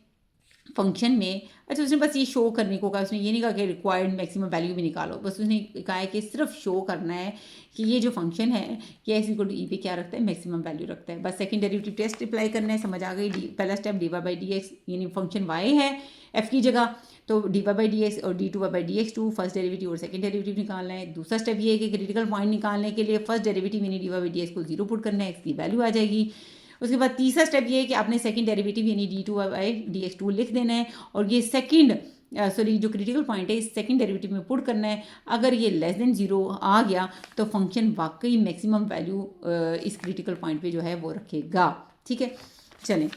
फंक्शन में, अच्छा उसने बस ये शो करने को कहा, उसने ये नहीं कहा कि रिक्वायर्ड मैक्सिमम वैल्यू भी निकालो, बस उसने कहा है कि सिर्फ शो करना है कि ये जो फंक्शन है कि एक्स इक्वल टू ई पे क्या रखता है, मैक्सिमम वैल्यू रखता है। बस सेकंड डेरिवेटिव टेस्ट अप्लाई करना है, समझ आ गई। पहला स्टेप dy/dx यानी फंक्शन वाई है एफ की जगह, तो dy/dx और d2y/dx2 फर्स्ट डेरिवेटिव और सेकंड डेरिवेटिव निकालना है। दूसरा स्टेप ये है कि क्रिटिकल पॉइंट निकालने के लिए फर्स्ट डेरिवेटिव यानी dy/dx को 0 पुट करना है, एक्स की वैल्यू आ जाएगी। उसके बाद तीसरा स्टेप ये है कि आपने सेकंड डेरिवेटिव यानी d2y/dx2 लिख देना है और ये सेकंड जो क्रिटिकल पॉइंट है इस सेकंड डेरिवेटिव में पुट करना है। अगर ये लेस देन जीरो आ गया तो फंक्शन वाकई मैक्सिमम वैल्यू इस क्रिटिकल पॉइंट पे जो है वो रखेगा। ठीक है, चलें,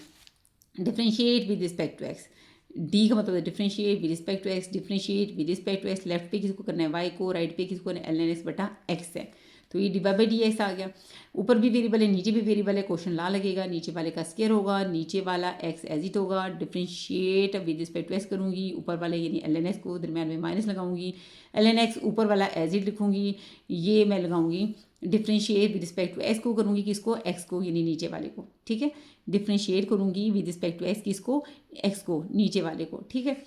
differentiate with respect to x. D का मतलब differentiate with respect to x, differentiate with respect to x. Left पे किसको करना है, वाई को, राइट पे किसको करना है, ln x बटा एक्स है। तो ये dy/dx आ गया, ऊपर भी वेरिएबल है नीचे भी वेरिएबल है, क्वेश्चन ला लगेगा, नीचे वाले का स्क्वायर होगा, नीचे वाला x एज इट होगा। Differentiate with respect to x करूँगी, ऊपर वाले यानी ln x को दरम्यान में माइनस लगाऊंगी, ln x ऊपर वाला एज इट लिखूँगी, ये मैं लगाऊंगी differentiate with respect to x को करूँगी, किसको, x को यानी नीचे वाले को। ठीक है, डिफ्रेंशिएट करूँगी विद रिस्पेक्ट टू एक्स, किसको, x को, नीचे वाले को। ठीक है,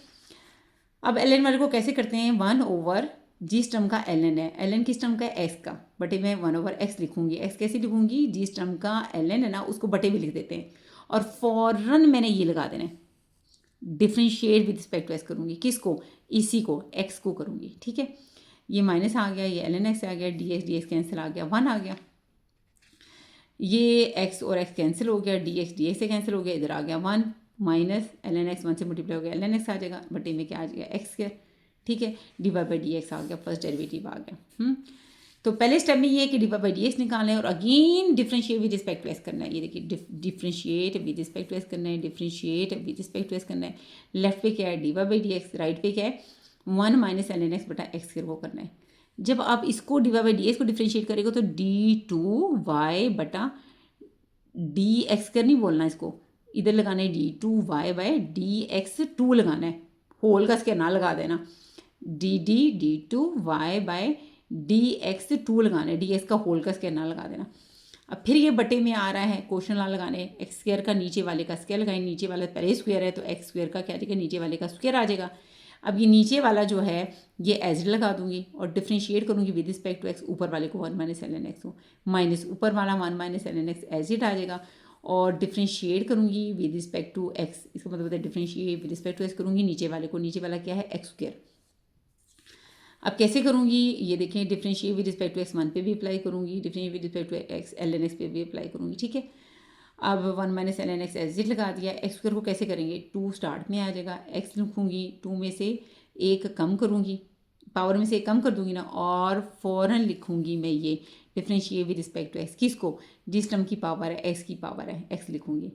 अब ln वाले को कैसे करते हैं, 1/, जिस टर्म का ln है, ln किस टर्म का है, x का, बटे में 1/x लिखूंगी। x कैसे लिखूंगी, जिस टर्म का ln है ना उसको बटे में लिख देते हैं और फौरन मैंने ये लगा देना है, differentiate with respect to x करूँगी, किसको, इसी को, x को करूँगी। ठीक है, ये माइनस आ गया, ये ln x आ गया, dx कैंसिल आ गया, 1 आ गया, ये x और x कैंसिल हो गया, dx से कैंसिल हो गया, इधर आ गया 1 माइनस ln x, 1 से मल्टीप्लाई हो गया ln x आ जाएगा, बटे में क्या आ जाएगा, x स्क्वायर। ठीक है, dy/dx आ गया, फर्स्ट डेरिवेटिव आ गया। तो पहले स्टेप में ये है कि dy/dx निकालना है और again differentiate with respect to x करना है। ये देखिए differentiate with respect to x करना है, differentiate with respect to x करना है। लेफ्ट पे क्या है dy/dx, राइट पे क्या है 1 माइनस ln x बटा एक्स स्क्वायर को करना है। जब आप इसको डिवाई बाई डी एक्स को डिफ्रेंशिएट करेंगे तो d2y बटा डी एक्स कर नहीं बोलना, इसको इधर लगाना है d2y बाय dx2 लगाना है, होल का स्क्वायर ना लगा देना, d2y बाय dx2 लगाना है, dx का होल का स्क्वायर ना लगा देना। अब फिर ये बटे में आ रहा है, क्वेश्चन ना लगाने, एक्स स्क्वायर का नीचे वाले का स्क्वायर लगाएंगे, नीचे वाला पहले स्क्वायर है तो एक्स स्क्वायर का क्या आ जाएगा, नीचे वाले का स्क्वायर आ जाएगा। अब ये नीचे वाला जो है ये एज लगा दूंगी और डिफ्रेंशिएट करूंगी विद रिस्पेक्ट टू एक्स, ऊपर वाले को 1 माइनस ln x हो, माइनस ऊपर वाला 1 minus ln x as it आ जाएगा, और डिफ्रेंशिएट करूंगी विद रिस्पेक्ट टू एक्स, इसका मतलब होता है differentiate with respect to x करूंगी नीचे वाले को, नीचे वाला क्या है एक्स स्क्वायर। अब कैसे करूँगी ये देखें, differentiate with respect to x 1 पे भी अप्लाई करूँगी, differentiate with respect to x ln x पे भी अप्लाई करूँगी, ठीक है। अब 1 minus ln x as it लगा दिया, एक्स स्क्वायर को कैसे करेंगे, 2 स्टार्ट में आ जाएगा, एक्स लिखूँगी 2 में से 1 कम करूँगी, पावर में से 1 कम कर दूँगी ना, और फ़ौरन लिखूँगी मैं ये differentiate with respect to x, किसको, जिस टर्म की पावर है एक्स की पावर है एक्स लिखूँगी।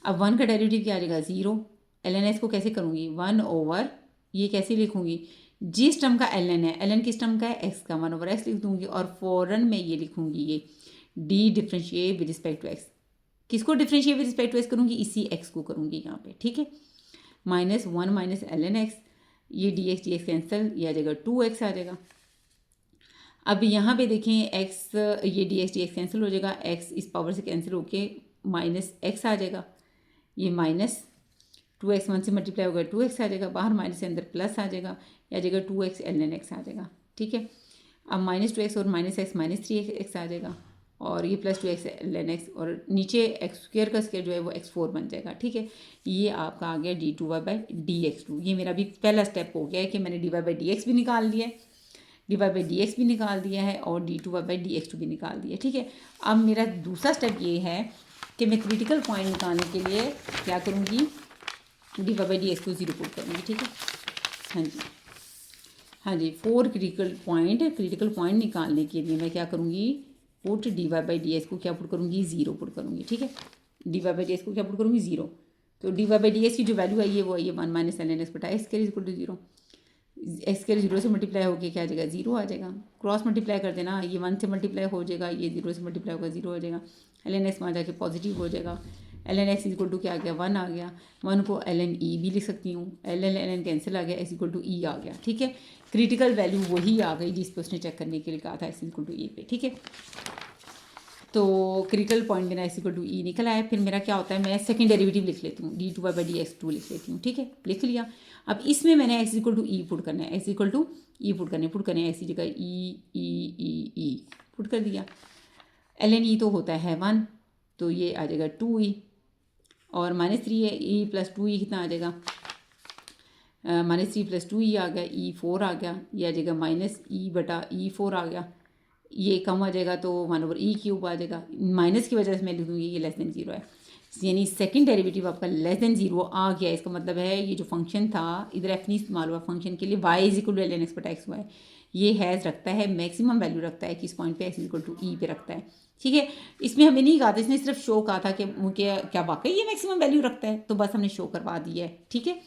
अब 1 का डेरिवेटिव क्या आ जाएगा 0, ln x को कैसे करूँगी 1 ओवर ये कैसे लिखूँगी, जिस टर्म का ln है, ln किस टर्म का है x का, 1 ओवर x लिख दूँगी, और फ़ौरन मैं ये लिखूँगी ये d differentiate with respect to x, किसको differentiate with respect to x करूँगी, इसी x को करूँगी यहाँ पे, ठीक है। माइनस 1 माइनस ln x, ये dx कैंसिल, ये आ जाएगा 2x आ जाएगा। अब यहाँ पे देखें x, ये dx कैंसिल हो जाएगा, x इस पावर से कैंसिल होके माइनस x आ जाएगा, ये माइनस 2x 1 से मल्टीप्लाई होगा 2x आ जाएगा, बाहर माइनस के अंदर प्लस आ जाएगा, या आ जाएगा 2x ln x आ जाएगा, ठीक है। अब माइनस 2x और माइनस x माइनस 3x आ जाएगा, और ये प्लस 2x ln x, और नीचे एक्स स्क्वायर का स्क्वायर जो है वो x4 बन जाएगा, ठीक है। ये आपका आ गया d2y बाई dx2। ये मेरा भी पहला स्टेप हो गया है कि मैंने dy बाई dx भी निकाल लिया है, dy बाई dx भी निकाल दिया है, और d2y बाई dx2 भी निकाल दिया, ठीक है। अब मेरा दूसरा स्टेप ये है कि मैं क्रिटिकल पॉइंट निकालने के लिए क्या करूँगी, d y by d x को 0 पुट करूँगी, ठीक है। हाँ जी, हाँ जी, 4 क्रिटिकल पॉइंट निकालने के लिए मैं क्या करूँगी, put d y by d x को क्या पुट करूँगी 0 पुट करूँगी, ठीक है। D y by d x को क्या पुट करूँगी 0, तो d y by d x की जो वैल्यू आई है वो आई है 1 माइनस ln x बटा x square equal to 0, x square 0 से मल्टीप्लाई होकर क्या आ जाएगा 0 आ जाएगा, क्रॉस मल्टीप्लाई कर देना, ये 1 से मल्टीप्लाई हो जाएगा, ये 0 से मल्टीप्लाई होगा 0 हो जाएगा, ln x वहाँ जाके पॉजिटिव हो जाएगा, ln x इक्वल टू क्या आ गया 1 आ गया, 1 को ln e भी लिख सकती हूँ, ln कैंसिल आ गया, x इक्वल टू e आ गया, ठीक है। क्रिटिकल वैल्यू वही आ गई जिस पर उसने चेक करने के लिए कहा था x इक्वल टू e पे, ठीक है। तो क्रिटिकल पॉइंट मेरा x इक्वल टू e निकल आया। फिर मेरा क्या होता है, मैं सेकंड डेरिवेटिव लिख लेती हूँ, d2y बाई dx2 लिख लेती हूँ, ठीक है, लिख लिया। अब इसमें मैंने x equal to e put करना है, x equal to e put करने हैं, ऐसी जगह e पुट कर दिया, ln e तो होता है 1, तो ये आ जाएगा 2e, और -3 है, e प्लस 2e कितना आ जाएगा, -3 प्लस 2e आ गया, e4 आ गया, ये आ जाएगा माइनस e बटा e4 आ गया, ये कम आ जाएगा तो 1 ओवर ई क्यूब आ जाएगा, माइनस की वजह से मैं लिख दूँगी ये लेस देन 0 है, यानी सेकंड डेरिवेटिव आपका लेस देन 0 आ गया। इसका मतलब है ये जो फंक्शन था, इधर एफ नहीं इस्तेमाल हुआ फंक्शन के लिए, y is equal to ln x बटा एक्स वाई, ये हैज़ रखता है, मैक्सिमम वैल्यू रखता है किस पॉइंट पे, x इक्वल टू ई पे रखता है, ठीक है। इसमें हमें नहीं कहा था, इसने सिर्फ शो कहा था कि क्या वाकई ये मैक्सिमम वैल्यू रखता है, तो बस हमने शो करवा दिया है, ठीक है।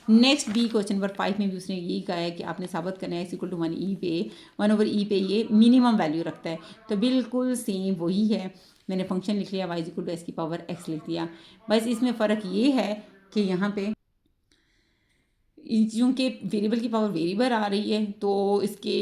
नेक्स्ट बी क्वेश्चन नंबर 5 में भी उसने यही कहा है कि आपने साबित करना है x इक्वल टू 1 ई पे 1 ओवर ई पे ये मिनिमम वैल्यू रखता है, तो बिल्कुल सेम वही है, मैंने फंक्शन लिख लिया y इक्वल टू एस की पावर x लिख दिया। बस इसमें फ़र्क ये है कि यहाँ पे क्योंकि वेरिएबल की पावर वेरिएबल आ रही है, तो इसके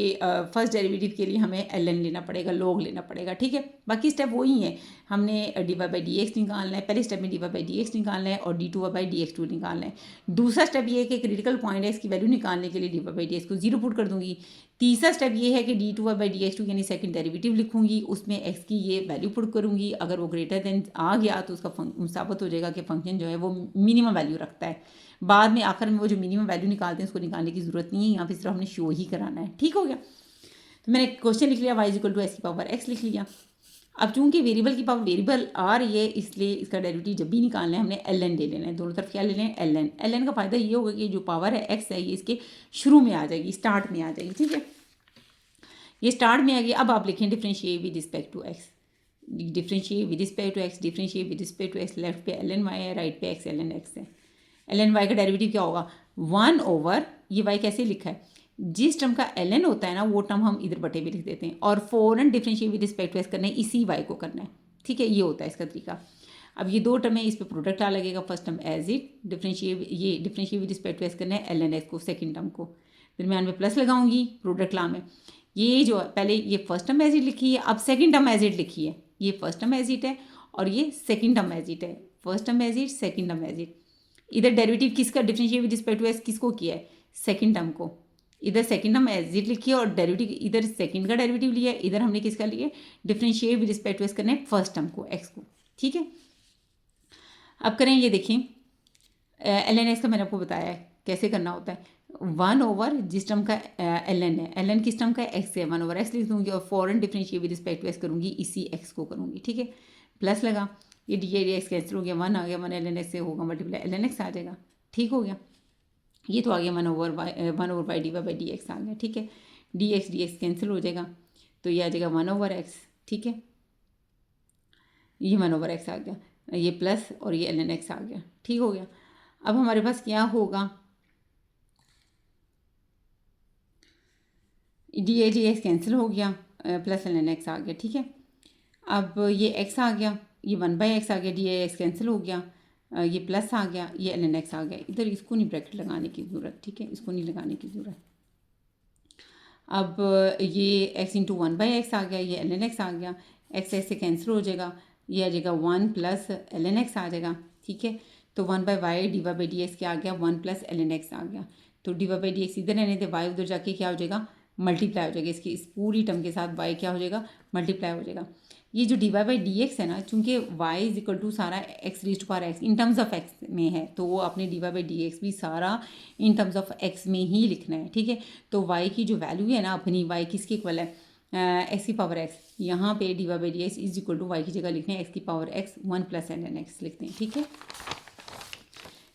फर्स्ट डेरिवेटिव के लिए हमें ln लेना पड़ेगा, log लेना पड़ेगा, ठीक है। बाकी स्टेप वही है, हमने d y by d x निकालना है, पहले स्टेप में d y by d x निकालना है और d two y by d x two निकालना है। दूसरा स्टेप ये है कि क्रिटिकल पॉइंट है, इसकी वैल्यू निकालने के लिए d y by d x को 0 पुट कर दूंगी। तीसरा स्टेप ये है कि d two y by d x two यानी सेकंड डेरिवेटिव लिखूंगी, उसमें एक्स की ये वैल्यू पुट करूंगी, अगर वो ग्रेटर देन आ गया तो उसका साबित हो जाएगा कि फंक्शन जो है वो मिनिमम वैल्यू रखता है। बाद में आखिर में वो जो मिनिमम वैल्यू निकालते हैं उसको निकालने की जरूरत नहीं है, यहाँ पे सिर्फ हमने शो ही कराना है, ठीक हो गया। तो मैंने क्वेश्चन लिख लिया y इक्वल टू एस की पावर x लिख लिया। अब चूंकि वेरिएबल की पावर वेरिएबल आ रही है, इसलिए इसका डेरिवेटिव जब भी निकालना है हमने ln ले लेना है, दोनों तरफ क्या ले लें ln का फ़ायदा ये होगा कि जो पावर है x है ये इसके शुरू में आ जाएगी, स्टार्ट में आ जाएगी, ठीक है। ये स्टार्ट में आ गई। अब आप लिखें differentiate with respect to x, differentiate with respect to x, differentiate with respect to x, left पे ln y है, राइट पे x ln x है। ln y का डेरिवेटिव क्या होगा 1 ओवर, ये y कैसे लिखा है जिस टर्म का ln होता है ना वो टर्म हम इधर बटे में लिख देते हैं, और फॉरन differentiate with respect to x करना है, इसी y को करना है, ठीक है। ये होता है इसका तरीका। अब ये दो टर्म है, इस पर प्रोडक्ट आ लगेगा। First term as it differentiate, ये differentiate with respect to x करना है ln x को, सेकंड टर्म को दरमियान में प्लस लगाऊंगी प्रोडक्ट ला में। ये जो पहले ये फर्स्ट टर्म एज इट लिखी है, अब सेकंड टर्म एज इट लिखी है। ये फर्स्ट टर्म एज इट है और ये सेकंड टर्म एज इट है। First term as it, second term as it. इधर डेरिवेटिव किसका differentiate with respect to x किसको किया है? सेकंड टर्म को। इधर सेकंड टर्म एज इट लिखी है और डेरिवेटिव इधर सेकंड का डेरिवेटिव लिया है, इधर हमने किसका लिया? Differentiate with respect to x करना है फर्स्ट टर्म को, एक्स को, ठीक है। अब करें, ये देखें ln x का मैंने आपको बताया है कैसे करना होता है। 1/, जिस टर्म का ln है, ln किस टर्म का है? x है, 1/x लिख दूंगी और फॉरन differentiate with respect to x करूंगी, इसी x को करूंगी, ठीक है। प्लस लगा, ये डी एक्स कैंसिल हो गया, 1 आ गया, 1 ln x से होगा मल्टीप्लाई ln x आ जाएगा, ठीक हो गया। ये तो आ गया 1/y dy/dx आ गया, ठीक है। dx कैंसिल हो जाएगा तो ये आ जाएगा 1/x, ठीक है। ये 1/x आ गया, ये प्लस और ये ln x आ गया, ठीक हो गया। अब हमारे पास क्या होगा? dx कैंसिल हो गया, प्लस ln x आ गया, ठीक है। अब ये x आ गया, ये 1/x आ गया, dx कैंसिल हो गया, ये प्लस आ गया, ये ln x आ गया। इधर इसको नहीं ब्रैकेट लगाने की ज़रूरत, ठीक है, इसको नहीं लगाने की ज़रूरत। अब ये x इंटू 1/x आ गया, ये ln x आ गया, x से कैंसिल हो जाएगा, ये आ जाएगा 1 प्लस ln x आ जाएगा, ठीक है। तो 1/y dy/dx क्या आ गया? 1 प्लस ln x आ गया। तो dy/dx इधर रहने दे, y उधर जाके क्या हो जाएगा? मल्टीप्लाई हो जाएगा, इसकी इस पूरी टर्म के साथ y क्या हो जाएगा? मल्टीप्लाई हो जाएगा। ये जो dy/dx है ना, चूंकि y इज इक्वल टू सारा x raised to power x in terms of x में है, तो वो अपने dy/dx भी सारा इन टर्म्स ऑफ x में ही लिखना है, ठीक है। तो y की जो वैल्यू है ना अपनी, y किसके इक्वल है? एक्स की पावर x, यहाँ पे dy/dx is equal to Y की जगह लिखते हैं एक्स की power x 1 plus ln x लिखते हैं, ठीक है।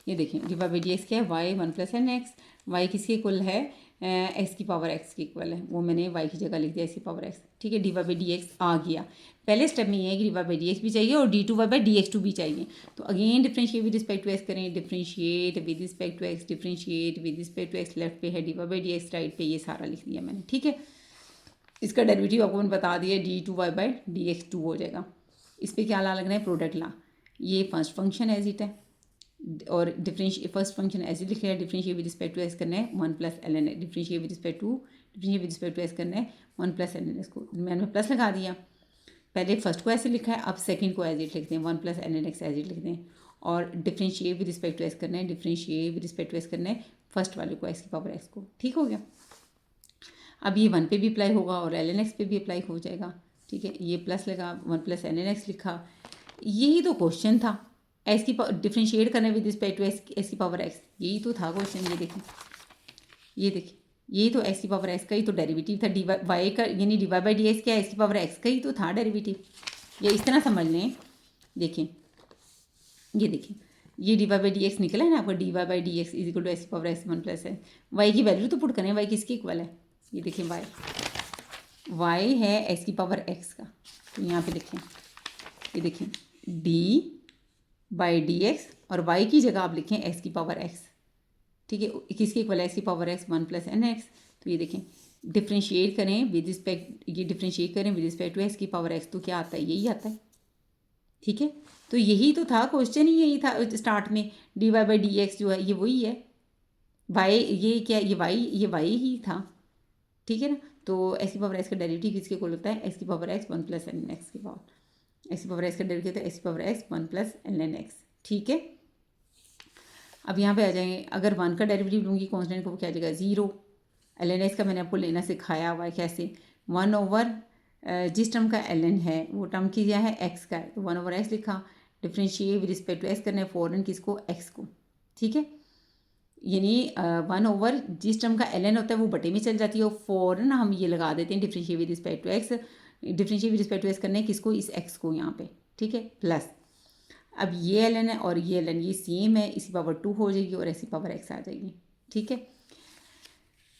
ये देखें dy/dx क्या है? y 1 plus ln x। y किसके इक्वल है? एक्स की पावर x की इक्वल है, वो मैंने y की जगह लिख दिया एक्स की पावर x, ठीक है। dy/dx आ गया। पहले स्टेप में ये है कि dy/dx भी चाहिए और d2y/dx2 भी चाहिए। तो again differentiate with respect to x करें, differentiate with respect to x, differentiate with respect to x, left पे है dy/dx, राइट पे ये सारा लिख दिया मैंने, ठीक है। इसका डेरिवेटिव आपको मैंने बता दिया, d2y/dx2 हो जाएगा। इस पर क्या ला लगना है? Product law. ये फर्स्ट फंक्शन एज इट है और differentiate first function as it लिख रहा है, differentiate with respect to x करना है 1 plus ln x, differentiate with respect to x करना है 1 प्लस ln x को मैंने प्लस लगा दिया। पहले फर्स्ट को ऐसे लिखा है, अब सेकंड को एज इट लिखते हैं, 1 plus ln x as it लिखते हैं और differentiate with respect to x करना है, differentiate with respect to x करना है फर्स्ट वाले को एक्स की पावर x को, ठीक हो गया। अब ये 1 पे भी अप्लाई होगा और ln x पे भी अप्लाई हो जाएगा, ठीक है। ये प्लस लगा, 1 प्लस ln x लिखा, यही तो क्वेश्चन था। एक्स की डिफरेंशिएट करना विद रिस्पेक्ट टू एक्स की पावर x, यही तो था क्वेश्चन। ये देखें, ये देखिए, यही तो एक्स की पावर x का ही तो डेरिवेटिव था, डी वाई का, यानी dy/dx क्या एक्स की पावर x का ही तो था डेरिवेटिव। ये इस तरह समझ लें, देखें, ये देखें, ये dy/dx निकला है ना आपका, dy/dx is equal to x की पावर x 1 प्लस है। y की वैल्यू तो पुट करें, y किसकी इक्वल है? ये देखें, y है एक्स की पावर x का, तो यहाँ पे देखें, ये देखें d/dx और y की जगह आप लिखें एक्स की पावर x, ठीक है। किसकी इक्वल है? एक्स की power x 1 plus ln x। तो ये देखें, डिफरेंशिएट करें विद रिस्पेक्ट, ये डिफरेंशिएट करें विद रिस्पेक्ट टू एक्स की पावर x, तो क्या आता है? यही आता है, ठीक है। तो यही तो था क्वेश्चन, ही यही था स्टार्ट में, dy/dx जो है ये वही है, y ये क्या, ये y ही था, ठीक है ना। तो एक्स की पावर x का डेरिवेटिव किसके इक्वल होता है? एक्स की power x 1 plus ln x के पावर, एक्स की पावर x का डेरिवेटिव होता है एक्स की power x 1 plus ln x, ठीक है। अब यहाँ पे आ जाएंगे, अगर 1 का डेरिवेटिव लूँगी कांस्टेंट को क्या आ जाएगा? 0। ln x का मैंने आपको लेना सिखाया हुआ है कैसे, 1 जिस टर्म का ln है वो टर्म की क्या है? x का है, तो 1/x लिखा, differentiate with respect to x करना है फॉरन किसको? x को, ठीक है। यानी 1 जिस टर्म का ln होता है वो बटे में चल जाती है और फॉरन हम ये लगा देते हैं differentiate with respect to x, differentiate with respect to x करना है किसको? इस x को यहाँ पे, ठीक है, प्लस। अब ये ln है और ये ln, ये सेम है, इसी पावर 2 हो जाएगी और एक्स पावर x आ जाएगी, ठीक है।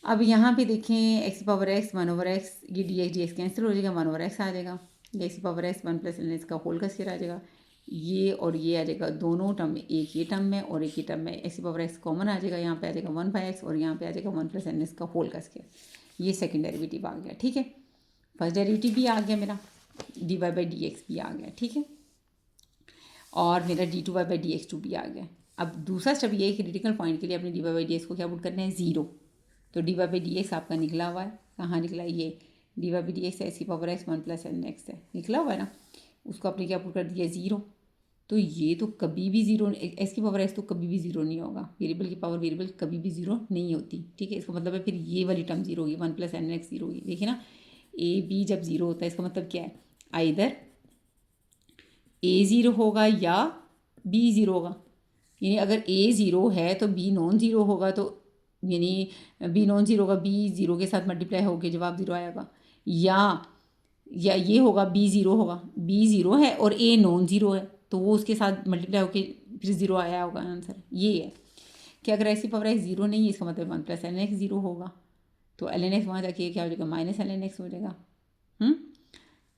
अब यहाँ पे देखें, एक्स पावर x 1/x, ये dx कैंसिल हो जाएगा, 1/x आ जाएगा, ये x power x 1 plus ln x का होल का स्क्वायर आ जाएगा, ये और ये आ जाएगा दोनों टर्म में, एक ये टर्म में और एक ये टर्म में एक्स की पावर एक्स कॉमन आ जाएगा, यहाँ पे आ जाएगा 1/x और यहाँ पे आ जाएगा 1 + n का होल का स्क्वायर। ये सेकंड डेरिवेटिव आ गया, ठीक है। फर्स्ट डेरिवेटिव भी आ गया मेरा, dy/dx भी आ गया, ठीक है, और मेरा d2y/dx2 भी आ गया। अब दूसरा स्टेप ये है, क्रिटिकल पॉइंट के लिए अपने dy/dx को क्या पुट करना है, 0। तो dy/dx आपका निकला हुआ है, कहाँ निकला है, ये dy/dx एक्स की पावर एक्स 1 + nx है, निकला हुआ है ना, उसको आपने क्या पुट कर दिया, 0। तो ये तो कभी भी 0, एक्स की पावर एक्स तो कभी भी 0 नहीं होगा, वेरिएबल की पावर वेरिएबल कभी भी 0 नहीं होती, ठीक है। इसका मतलब है फिर ये वाली टर्म 0 होगी, 1 + nx 0 होगी। देखिए ना, ए बी जब 0 होता है इसका मतलब क्या है, आइदर ए 0 होगा या बी 0 होगा। यानी अगर ए 0 है तो बी नॉन 0 होगा, तो यानी बी नॉन 0 होगा, बी 0 के साथ मल्टीप्लाई होकर जवाब 0 आएगा, या ये होगा बी 0 होगा, बी 0 है और ए नॉन 0 है तो वो उसके साथ मल्टीप्लाई होकर फिर 0 आया होगा आंसर। ये है कि अगर एक्स की पावर एक्स 0 नहीं है इसका मतलब 1 + nx 0 होगा, तो ln x वहाँ जाके क्या हो जाएगा, -ln x हो जाएगा।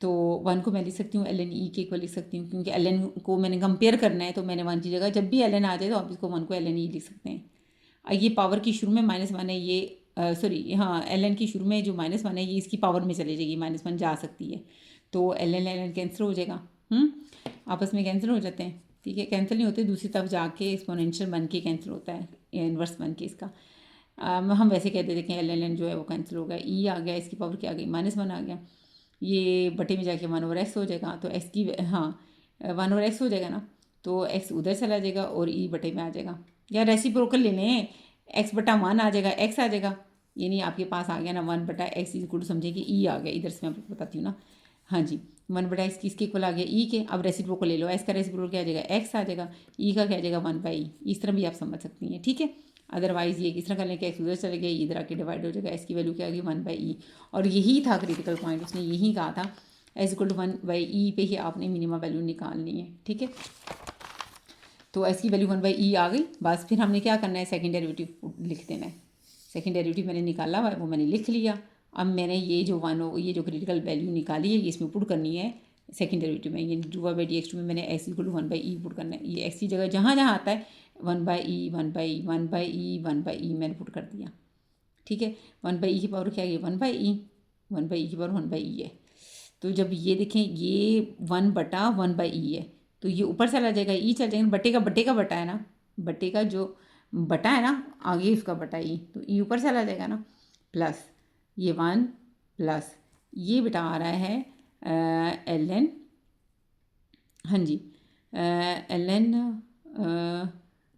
तो 1 को मैं लिख सकती हूँ ln e के इक्वल लिख सकती हूँ, क्योंकि ln को मैंने कंपेयर करना है, तो मैंने 1 की जगह जब भी ln आ जाए तो आप इसको 1 को ln e लिख सकते हैं। ये पावर की शुरू में -1 है, ये सॉरी हाँ ln की शुरू में जो -1 है ये इसकी पावर में चले जाएगी, -1 जा सकती है, तो ln कैंसिल हो जाएगा, आपस में कैंसिल हो जाते हैं, ठीक है। कैंसिल नहीं होते, दूसरी तरफ जाके एक्सपोनेंशियल बन के कैंसिल होता है, इन्वर्स बन के इसका। हम वैसे कहते थे कि ln जो है वो कैंसिल हो गया, ई आ गया, इसकी पावर क्या आ गई, -1 आ गया, ये बटे में जाके 1/x हो जाएगा, तो x की हाँ 1/x हो जाएगा ना, तो x उधर चला जाएगा और ई बटे में आ जाएगा, या रेसिप्रोकल ले लें, x/1 आ जाएगा, x आ जाएगा, यानी आपके पास आ गया ना 1/x इक्वल टू, समझे कि ई आ गया, इधर से मैं आपको बताती हूँ ना, हाँ जी 1/x किसके इक्वल आ गया, ई के। अब रेसिप्रोकल ले लो, x का रेसिप्रोकल क्या आ जाएगा, x आ जाएगा, ई का क्या आ जाएगा 1/e, इस तरह भी आप समझ सकती हैं, ठीक है। अदरवाइज़ ये किस तरह कर लें कि एक्स उधर चले गए, इधर आके डिवाइड हो जाएगा, एक्स की वैल्यू क्या आ गई 1/e, और यही था क्रिटिकल पॉइंट, उसने यही कहा था एक्स इक्वल टू 1/e पे ही आपने मिनिमम वैल्यू निकालनी है, ठीक है। तो एक्स की वैल्यू 1/e आ गई, बस फिर हमने क्या करना है, सेकंड डेरिवेटिव लिख देना है। सेकंड डेरिवेटिव मैंने निकाला हुआ है, वो मैंने लिख लिया। अब मैंने ये जो क्रिटिकल वैल्यू निकाली है ये इसमें पुट करनी है सेकंड डेरिवेटिव में, ये dy/dx2 में मैंने x equal to 1/e put करना है। ये एक्स की जगह जहाँ जहाँ आता है 1/e 1/e 1/e 1/e मैंने पुट कर दिया, ठीक है। 1/e की पावर क्या है, 1/e 1/e की पावर 1/e है। तो जब ये देखें ये 1/1/e है, तो ये ऊपर चला जाएगा, ई चल जाएगा, बटे का बटा है ना, बटे का जो बटा है ना आगे उसका बटा ई, तो ई ऊपर चला जाएगा ना, प्लस ये 1 प्लस ये बेटा आ रहा है ln, हाँ जी ln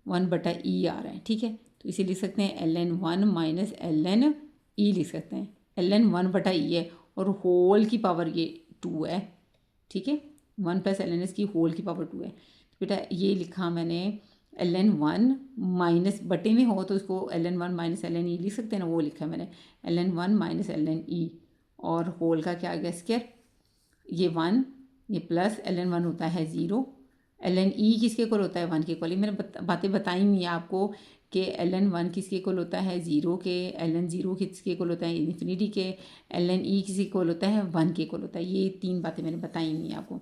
1/e आ रहा है, ठीक है। तो इसे लिख सकते हैं ln 1 - ln e लिख सकते हैं, ln 1/e है और होल की पावर ये 2 है, ठीक है। 1 + ln s की होल की पावर 2 है, तो बेटा ये लिखा मैंने ln 1 माइनस बटे में हो तो इसको ln 1 - ln e लिख सकते हैं ना, वो लिखा है मैंने ln 1 - ln e, और होल का क्या आ गया स्क्वायर, ये 1 ये प्लस ln 1 होता है 0, ln e किसके इक्वल होता है 1 के इक्वल। मैंने बातें बताई हुई हैं आपको कि ln 1 किसके इक्वल होता है 0 के, ln 0 किसके इक्वल होता है इन्फिनिटी के, ln e किसके इक्वल होता है 1 के इक्वल होता है। ये 3 बातें मैंने बताई हुई हैं आपको।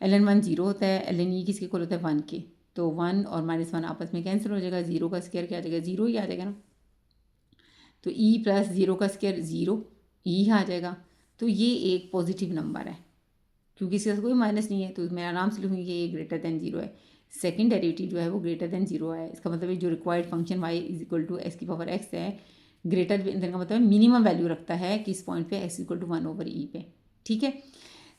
ln 1 0 होता है, ln e किसके इक्वल होता है 1 के, तो 1 और -1 आपस में कैंसिल हो जाएगा, 0 का स्क्वायर क्या आ जाएगा 0 ही आ जाएगा ना, तो e + 0 का स्क्वायर 0 e आ जाएगा। तो ये एक पॉजिटिव नंबर है क्योंकि इसके साथ कोई माइनस नहीं है, तो मैं आराम से लिखूँगी कि ये ग्रेटर देन 0 है। सेकंड डेरिवेटिव जो है वो ग्रेटर देन 0 है, इसका मतलब है जो रिक्वायर्ड फंक्शन y = x की पावर x है, ग्रेटर देन का मतलब मिनिमम वैल्यू रखता है किस पॉइंट पे x = 1/e पे, ठीक है।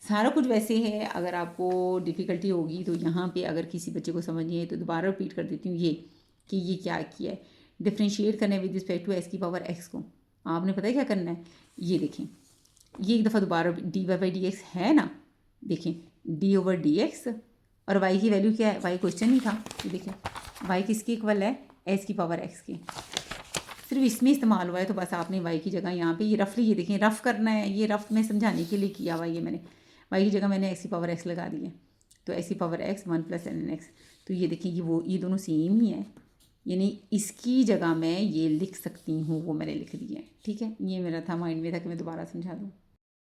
सारा कुछ वैसे है, अगर आपको डिफ़िकल्टी होगी तो यहाँ पे अगर किसी बच्चे को समझ नहीं है तो दोबारा रिपीट कर देती हूँ ये कि ये क्या किया है, डिफ्रेंशिएट करना है विद रिस्पेक्ट टू x की पावर x को। आपने पता है क्या करना है, ये देखें, ये एक दफ़ा दोबारा dy/dx है ना, देखें d/dx और y की वैल्यू क्या है, y क्वेश्चन ही था, ये देखें y किसके इक्वल है x की पावर x के, सिर्फ इसमें इस्तेमाल हुआ है, तो बस आपने y की जगह यहाँ पे ये रफली ये देखें रफ़ करना है, ये रफ़ में समझाने के लिए किया हुआ ये मैंने, y की जगह मैंने x की पावर x लगा दी है, तो x की पावर x 1 + ln x, तो ये देखें ये दोनों सेम ही है, यानी इसकी जगह मैं ये लिख सकती हूँ, वो मैंने लिख दिया है, ठीक है। ये मेरा था माइंड में था कि मैं दोबारा समझा दूँ।